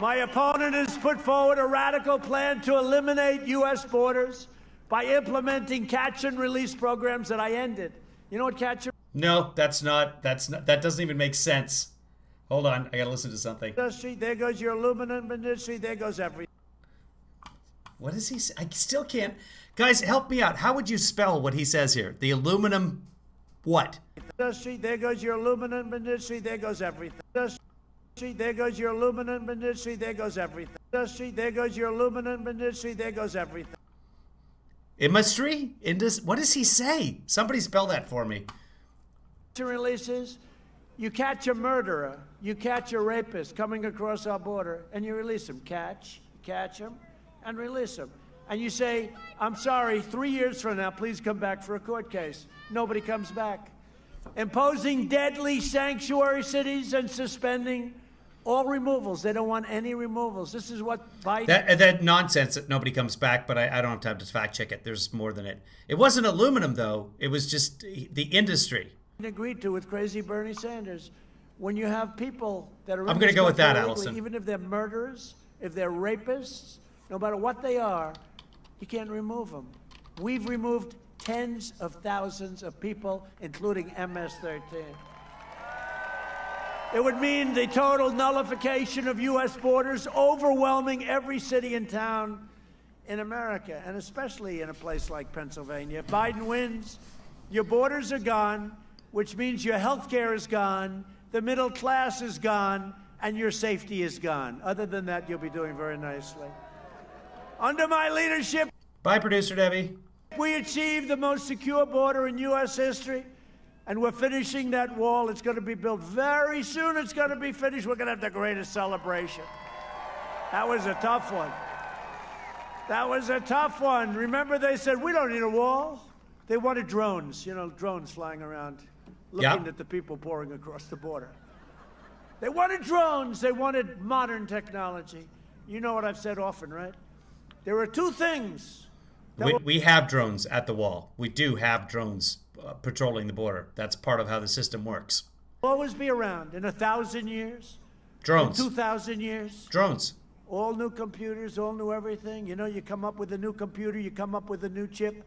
My opponent has put forward a radical plan to eliminate U.S. borders by implementing catch and release programs that I ended. You know what catch and No, that doesn't even make sense. Hold on, I gotta listen to something. industry? There goes your aluminum industry. There goes everything. What does he say? I still can't. Guys, help me out. How would you spell what he says here? The aluminum what? Industry. There goes your aluminum industry. There goes everything. Industry. There goes your aluminum industry. There goes everything. Industry. There goes your aluminum industry. There goes everything. Industry? What does he say? Somebody spell that for me. Releases. You catch a murderer, you catch a rapist coming across our border, and you release him. Catch him, and release him. And you say, I'm sorry, 3 years from now, please come back for a court case. Nobody comes back. Imposing deadly sanctuary cities and suspending all removals. They don't want any removals. This is what Biden... That nonsense that nobody comes back, but I don't have time to fact check it. There's more than it. It wasn't aluminum, though. It was just the industry. Agreed to with crazy Bernie Sanders. When you have people that are... I'm going to go with that, Allison. Even if they're murderers, if they're rapists, no matter what they are, you can't remove them. We've removed tens of thousands of people, including MS-13. It would mean the total nullification of U.S. borders, overwhelming every city and town in America, and especially in a place like Pennsylvania. If Biden wins, your borders are gone, which means your health care is gone, the middle class is gone, and your safety is gone. Other than that, you'll be doing very nicely. Under my leadership... Bye, Producer Debbie. We achieved the most secure border in U.S. history, and we're finishing that wall. It's going to be built very soon. It's going to be finished. We're going to have the greatest celebration. That was a tough one. That was a tough one. Remember, they said, we don't need a wall. They wanted drones, drones flying around, looking at the people pouring across the border. They wanted drones. They wanted modern technology. You know what I've said often, right? There are two things. We have drones at the wall. We do have drones patrolling the border. That's part of how the system works. Always be around in 1,000 years. Drones. In 2,000 years. Drones. All new computers, all new everything. You come up with a new computer, you come up with a new chip.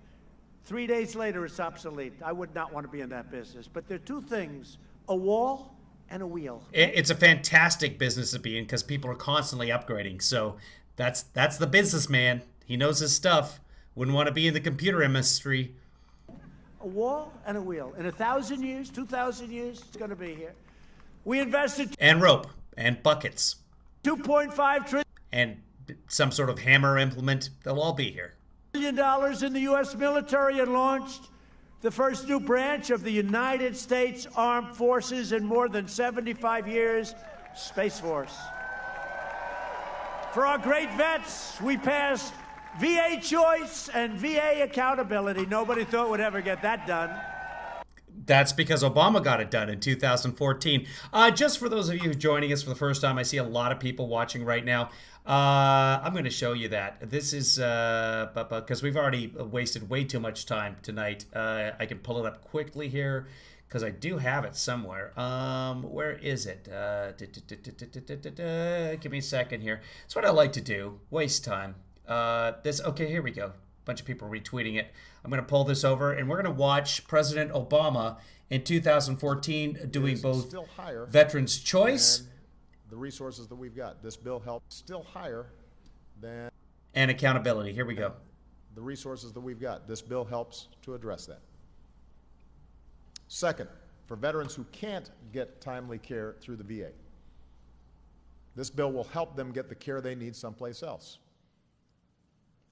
3 days later, it's obsolete. I would not want to be in that business. But there are two things, a wall and a wheel. It's a fantastic business to be in because people are constantly upgrading. So that's the businessman. He knows his stuff. Wouldn't want to be in the computer industry. A wall and a wheel. In 1,000 years, 2,000 years, it's going to be here. We invested... And rope. And buckets. $2.5 trillion. And some sort of hammer implement. They'll all be here. $1 billion in the U.S. military and launched the first new branch of the United States Armed Forces in more than 75 years, Space Force. For our great vets, we passed VA choice and VA accountability. Nobody thought we'd ever get that done. That's because Obama got it done in 2014. Just for those of you joining us for the first time, I see a lot of people watching right now. I'm going to show you that. This is because we've already wasted way too much time tonight. I can pull it up quickly here because I do have it somewhere. Where is it? Give me a second here. That's what I like to do. Waste time. Okay, here we go. Bunch of people retweeting it. I'm going to pull this over, and we're going to watch President Obama in 2014 doing both Veterans Choice the resources that we've got. This bill helps still higher than and accountability. Here we go. The resources that we've got. This bill helps to address that. Second, for veterans who can't get timely care through the VA, this bill will help them get the care they need someplace else.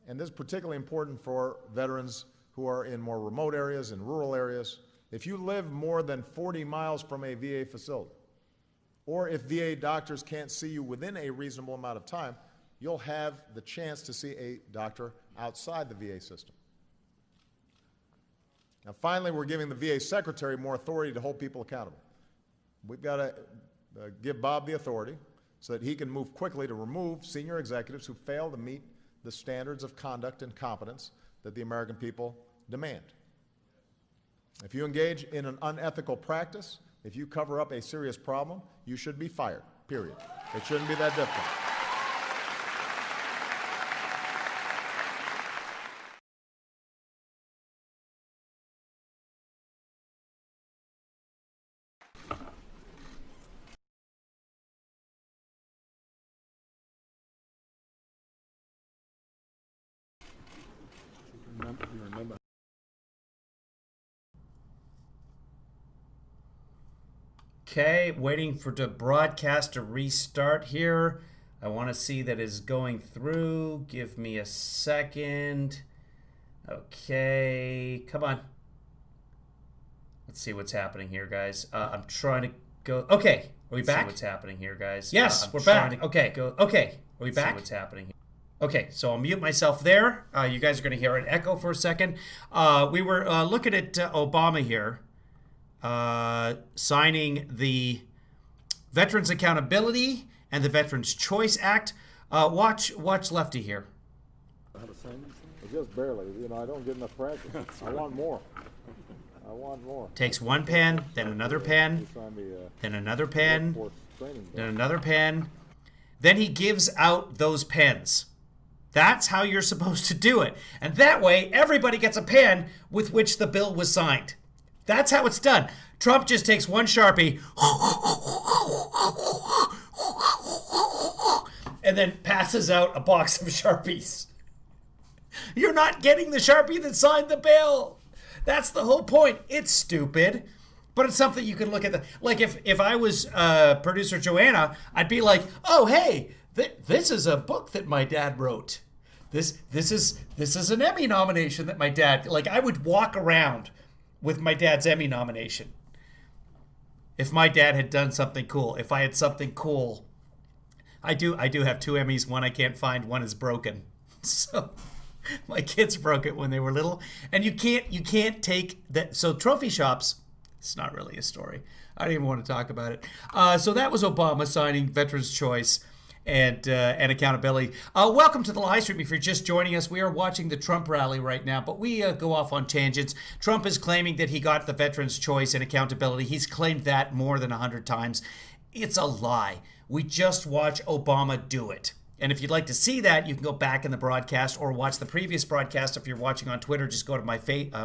And this is particularly important for veterans who are in more remote areas, in rural areas. If you live more than 40 miles from a VA facility, or if VA doctors can't see you within a reasonable amount of time, you'll have the chance to see a doctor outside the VA system. Now, finally, we're giving the VA secretary more authority to hold people accountable. We've got to give Bob the authority so that he can move quickly to remove senior executives who fail to meet the standards of conduct and competence that the American people demand. If you engage in an unethical practice, if you cover up a serious problem, you should be fired, period. It shouldn't be that difficult. Okay, waiting for the broadcast to restart here. I want to see that it's going through. Give me a second. Okay, come on. Let's see what's happening here, guys. I'm trying to go. Okay, are we back? See what's happening here, guys. Yes, we're back. Okay, go. Okay, are we back? See what's happening here. Okay, so I'll mute myself there. You guys are going to hear an echo for a second. We were looking at Obama here, signing the Veterans Accountability and the Veterans Choice Act. Watch Lefty here. Just barely. You know, I don't get enough practice. I want more. I want more. Takes one pen, then another pen, then another pen, then another pen. Then he gives out those pens. That's how you're supposed to do it. And that way, everybody gets a pen with which the bill was signed. That's how it's done. Trump just takes one Sharpie and then passes out a box of Sharpies. You're not getting the Sharpie that signed the bill. That's the whole point. It's stupid, but it's something you can look at. Like if I was producer Joanna, I'd be like, oh, hey, this is a book that my dad wrote. This is an Emmy nomination that my dad, like I would walk around with my dad's Emmy nomination. If my dad had done something cool, if I had something cool, I do have 2 Emmys. One I can't find, one is broken. So my kids broke it when they were little. And you can't take that. So trophy shops, it's not really a story. I don't even want to talk about it. So that was Obama signing Veterans Choice and accountability. Welcome to the live stream. If you're just joining us, we are watching the Trump rally right now, but we go off on tangents. Trump is claiming that he got the Veterans Choice and accountability. He's claimed that more than 100 times. It's a lie. We just watch Obama do it. And if you'd like to see that, you can go back in the broadcast or watch the previous broadcast. If you're watching on Twitter, just go to my Facebook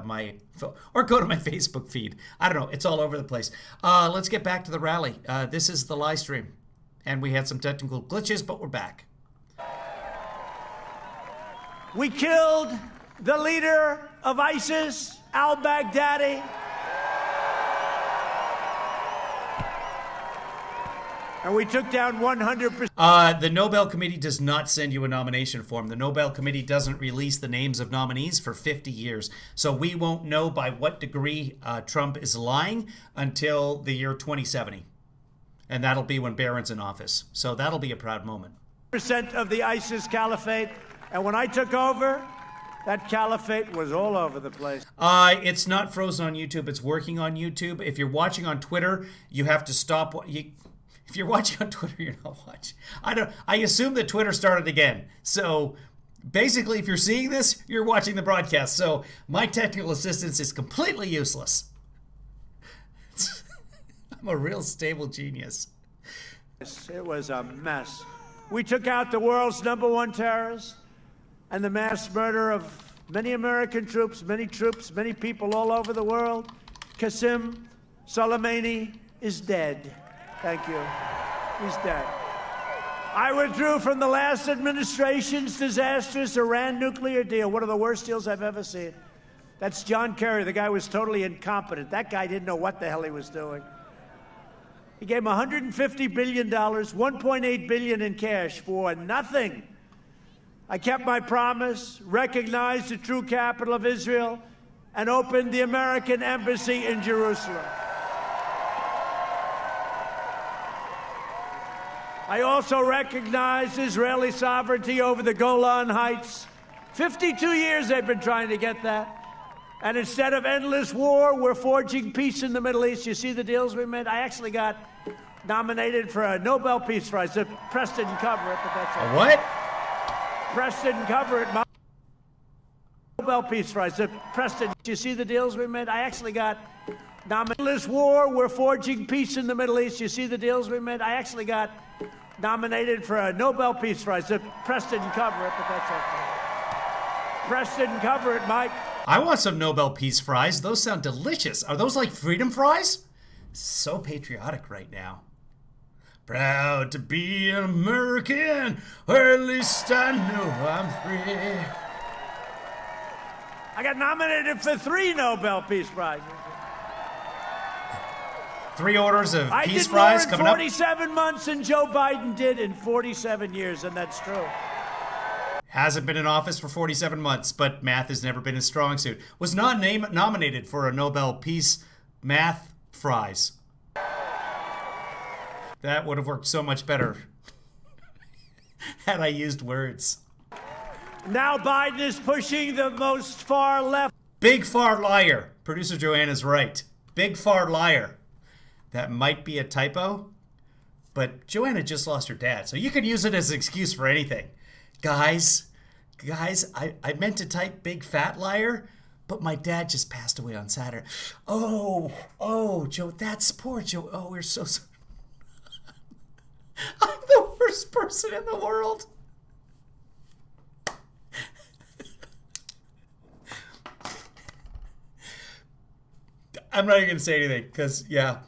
feed. I don't know. It's all over the place. Let's get back to the rally. This is the live stream. And we had some technical glitches, but we're back. We killed the leader of ISIS, al-Baghdadi. And we took down 100%. The Nobel Committee does not send you a nomination form. The Nobel Committee doesn't release the names of nominees for 50 years. So we won't know by what degree Trump is lying until the year 2070. And that'll be when Barron's in office. So that'll be a proud moment. % of the ISIS caliphate. And when I took over, that caliphate was all over the place. It's not frozen on YouTube. It's working on YouTube. If you're watching on Twitter, you have to stop. If you're watching on Twitter, you're not watching. I assume that Twitter started again. So basically, if you're seeing this, you're watching the broadcast. So my technical assistance is completely useless. I'm a real stable genius. It was a mess. We took out the world's #1 terrorist and the mass murder of many American troops, many people all over the world. Qasem Soleimani is dead. Thank you. He's dead. I withdrew from the last administration's disastrous Iran nuclear deal, one of the worst deals I've ever seen. That's John Kerry. The guy was totally incompetent. That guy didn't know what the hell he was doing. He gave him $150 billion, $1.8 billion in cash for nothing. I kept my promise, recognized the true capital of Israel, and opened the American embassy in Jerusalem. I also recognized Israeli sovereignty over the Golan Heights. 52 years they've been trying to get that. And instead of endless war, we're forging peace in the Middle East. You see the deals we made? I actually got nominated for a Nobel Peace Prize. The press didn't cover it, but that's all. What? Press didn't cover it. Nobel Peace Prize. The press didn't. You see the deals we made? I actually got nominated. Endless war, we're forging peace in the Middle East. You see the deals we made? I actually got nominated for a Nobel Peace Prize. The press didn't cover it, but that's okay. Press didn't cover it, Mike. I want some Nobel Peace fries. Those sound delicious. Are those like freedom fries? So patriotic right now. Proud to be an American, or at least I know I'm free. I got nominated for 3 Nobel Peace Prizes. 3 orders of I peace did more fries in coming up. 47 months than Joe Biden did in 47 years, and that's true. Hasn't been in office for 47 months, but math has never been his strong suit. Was not nominated for a Nobel Peace Math Prize. That would have worked so much better had I used words. Now Biden is pushing the most far left. Big far liar. Producer Joanna's right. Big far liar. That might be a typo, but Joanna just lost her dad, so you can use it as an excuse for anything. Guys, I meant to type big fat liar, but my dad just passed away on Saturday. Oh, Joe, that's poor Joe. Oh, we're so sorry. I'm the worst person in the world. I'm not even going to say anything because, yeah.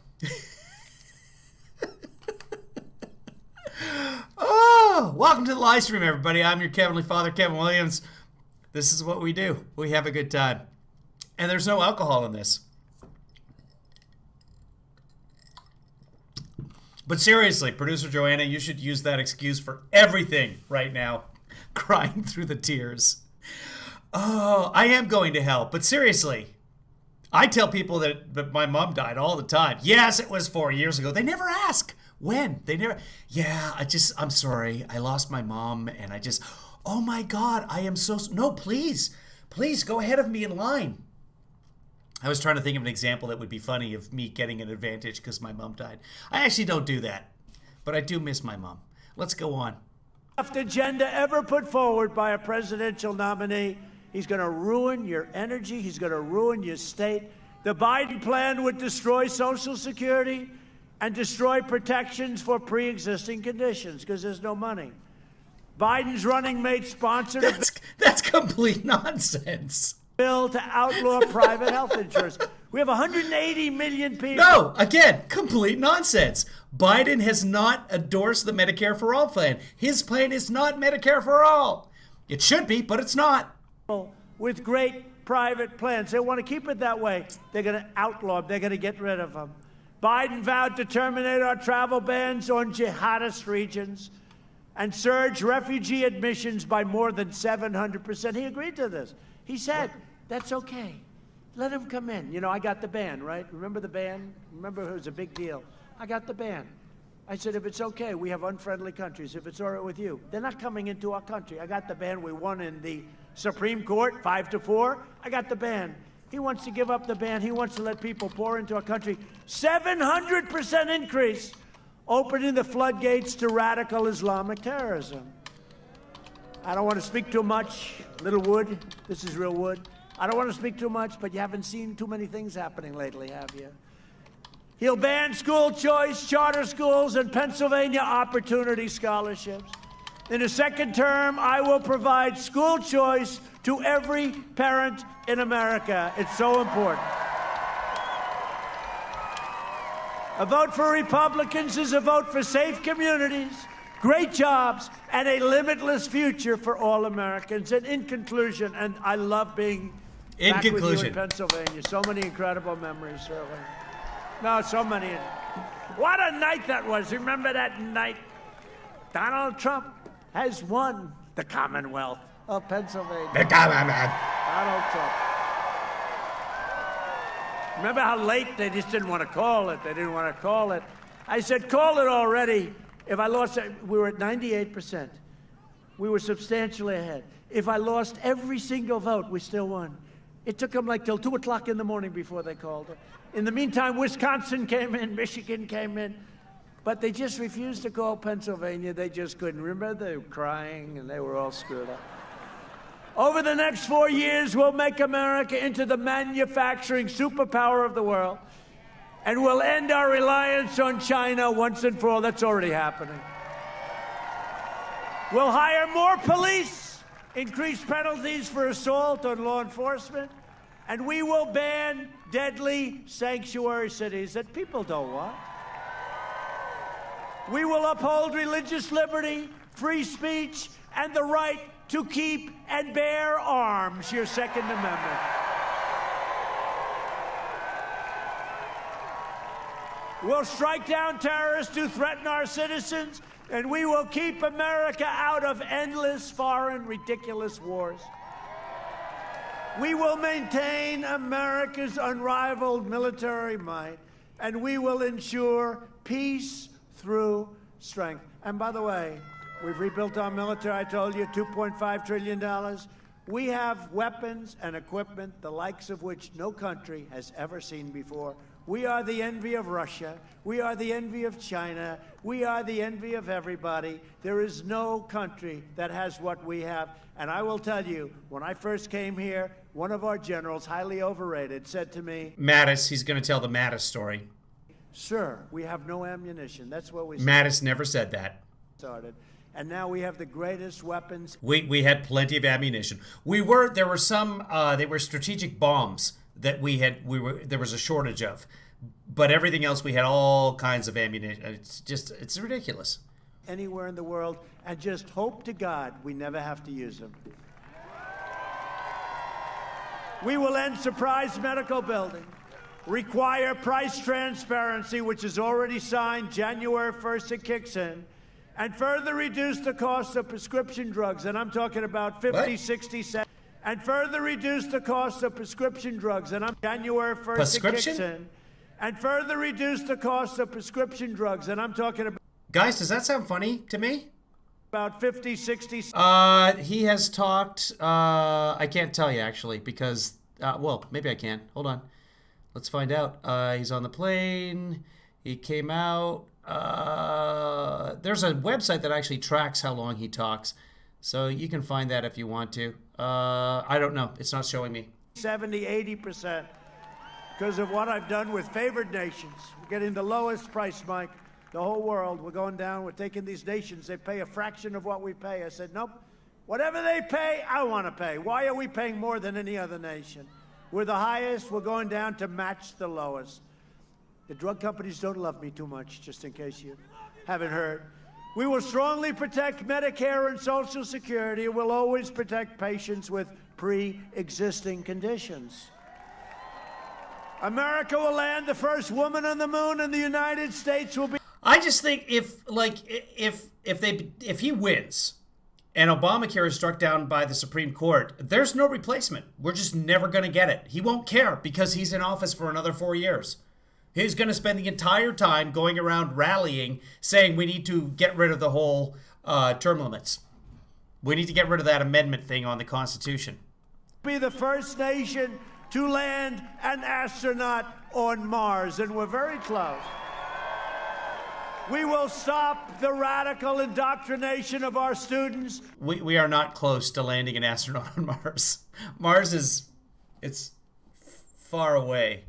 Oh, welcome to the live stream, everybody. I'm your Heavenly Father, Kevin Williams. This is what we do. We have a good time. And there's no alcohol in this. But seriously, producer Joanna, you should use that excuse for everything right now. Crying through the tears. Oh, I am going to hell. But seriously, I tell people that my mom died all the time. Yes, it was 4 years ago. They never ask when. They never. Yeah, I'm sorry. I lost my mom and oh my God, I am so. No, please go ahead of me in line. I was trying to think of an example that would be funny of me getting an advantage because my mom died. I actually don't do that, but I do miss my mom. Let's go on. Left agenda ever put forward by a presidential nominee. He's going to ruin your energy. He's going to ruin your state. The Biden plan would destroy Social Security and destroy protections for pre-existing conditions because there's no money. Biden's running mate sponsored that's complete nonsense. Bill to outlaw private health insurance. We have 180 million people. No, again, complete nonsense. Biden has not endorsed the Medicare for All plan. His plan is not Medicare for All. It should be, but it's not. With great private plans. They want to keep it that way. They're going to outlaw them. They're going to get rid of them. Biden vowed to terminate our travel bans on jihadist regions and surge refugee admissions by more than 700%. He agreed to this. He said, that's okay. Let them come in. You know, I got the ban, right? Remember the ban? Remember it was a big deal. I got the ban. I said, if it's okay, we have unfriendly countries. If it's all right with you, they're not coming into our country. I got the ban. We won in the Supreme Court, 5-4. I got the ban. He wants to give up the ban. He wants to let people pour into our country. 700% increase, opening the floodgates to radical Islamic terrorism. I don't want to speak too much. Little wood. This is real wood. I don't want to speak too much, but you haven't seen too many things happening lately, have you? He'll ban school choice, charter schools, and Pennsylvania opportunity scholarships. In his second term, I will provide school choice to every parent in America. It's so important. A vote for Republicans is a vote for safe communities, great jobs, and a limitless future for all Americans. And in conclusion, and I love being back with you in Pennsylvania. So many incredible memories, Shirley. No, so many. What a night that was. Remember that night? Donald Trump has won the Commonwealth of Pennsylvania. The Commonwealth. Donald Trump. Remember how late they just didn't want to call it? They didn't want to call it. I said, call it already. If I lost, we were at 98%. We were substantially ahead. If I lost every single vote, we still won. It took them like till 2 o'clock in the morning before they called it. In the meantime, Wisconsin came in, Michigan came in, but they just refused to call Pennsylvania. They just couldn't. Remember, they were crying and they were all screwed up. Over the next 4 years, we'll make America into the manufacturing superpower of the world, and we'll end our reliance on China once and for all. That's already happening. We'll hire more police, increase penalties for assault on law enforcement, and we will ban deadly sanctuary cities that people don't want. We will uphold religious liberty, free speech, and the right to keep and bear arms, your Second Amendment. We'll strike down terrorists who threaten our citizens, and we will keep America out of endless, foreign, ridiculous wars. We will maintain America's unrivaled military might, and we will ensure peace through strength. And by the way, we've rebuilt our military, I told you, $2.5 trillion. We have weapons and equipment, the likes of which no country has ever seen before. We are the envy of Russia. We are the envy of China. We are the envy of everybody. There is no country that has what we have. And I will tell you, when I first came here, one of our generals, highly overrated, said to me, Mattis, he's going to tell the Mattis story. "Sir, we have no ammunition." That's what we Mattis never said that. started. And now we have the greatest weapons. We had plenty of ammunition. There were some, they were strategic bombs that there was a shortage of. But everything else, we had all kinds of ammunition. It's ridiculous. Anywhere in the world, and just hope to God we never have to use them. We will end surprise medical building, require price transparency, which is already signed January 1st, it kicks in, and further reduce the cost of prescription drugs, and I'm talking about 50, 60 cents, and further reduce the cost of prescription drugs, and I'm January 1st, it kicks in, and further reduce the cost of prescription drugs, and I'm talking about... Guys, does that sound funny to me? About 50, 60... He has talked, I can't tell you actually, because, well, maybe I can. Hold on. Let's find out. He's on the plane. He came out. There's a website that actually tracks how long he talks. So you can find that if you want to. I don't know. It's not showing me. 70, 80%. Because of what I've done with favored nations. We're getting the lowest price, Mike. The whole world, we're going down, we're taking these nations, they pay a fraction of what we pay. I said, nope, whatever they pay, I want to pay. Why are we paying more than any other nation? We're the highest, we're going down to match the lowest. The drug companies don't love me too much, just in case you haven't heard. We will strongly protect Medicare and Social Security. We'll always protect patients with pre-existing conditions. America will land the first woman on the moon, and the United States will be... I just think if he wins and Obamacare is struck down by the Supreme Court, there's no replacement. We're just never going to get it. He won't care because he's in office for another 4 years. He's going to spend the entire time going around rallying, saying we need to get rid of the whole term limits. We need to get rid of that amendment thing on the Constitution. Be the first nation to land an astronaut on Mars, and we're very close. We will stop the radical indoctrination of our students. We are not close to landing an astronaut on Mars. Mars it's far away.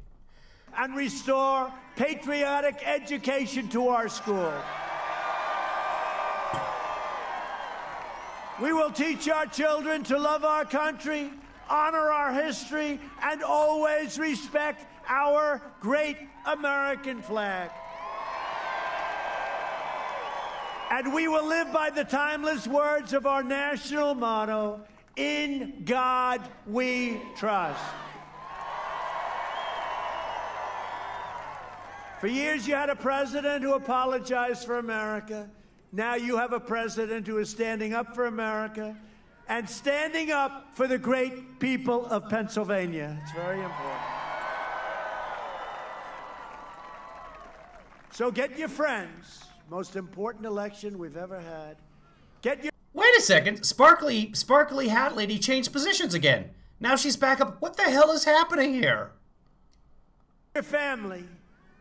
And restore patriotic education to our schools. We will teach our children to love our country, honor our history, and always respect our great American flag. And we will live by the timeless words of our national motto, "In God we trust." For years you had a president who apologized for America. Now you have a president who is standing up for America and standing up for the great people of Pennsylvania. It's very important. So get your friends. Most important election we've ever had. Wait a second. Sparkly hat lady changed positions again. Now she's back up. What the hell is happening here? Your family.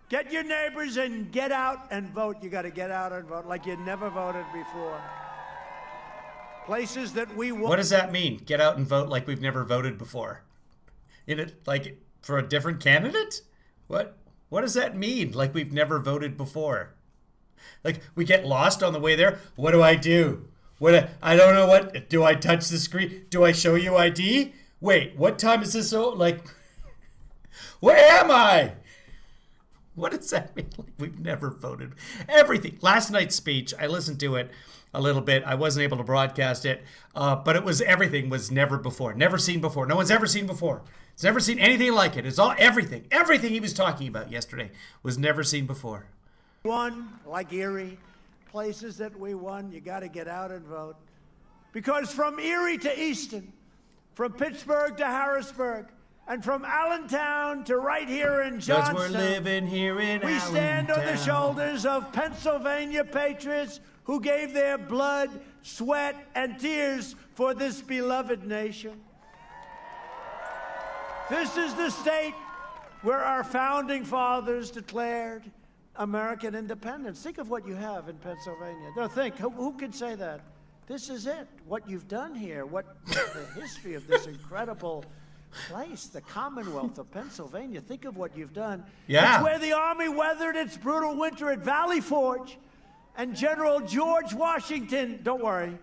Get your neighbors and get out and vote. You got to get out and vote like you never voted before. Places that we want. What does that mean? Get out and vote like we've never voted before? Like for a different candidate? What does that mean? Like we've never voted before? Like we get lost on the way there? What do? I don't know what. Do I touch the screen? Do I show you ID? Wait, what time is this? Like, where am I? What does that mean? Like, we've never voted. Everything. Last night's speech, I listened to it a little bit. I wasn't able to broadcast it, but it was everything was never before. Never seen before. No one's ever seen before. It's never seen anything like it. It's all everything. Everything he was talking about yesterday was never seen before. Won, like Erie, places that we won, you got to get out and vote. Because from Erie to Easton, from Pittsburgh to Harrisburg, and from Allentown to right here in Johnstown, Because we're living here in we stand on the Allentown. shoulders of Pennsylvania patriots who gave their blood, sweat, and tears for this beloved nation. This is the state where our founding fathers declared American independence. Think of what you have in Pennsylvania. No, think, who could say that? This is it, what you've done here, what the history of this incredible place, the Commonwealth of Pennsylvania. Think of what you've done. Yeah. It's where the Army weathered its brutal winter at Valley Forge, and General George Washington, don't worry,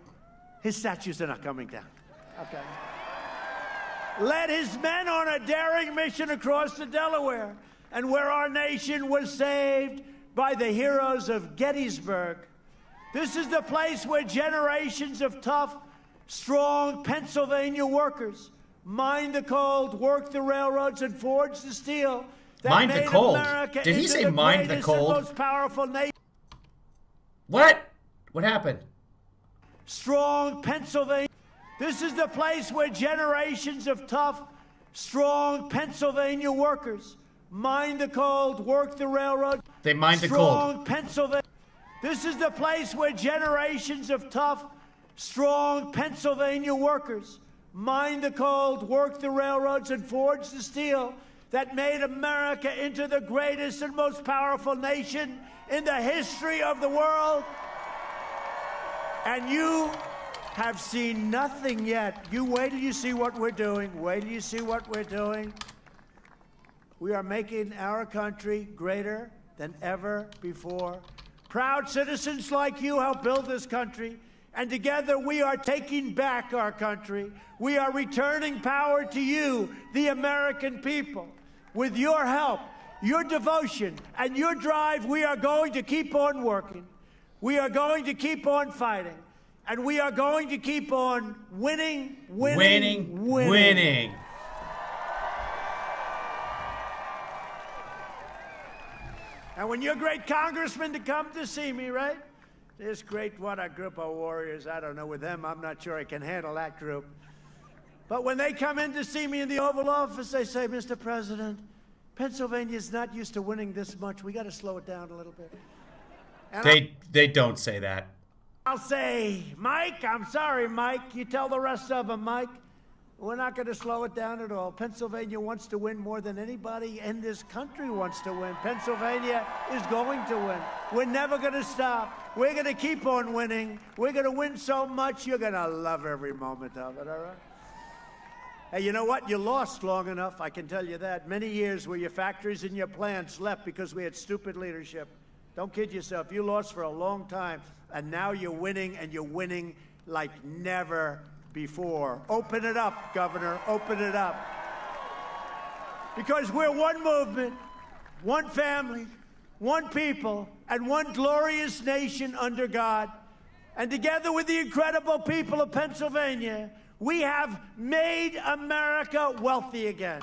his statues are not coming down. Okay. Led his men on a daring mission across the Delaware, and where our nation was saved by the heroes of Gettysburg. This is the place where generations of tough, strong Pennsylvania workers mined the coal, worked the railroads, and forged the steel that Mined the made coal? America Did he into say the mined the greatest coal? and most powerful nation. What? What happened? Strong Pennsylvania. This is the place where generations of tough, strong Pennsylvania workers mined the coal, worked the railroad. They mined the coal. Strong Pennsylvania. This is the place where generations of tough, strong Pennsylvania workers mined the coal, worked the railroads, and forged the steel that made America into the greatest and most powerful nation in the history of the world. And you have seen nothing yet. You wait till you see what we're doing. Wait till you see what we're doing. We are making our country greater than ever before. Proud citizens like you help build this country, and together we are taking back our country. We are returning power to you, the American people. With your help, your devotion, and your drive, we are going to keep on working. We are going to keep on fighting. And we are going to keep on winning. And when your great congressmen to come to see me, right? This great, what a group of warriors. I don't know, with them, I'm not sure I can handle that group. But when they come in to see me in the Oval Office, they say, Mr. President, Pennsylvania's not used to winning this much. We got to slow it down a little bit. And They don't say that. I'll say, Mike, I'm sorry, Mike. You tell the rest of them, Mike, we're not going to slow it down at all. Pennsylvania wants to win more than anybody in this country wants to win. Pennsylvania is going to win. We're never going to stop. We're going to keep on winning. We're going to win so much, you're going to love every moment of it, all right? Hey, you know what? You lost long enough, I can tell you that. Many years where your factories and your plants left because we had stupid leadership. Don't kid yourself. You lost for a long time, and now you're winning, and you're winning like never before. Open it up, Governor. Open it up. Because we're one movement, one family, one people, and one glorious nation under God. And together with the incredible people of Pennsylvania, we have made America wealthy again.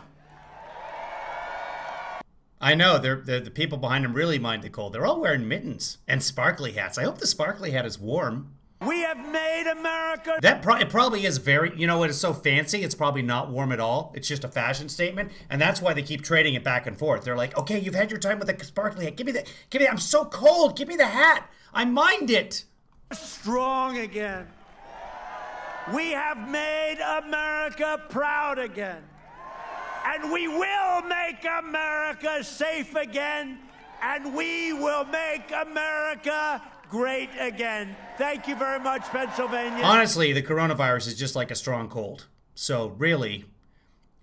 I know, the people behind him really mind the cold. They're all wearing mittens and sparkly hats. I hope the sparkly hat is warm. We have made America... It probably is very, you know what, it's so fancy, it's probably not warm at all. It's just a fashion statement, and that's why they keep trading it back and forth. They're like, okay, you've had your time with the sparkly hat. Give me, I'm so cold. Give me the hat. I mind it. Strong again. We have made America proud again. And we will make America safe again. And we will make America great again. Thank you very much, Pennsylvania. Honestly, the coronavirus is just like a strong cold. So really,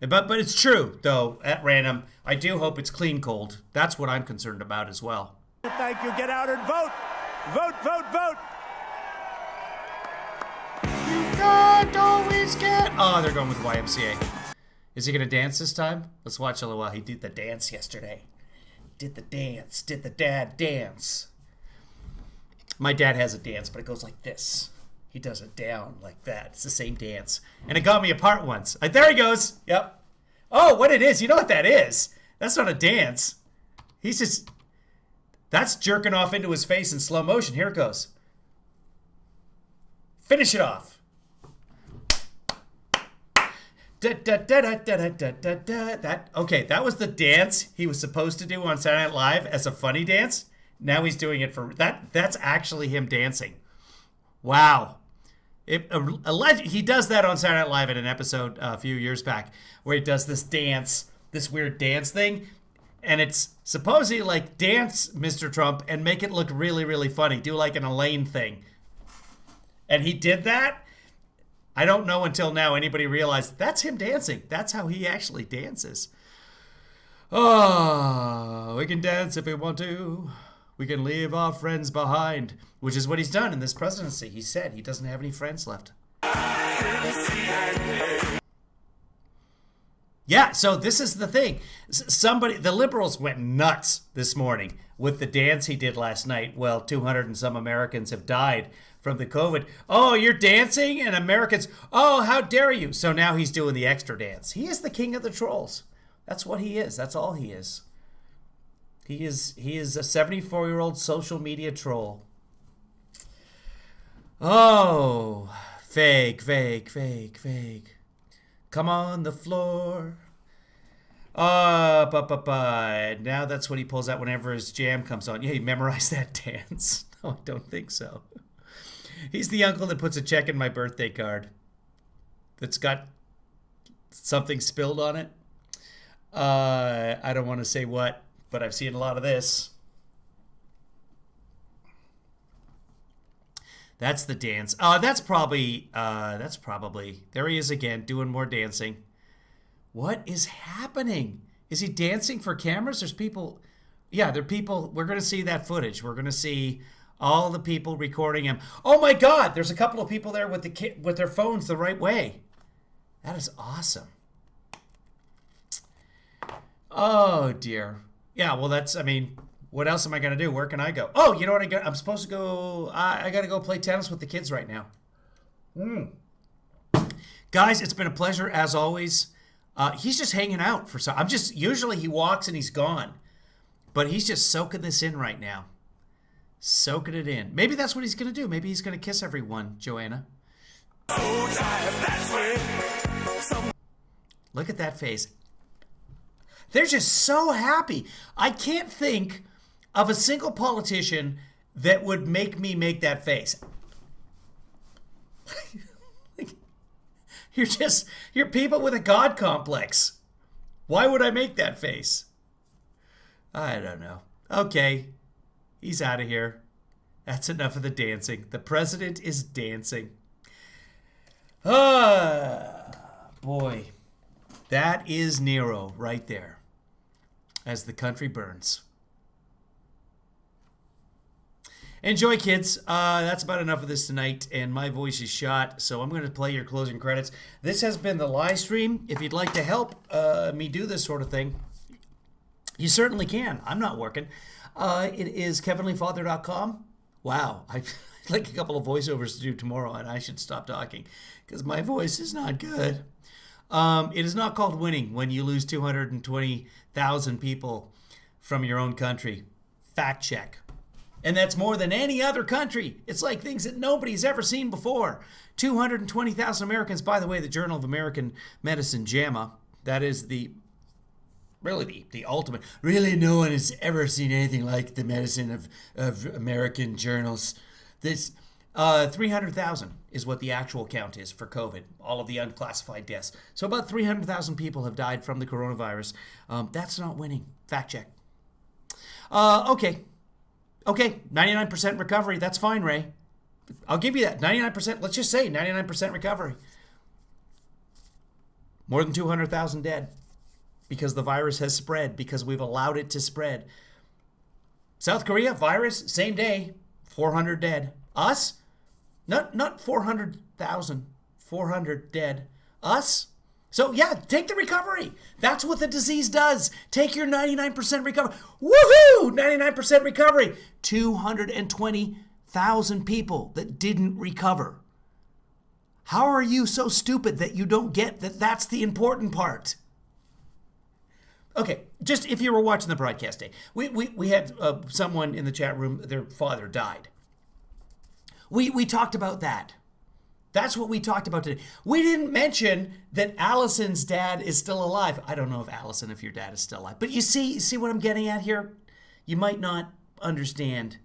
but it's true, though, at random. I do hope it's clean cold. That's what I'm concerned about as well. Thank you. Get out and vote. Vote, vote, vote. You can't always get... Oh, they're going with YMCA. Is he going to dance this time? Let's watch a little while. He did the dance yesterday. did the dance, did the dad dance. My dad has a dance, but it goes like this. He does it down like that. It's the same dance. And it got me apart once. There he goes. Yep. Oh, what it is. You know what that is? That's not a dance. He's just... That's jerking off into his face in slow motion. Here it goes. Finish it off. That was the dance he was supposed to do on Saturday Night Live as a funny dance. Now he's doing it for... That's actually him dancing. Wow. He does that on Saturday Night Live in an episode a few years back where he does this dance, this weird dance thing. And it's supposedly like dance, Mr. Trump, and make it look really, really funny. Do like an Elaine thing. And he did that. I don't know until now anybody realized that's him dancing. That's how he actually dances. Oh, we can dance if we want to. We can leave our friends behind, which is what he's done in this presidency. He said he doesn't have any friends left. Yeah, so this is the thing. The liberals went nuts this morning with the dance he did last night. Well, 200 and some Americans have died from the COVID. Oh, you're dancing? And Americans, oh, how dare you? So now he's doing the extra dance. He is the king of the trolls. That's what he is. That's all he is. He is a 74-year-old social media troll. Oh, fake. Come on the floor. Now that's what he pulls out whenever his jam comes on. Yeah, he memorized that dance. No, I don't think so. He's the uncle that puts a check in my birthday card that's got something spilled on it. I don't want to say what, but I've seen a lot of this. That's the dance. That's probably, there he is again, doing more dancing. What is happening? Is he dancing for cameras? There's people, there are people, we're going to see that footage. We're going to see all the people recording him. Oh my God, there's a couple of people there with their phones the right way. That is awesome. Oh dear. Yeah, well what else am I going to do? Where can I go? Oh, you know what I'm supposed to go, I got to go play tennis with the kids right now. Guys, it's been a pleasure as always. He's just hanging out usually he walks and he's gone, but he's just soaking this in right now. Soaking it in. Maybe that's what he's going to do. Maybe he's going to kiss everyone, Joanna. Look at that face. They're just so happy. I can't think of a single politician that would make me make that face. You're people with a God complex. Why would I make that face? I don't know. Okay. He's out of here. That's enough of the dancing. The president is dancing. Boy. That is Nero right there. As the country burns. Enjoy, kids. That's about enough of this tonight, and my voice is shot, so I'm going to play your closing credits. This has been the live stream. If you'd like to help me do this sort of thing, you certainly can. I'm not working. It is kevinleefather.com. Wow, I'd like a couple of voiceovers to do tomorrow, and I should stop talking because my voice is not good. It is not called winning when you lose 220,000 people from your own country. Fact check. And that's more than any other country. It's like things that nobody's ever seen before. 220,000 Americans. By the way, the Journal of American Medicine, JAMA, that is the ultimate. Really, no one has ever seen anything like the medicine of American journals. This 300,000 is what the actual count is for COVID, all of the unclassified deaths. So about 300,000 people have died from the coronavirus. That's not winning. Fact check. Okay, 99% recovery. That's fine, Ray. I'll give you that. 99%. Let's just say 99% recovery. More than 200,000 dead because the virus has spread, because we've allowed it to spread. South Korea, virus, same day, 400 dead. Us? Not 400,000, 400 dead. Us? So yeah, take the recovery. That's what the disease does. Take your 99% recovery. Woohoo! 99% recovery. 220,000 people that didn't recover. How are you so stupid that you don't get that that's the important part? Okay, just if you were watching the broadcast day, we had someone in the chat room, their father died. We talked about that. That's what we talked about today. We didn't mention that Allison's dad is still alive. I don't know if Allison, if your dad is still alive. But you see what I'm getting at here? You might not understand.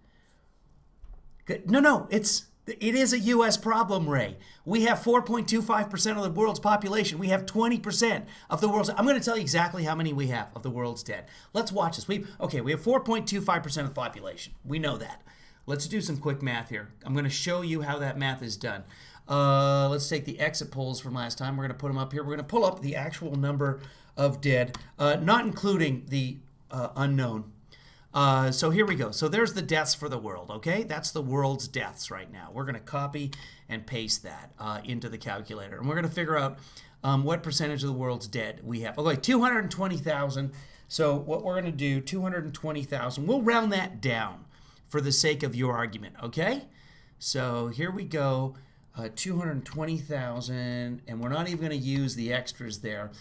No, it is a U.S. problem, Ray. We have 4.25% of the world's population. We have 20% of the world's... I'm going to tell you exactly how many we have of the world's dead. Let's watch this. We have 4.25% of the population. We know that. Let's do some quick math here. I'm going to show you how that math is done. Let's take the exit polls from last time. We're going to put them up here. We're going to pull up the actual number of dead, not including the unknown. So here we go. So there's the deaths for the world, okay? That's the world's deaths right now. We're going to copy and paste that into the calculator. And we're going to figure out what percentage of the world's dead we have. Okay, 220,000. So what we're going to do, 220,000. We'll round that down for the sake of your argument, okay? So here we go. 220,000, and we're not even going to use the extras there.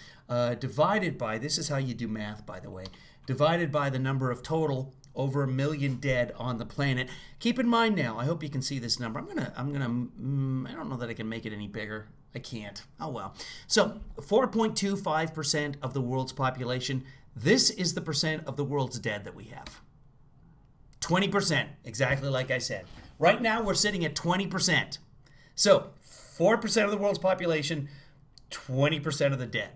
Divided by, this is how you do math, by the way, divided by the number of total over 1 million dead on the planet. Keep in mind now, I hope you can see this number. I don't know that I can make it any bigger. I can't. Oh well. So 4.25% of the world's population. This is the percent of the world's dead that we have. 20%, exactly like I said. Right now we're sitting at 20%. So 4% of the world's population, 20% of the dead.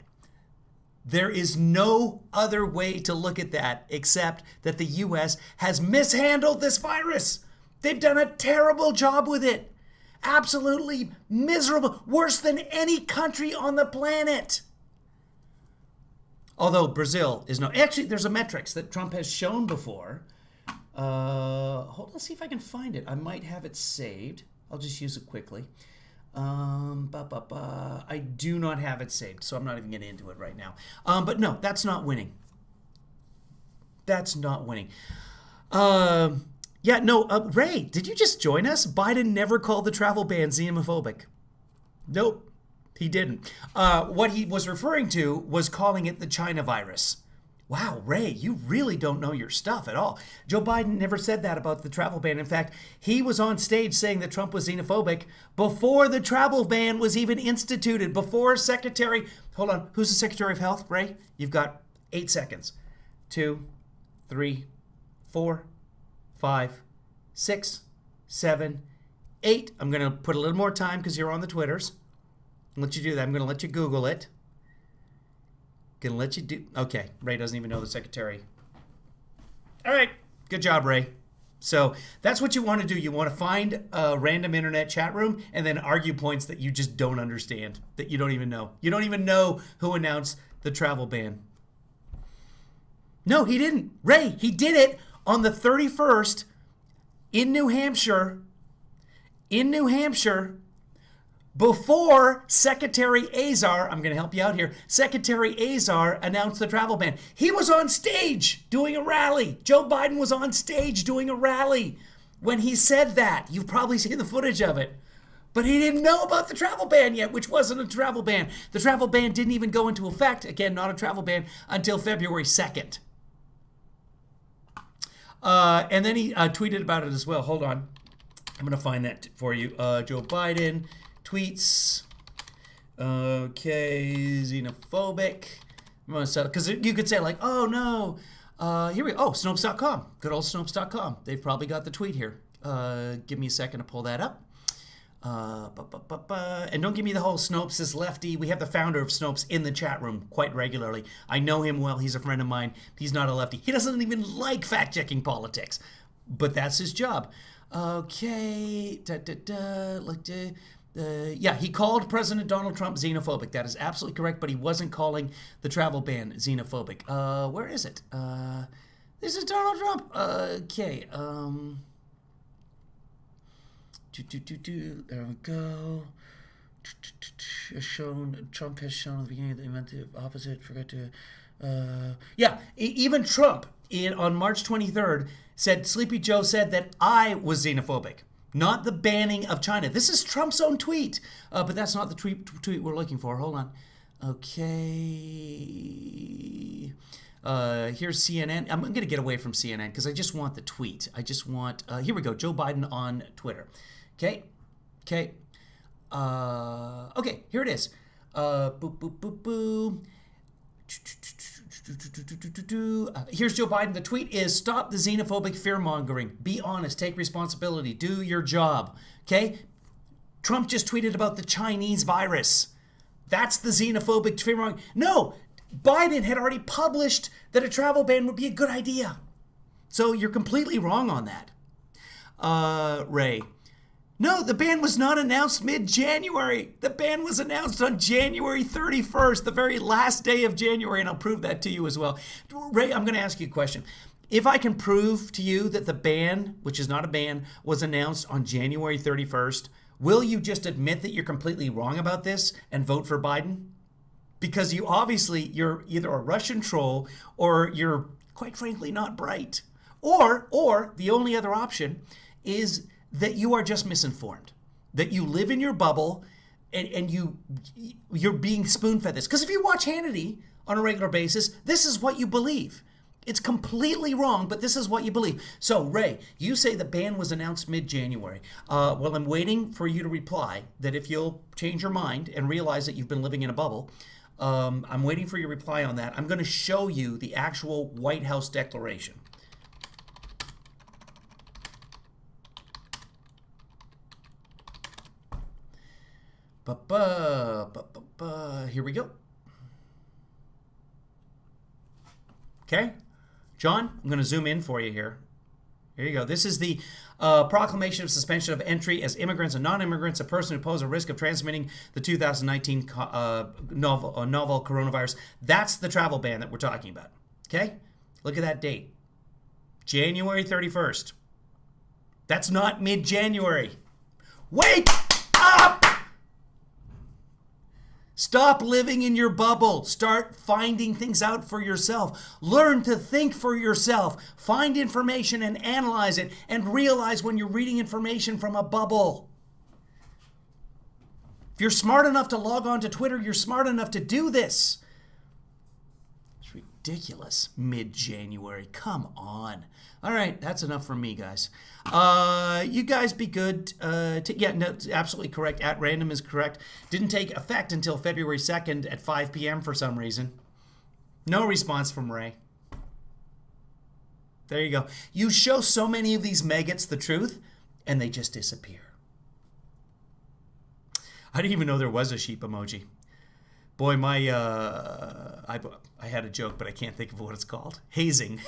There is no other way to look at that except that the U.S. has mishandled this virus. They've done a terrible job with it. Absolutely miserable. Worse than any country on the planet. Although Brazil is not. Actually, there's a metrics that Trump has shown before. Let's see if I can find it. I might have it saved. I'll just use it quickly. I do not have it saved, so I'm not even getting into it right now. But no, that's not winning. That's not winning. Ray, did you just join us? Biden never called the travel ban xenophobic. Nope, he didn't. What he was referring to was calling it the China virus. Wow, Ray, you really don't know your stuff at all. Joe Biden never said that about the travel ban. In fact, he was on stage saying that Trump was xenophobic before the travel ban was even instituted, before Secretary... Hold on, who's the Secretary of Health, Ray? You've got 8 seconds. 2, 3, 4, 5, 6, 7, 8. I'm going to put a little more time because you're on the Twitters. I'll let you do that. I'm going to let you Google it. Gonna let you do... Okay, Ray doesn't even know the secretary. All right, good job, Ray. So that's what you want to do. You want to find a random internet chat room and then argue points that you just don't understand, that you don't even know. You don't even know who announced the travel ban. No, he didn't. Ray, he did it on the 31st in New Hampshire. In New Hampshire. Before Secretary Azar, I'm going to help you out here, Secretary Azar announced the travel ban. He was on stage doing a rally. Joe Biden was on stage doing a rally when he said that. You've probably seen the footage of it. But he didn't know about the travel ban yet, which wasn't a travel ban. The travel ban didn't even go into effect, again, not a travel ban, until February 2nd. And then he tweeted about it as well. Hold on. I'm going to find that for you. Joe Biden... tweets. Okay, xenophobic. Because you could say like, oh no, here we go. Oh, Snopes.com. Good old Snopes.com. They've probably got the tweet here. Give me a second to pull that up. And don't give me the whole Snopes is lefty. We have the founder of Snopes in the chat room quite regularly. I know him well. He's a friend of mine. He's not a lefty. He doesn't even like fact-checking politics, but that's his job. Okay. Yeah, he called President Donald Trump xenophobic. That is absolutely correct, but he wasn't calling the travel ban xenophobic. Where is it? This is Donald Trump. Okay. There we go. Trump has shown at the beginning of the event the opposite. Forgot to. Even Trump on March 23rd said, Sleepy Joe said that I was xenophobic, not the banning of China. This is Trump's own tweet, but that's not the tweet we're looking for. Hold on. Okay. Here's CNN. I'm going to get away from CNN because I just want the tweet. I just want, here we go, Joe Biden on Twitter. Okay. Okay, here it is. Here's Joe Biden. The tweet is, stop the xenophobic fear-mongering. Be honest. Take responsibility. Do your job. Okay? Trump just tweeted about the Chinese virus. That's the xenophobic fear-mongering. No! Biden had already published that a travel ban would be a good idea. So you're completely wrong on that. Ray. No, the ban was not announced mid-January. The ban was announced on January 31st, the very last day of January, and I'll prove that to you as well. Ray, I'm going to ask you a question. If I can prove to you that the ban, which is not a ban, was announced on January 31st, will you just admit that you're completely wrong about this and vote for Biden? Because you're either a Russian troll or you're, quite frankly, not bright. Or the only other option is that you are just misinformed, that you live in your bubble and you're being spoon-fed this. Because if you watch Hannity on a regular basis, this is what you believe. It's completely wrong, but this is what you believe. So, Ray, you say the ban was announced mid-January. Well, I'm waiting for you to reply that if you'll change your mind and realize that you've been living in a bubble, I'm waiting for your reply on that. I'm going to show you the actual White House declaration. Here we go. Okay, John, I'm going to zoom in for you here. Here you go. This is the proclamation of suspension of entry as immigrants and non-immigrants, a person who poses a risk of transmitting the 2019 novel coronavirus. That's the travel ban that we're talking about. Okay, look at that date, January 31st. That's not mid-January. Wake up! Stop living in your bubble. Start finding things out for yourself. Learn to think for yourself. Find information and analyze it, and realize when you're reading information from a bubble. If you're smart enough to log on to Twitter, you're smart enough to do this. It's ridiculous. Mid-January. Come on. All right, that's enough from me, guys. You guys be good. Absolutely correct. At random is correct. Didn't take effect until February 2nd at 5 p.m. for some reason. No response from Ray. There you go. You show so many of these maggots the truth, and they just disappear. I didn't even know there was a sheep emoji. Boy, I had a joke, but I can't think of what it's called. Hazing.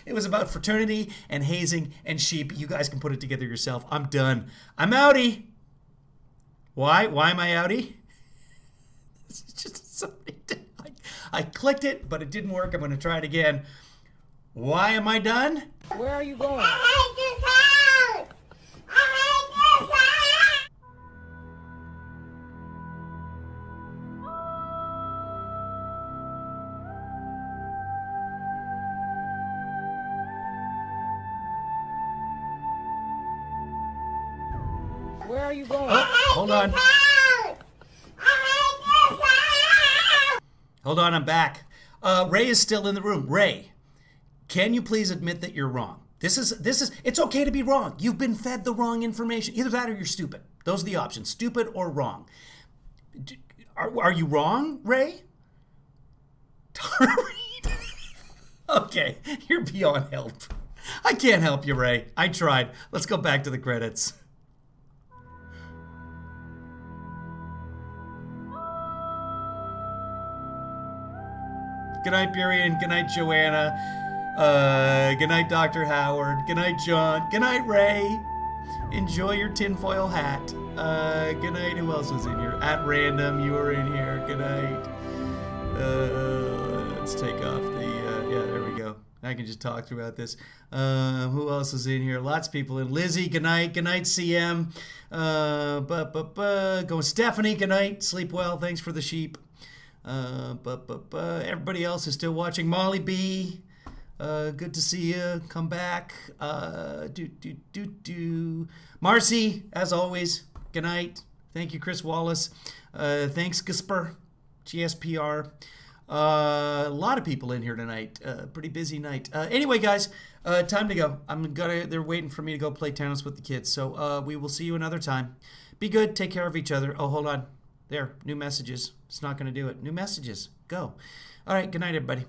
It was about fraternity and hazing and sheep. You guys can put it together yourself. I'm done. I'm outie. Why? Why am I outie? It's just something. I clicked it, but it didn't work. I'm going to try it again. Why am I done? Where are you going? Where are you going? Oh, hold on. Hold on, I'm back. Ray is still in the room. Ray, can you please admit that you're wrong? It's okay to be wrong. You've been fed the wrong information. Either that or you're stupid. Those are the options, stupid or wrong. Are you wrong, Ray? Okay, you're beyond help. I can't help you, Ray. I tried. Let's go back to the credits. Good night, Burien. Good night, Joanna. Good night, Dr. Howard. Good night, John. Good night, Ray. Enjoy your tinfoil hat. Good night. Who else was in here? At random, you were in here. Good night. Let's take off the, yeah, there we go. Night. I can just talk throughout this. Who else is in here? Lots of people in. Lizzie, good night. Good night, CM. Going Stephanie, good night. Sleep well. Thanks for the sheep. Everybody else is still watching. Molly B, good to see you. Come back. Marcy, as always, good night. Thank you, Chris Wallace. Thanks, Gasper, GSPR. A lot of people in here tonight. Pretty busy night. Anyway, guys, time to go. They're waiting for me to go play tennis with the kids. So we will see you another time. Be good. Take care of each other. Oh, hold on. There, new messages. It's not going to do it. New messages. Go. All right. Good night, everybody.